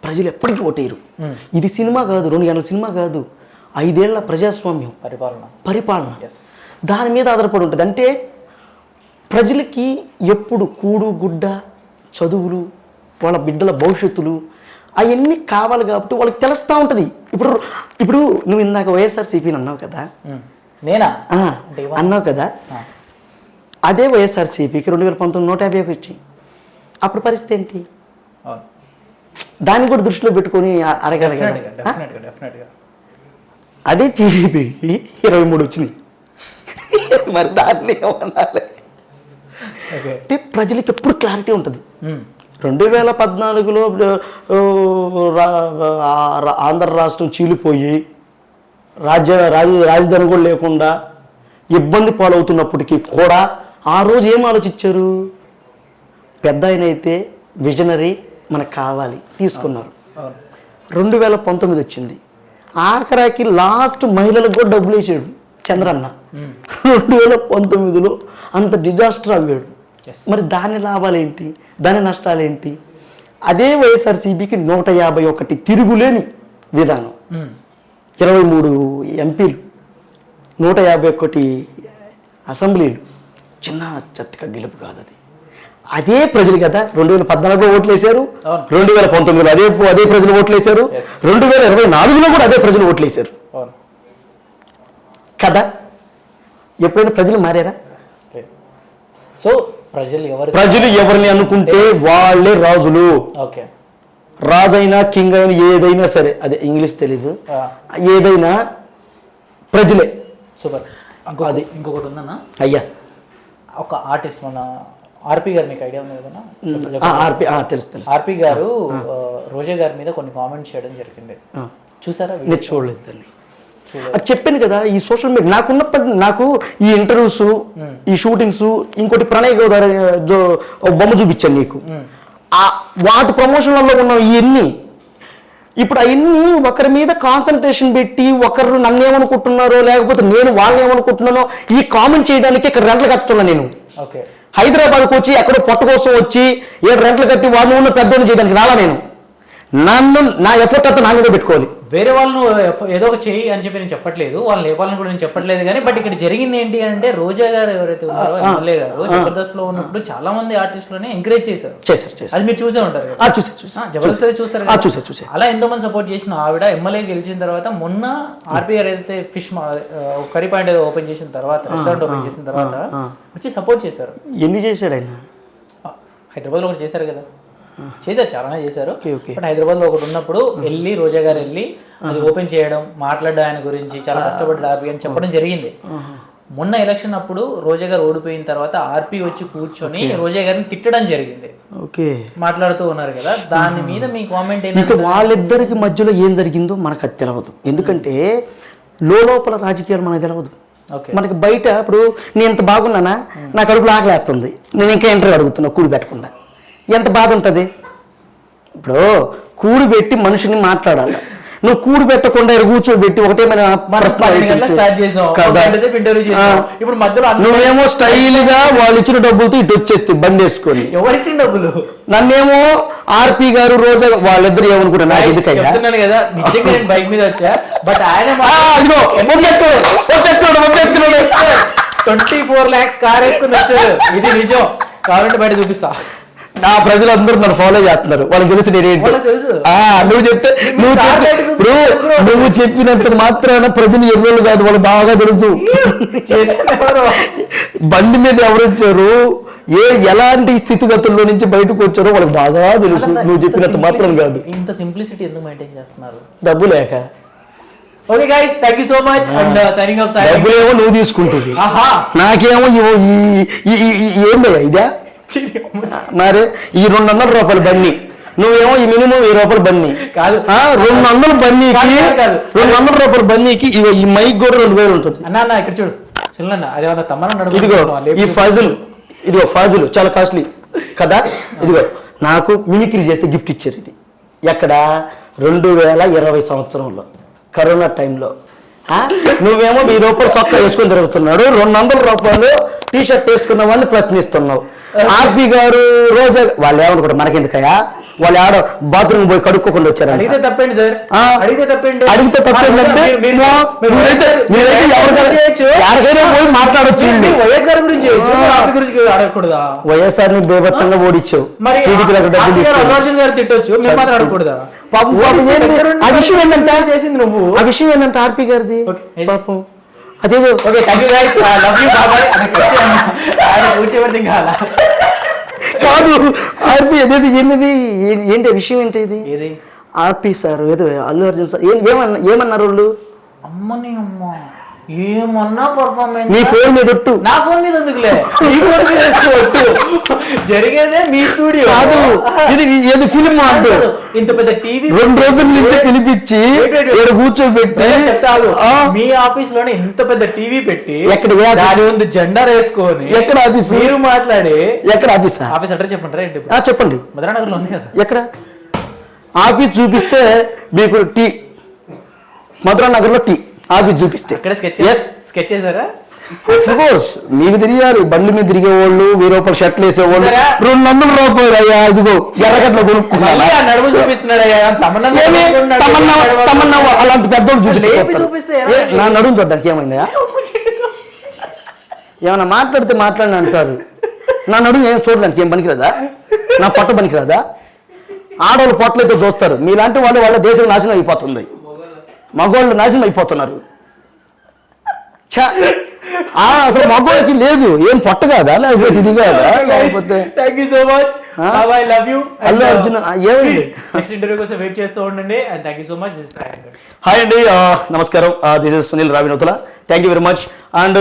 ప్రజలు ఎప్పటికీ ఓటేయరు. ఇది సినిమా కాదు, 2 గంటల సినిమా కాదు, 5 ఏళ్ల ప్రజాస్వామ్యం పరిపాలన దాని మీద ఆధారపడి ఉంటుంది. అంటే ప్రజలకి ఎప్పుడు కూడు గుడ్డ, చదువులు, వాళ్ళ బిడ్డల భవిష్యత్తులు అవన్నీ కావాలి కాబట్టి వాళ్ళకి తెలుస్తూ ఉంటుంది. ఇప్పుడు నువ్వు ఇందాక వైఎస్ఆర్సీపీ అన్నావు కదా, నేనా అన్నావు కదా, అదే వైఎస్ఆర్సీపీకి 2019 151 ఇచ్చి అప్పుడు పరిస్థితి ఏంటి? దాన్ని కూడా దృష్టిలో పెట్టుకొని అడగాలి కదా. అదే టీడీపీకి 23 వచ్చినాయి, మరి దాన్ని ఏమనాలి? అంటే ప్రజలకి ఎప్పుడు క్లారిటీ ఉంటుంది. 2014లో ఆంధ్ర రాష్ట్రం చీలిపోయి రాజధాని కూడా లేకుండా ఇబ్బంది పాలవుతున్నప్పటికీ కూడా ఆ రోజు ఏం ఆలోచించారు? పెద్ద ఆయన అయితే విజనరీ మనకు కావాలి, తీసుకున్నారు. 2019 వచ్చింది, ఆఖరాకి లాస్ట్ మహిళలకు కూడా డబ్బులు వేసాడు చంద్రన్న. 2019లో అంత డిజాస్టర్ అవ్వాడు. మరి దాని లాభాలేంటి, దాని నష్టాలేంటి? అదే వైఎస్ఆర్సీపీకి 151 తిరుగులేని విధానం, 23 ఎంపీలు, 151 అసెంబ్లీలు, చిన్న చత్తిక గెలుపు కాదు అది. అదే ప్రజలు కదా 2014లో ఓట్లు వేశారు, 2019లో అదే ప్రజలు ఓట్లు వేశారు, 2024లో కూడా అదే ప్రజలు ఓట్లు వేశారు కదా. ఎప్పుడైనా ప్రజలు మారారా? సో ప్రజలు ఎవరిని అనుకుంటే వాళ్ళే రాజులు. రాజైనా కింగ్ అయినా ఏదైనా సరే, అదే ఇంగ్లీష్ తెలీదు, ఏదైనా ప్రజలే. సూపర్. అది ఇంకొకటి ఉందన్న అయ్యా, ఒక ఆర్టిస్ట్ మన ఆర్పి గారు, మీకు ఐడియా ఉంది కదా? ఆర్పి తెలుసు. ఆర్పి గారు రోజా గారి మీద కొన్ని కామెంట్స్ చేయడం జరిగింది, చూసారా? నేను చూడలేదు తల్లి. అది చెప్పాను కదా, ఈ సోషల్ మీడియా నాకు ఈ ఇంటర్వ్యూస్, ఈ షూటింగ్స్, ఇంకోటి ప్రణయ్ గోదావరి బొమ్మ చూపించాను నీకు, వాటి ప్రమోషన్లలో ఉన్న ఇవన్నీ ఇప్పుడు అవన్నీ ఒకరి మీద కాన్సన్ట్రేషన్ పెట్టి ఒకరు నన్ను ఏమనుకుంటున్నారో లేకపోతే నేను వాళ్ళని ఏమనుకుంటున్నానో ఈ కామెంట్ చేయడానికి ఇక్కడ రెంట్లు కట్టున్నా. నేను హైదరాబాద్కి వచ్చి ఎక్కడో పొట్ట కోసం వచ్చి 7 రెంట్లు కట్టి వాళ్ళు ఉన్న పెద్దోళ్ళు చేయడానికి రాలా. నేను నా ఎఫర్ట్ అంతా నా మీద పెట్టుకోవాలి. వేరే వాళ్ళు ఏదో ఒక చెయ్యి అని చెప్పి నేను చెప్పట్లేదు, వాళ్ళు లేపాలని కూడా నేను చెప్పట్లేదు. కానీ బట్ ఇక్కడ జరిగింది ఏంటి అంటే, రోజా గారు ఎవరైతే ఉన్నారో ఎమ్మెల్యే గారు జబర్దస్త్ లో ఉన్నప్పుడు చాలా మంది ఆర్టిస్టులని ఎంకరేజ్ చేశారు. అది మీరు చూసే ఉంటారు, జబర్దస్త్ చూస్తారు. అలా ఎంతో మంది సపోర్ట్ చేసిన ఆవిడ ఎమ్మెల్యే గెలిచిన తర్వాత మొన్న ఆర్పీ గారు ఏదైతే ఫిష్ కర్రీ పాయింట్ ఓపెన్ చేసిన తర్వాత, రెస్టారెంట్ ఓపెన్ చేసిన తర్వాత వచ్చి సపోర్ట్ చేశారు. ఎన్ని చేశాడు ఆయన? హైదరాబాద్ లో ఒకటి చేశారు కదా, చేశారు, చాలానే చేశారు. బట్ హైదరాబాద్ లో ఒకటి ఉన్నప్పుడు వెళ్ళి రోజా గారు వెళ్ళి అది ఓపెన్ చేయడం, మాట్లాడడం ఆయన గురించి, చాలా కష్టపడ్డాడు ఆర్పి అని చెప్పడం జరిగింది. మొన్న ఎలక్షన్ అప్పుడు రోజా గారు ఓడిపోయిన తర్వాత ఆర్పి వచ్చి కూర్చొని రోజా గారిని తిట్టడం జరిగింది. మాట్లాడుతూ ఉన్నారు కదా, దాని మీద మీ కామెంట్ ఏంటంటే, వాళ్ళిద్దరికి మధ్యలో ఏం జరిగిందో మనకు అది తెలియదు. ఎందుకంటే లోపల రాజకీయాలు మనకు తెలియదు. మనకి బయట ఇప్పుడు నేను ఎంత బాగున్నానా, నా కడుపులో ఆకలేస్తుంది, నేను ఇంకా ఇంటర్వ్యూ అడుగుతున్నా కూడి పెట్టకుండా, ఎంత బాధ ఉంటుంది. ఇప్పుడు కూడి పెట్టి మనిషిని మాట్లాడాలి, నువ్వు కూడి పెట్టకుండా కూర్చోబెట్టి ఒకటేమైనా నువ్వేమో స్టైల్ గా వాళ్ళు ఇచ్చిన డబ్బులతో ఇటు వచ్చేస్తే బండి వేసుకొని. ఎవరిచ్చిన డబ్బులు? నన్నేమో ఆర్పి గారు రోజా వాళ్ళిద్దరు ఏమనుకుంటా నాకు ఎందుకయ్యా కదా, నిజంగా నేను బైక్ మీద వచ్చా. బట్ ఆయన 24 lakhs కార్ వేసుకుని వచ్చాడు, ఇది నిజం. కావాలంటే బయట చూపిస్తా. నా ప్రజలందరూ నన్ను ఫాలో చేస్తున్నారు, వాళ్ళకి తెలుసు నేనేంటి. నువ్వు చెప్తే నువ్వు చెప్పినంత మాత్రాన ప్రజలు ఎవ్వరు కాదు, వాళ్ళు బాగా తెలుసు. బండి మీద ఎవరు వచ్చారు, ఎలాంటి స్థితిగతుల్లో నుంచి బయటకు వచ్చారో వాళ్ళకి బాగా తెలుసు. నువ్వు చెప్పినంత మాత్రం కాదు. ఇంత సింప్లిసిటీ ఎందుకు మెయింటైన్ చేస్తున్నారు? డబ్బు లేక. Okay guys, thank you so much and signing off. డబ్బులేమో నువ్వు తీసుకుంటుంది, నాకేమో ఏందయ్యా ఇదా? మరి ఈ 200 రూపాయల బన్నీ, నువ్వేమో ఈ మినిమం 1000 రూపాయల బన్నీ కాదు. 200 బన్నీకి 200 రూపాయల బన్నీకి ఈ మైక్ కూడా 2000 ఉంటుంది. అన్న ఇక్కడ చూడు చిన్న, అదే తమ్మన. ఇదిగో ఈ ఫాజిల్, ఇదిగో ఫాజిల్ చాలా కాస్ట్లీ కదా. ఇదిగో నాకు మిమిక్రీ చేస్తే గిఫ్ట్ ఇచ్చారు. ఇది ఎక్కడ? 2020 సంవత్సరంలో కరోనా టైంలో. నువ్వేమో 1000 రూపాయలు సొక్క వేసుకొని తిరుగుతున్నాడు, 200 రూపాయలు టీ షర్ట్ వేసుకున్న వాళ్ళని ప్రశ్నిస్తున్నావు. ఆర్పి గారు రోజా వాళ్ళు ఏమనుకుంటారు మనకెందుకయ్యా, వాళ్ళు ఆడ బాత్రూమ్ పోయి కడుక్కోకుండా వచ్చారు. అడిగితే తప్పండి సార్, అడిగితే తప్పండి. అంటే ఎవరికైనా పోయి మాట్లాడొచ్చు. వైఎస్ఆర్ గురించి అడగకూడదా? వైఎస్ఆర్ ని బేభత్సంగా ఓడించావు, అర్జున్ గారు తిట్టొచ్చు, మేము మాత్రం అడగకూడదా? ఆ విషయం ఏంటంటే చేసింది నువ్వు, ఆ విషయం ఏంటంటే ఆర్పి గారిది పాపం అదేదో. Okay, thank you guys, love you బాబాయ్. కూర్చోబెడితే కాదా? కాదు ఆర్పి అదేది ఏంటిది, ఏంటి విషయం ఏంటి ఇది? ఆర్పి సార్ ఏదో అల్లు అర్జున్ సార్ ఏమన్నారు వాళ్ళు? అమ్మని అమ్మ ఏమన్నా పర్ఫార్మెన్స్. నీ ఫోన్ మీద ఒట్టు, నా ఫోన్ మీద ఎందుకులే, నీ ఫోన్ మీద ఒట్టు. జరిగేదే మీ స్టూడియో కాదు, ఇది ఏది ఫిల్మ్ అంటూ ఇంత పెద్ద టీవీ 2 రోజుల నుంచి పిలిపించి కూర్చోబెట్టి చెప్తాను. మీ ఆఫీస్ లోనే ఇంత పెద్ద టీవీ పెట్టి ఎక్కడ దాని ముందు జెండా వేసుకొని ఎక్కడ ఆఫీస్ మీరు మాట్లాడి ఎక్కడ ఆఫీస్ ఆఫీస్ అడ్రస్ చెప్పంటారా ఏంటి? చెప్పండి. మధురానగర్ లో ఉంది కదా. ఎక్కడ ఆఫీస్ చూపిస్తే మీకు టీ, మధురానగర్ లో టీ ఆఫీస్ చూపిస్తే స్కెచ్ చేశారా? మీకు తిరిగారు బండి మీద తిరిగే వాళ్ళు, 1000 రూపాయలు షర్ట్లు వేసేవాళ్ళు, 200 రూపాయలు అయ్యా ఇదిగో ఎర్రగడ్డలో కొనుక్కున్నాడు. నడుము చూపిస్తున్నాడు తమన్నా అలాంటి పెద్దోళ్ళు చూపిస్తే నా నడుము చూడడానికి ఏమైందా? ఏమన్నా మాట్లాడితే మాట్లాడిన అంటారు, నా నడుము ఏం చూడడానికి ఏం పనికిరాదా? నా పొట్ట పనికిరాదా? ఆడవాళ్ళు పొట్టలైతే చూస్తారు, మీలాంటి వాళ్ళు వాళ్ళ దేశం నాశనం అయిపోతుంది, మగవాళ్ళు నాశనం అయిపోతున్నారు. అసలు మగవాళ్ళకి లేదు, ఏం పొట్ట కాదా లేకపోతే ఇది కాదా? Thank you so much. I love you. Allu Arjun ఏమైంది? నెక్స్ట్ ఇంటర్వ్యూ కోసం వెయిట్ చేస్తూ ఉండండి. And thank you so much. This hi అండి, నమస్కారం. This is Sunil Ravinothula. Thank you very much. And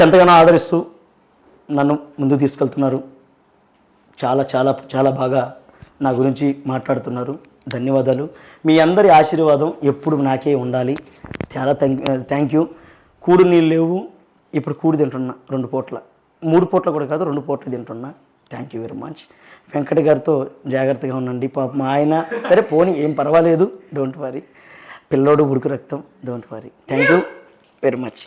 ఎంతగానో ఆదరిస్తూ నన్ను ముందుకు తీసుకెళ్తున్నారు. చాలా చాలా చాలా బాగా నా గురించి మాట్లాడుతున్నారు. ధన్యవాదాలు. మీ అందరి ఆశీర్వాదం ఎప్పుడు నాకే ఉండాలి. చాలా థ్యాంక్ యూ. కూడు నీళ్ళు లేవు, ఇప్పుడు కూడు తింటున్నా 2 పూట్ల, 3 పూట్ల కూడా కాదు, 2 పూట్ల తింటున్నా. Thank you very much. Venkata గారితో జాగ్రత్తగా ఉండండి. పాపం ఆయన సరే పోనీ ఏం పర్వాలేదు, డోంట్ వరీ. పిల్లోడు ఉడుకు రక్తం, don't worry. Thank you very much.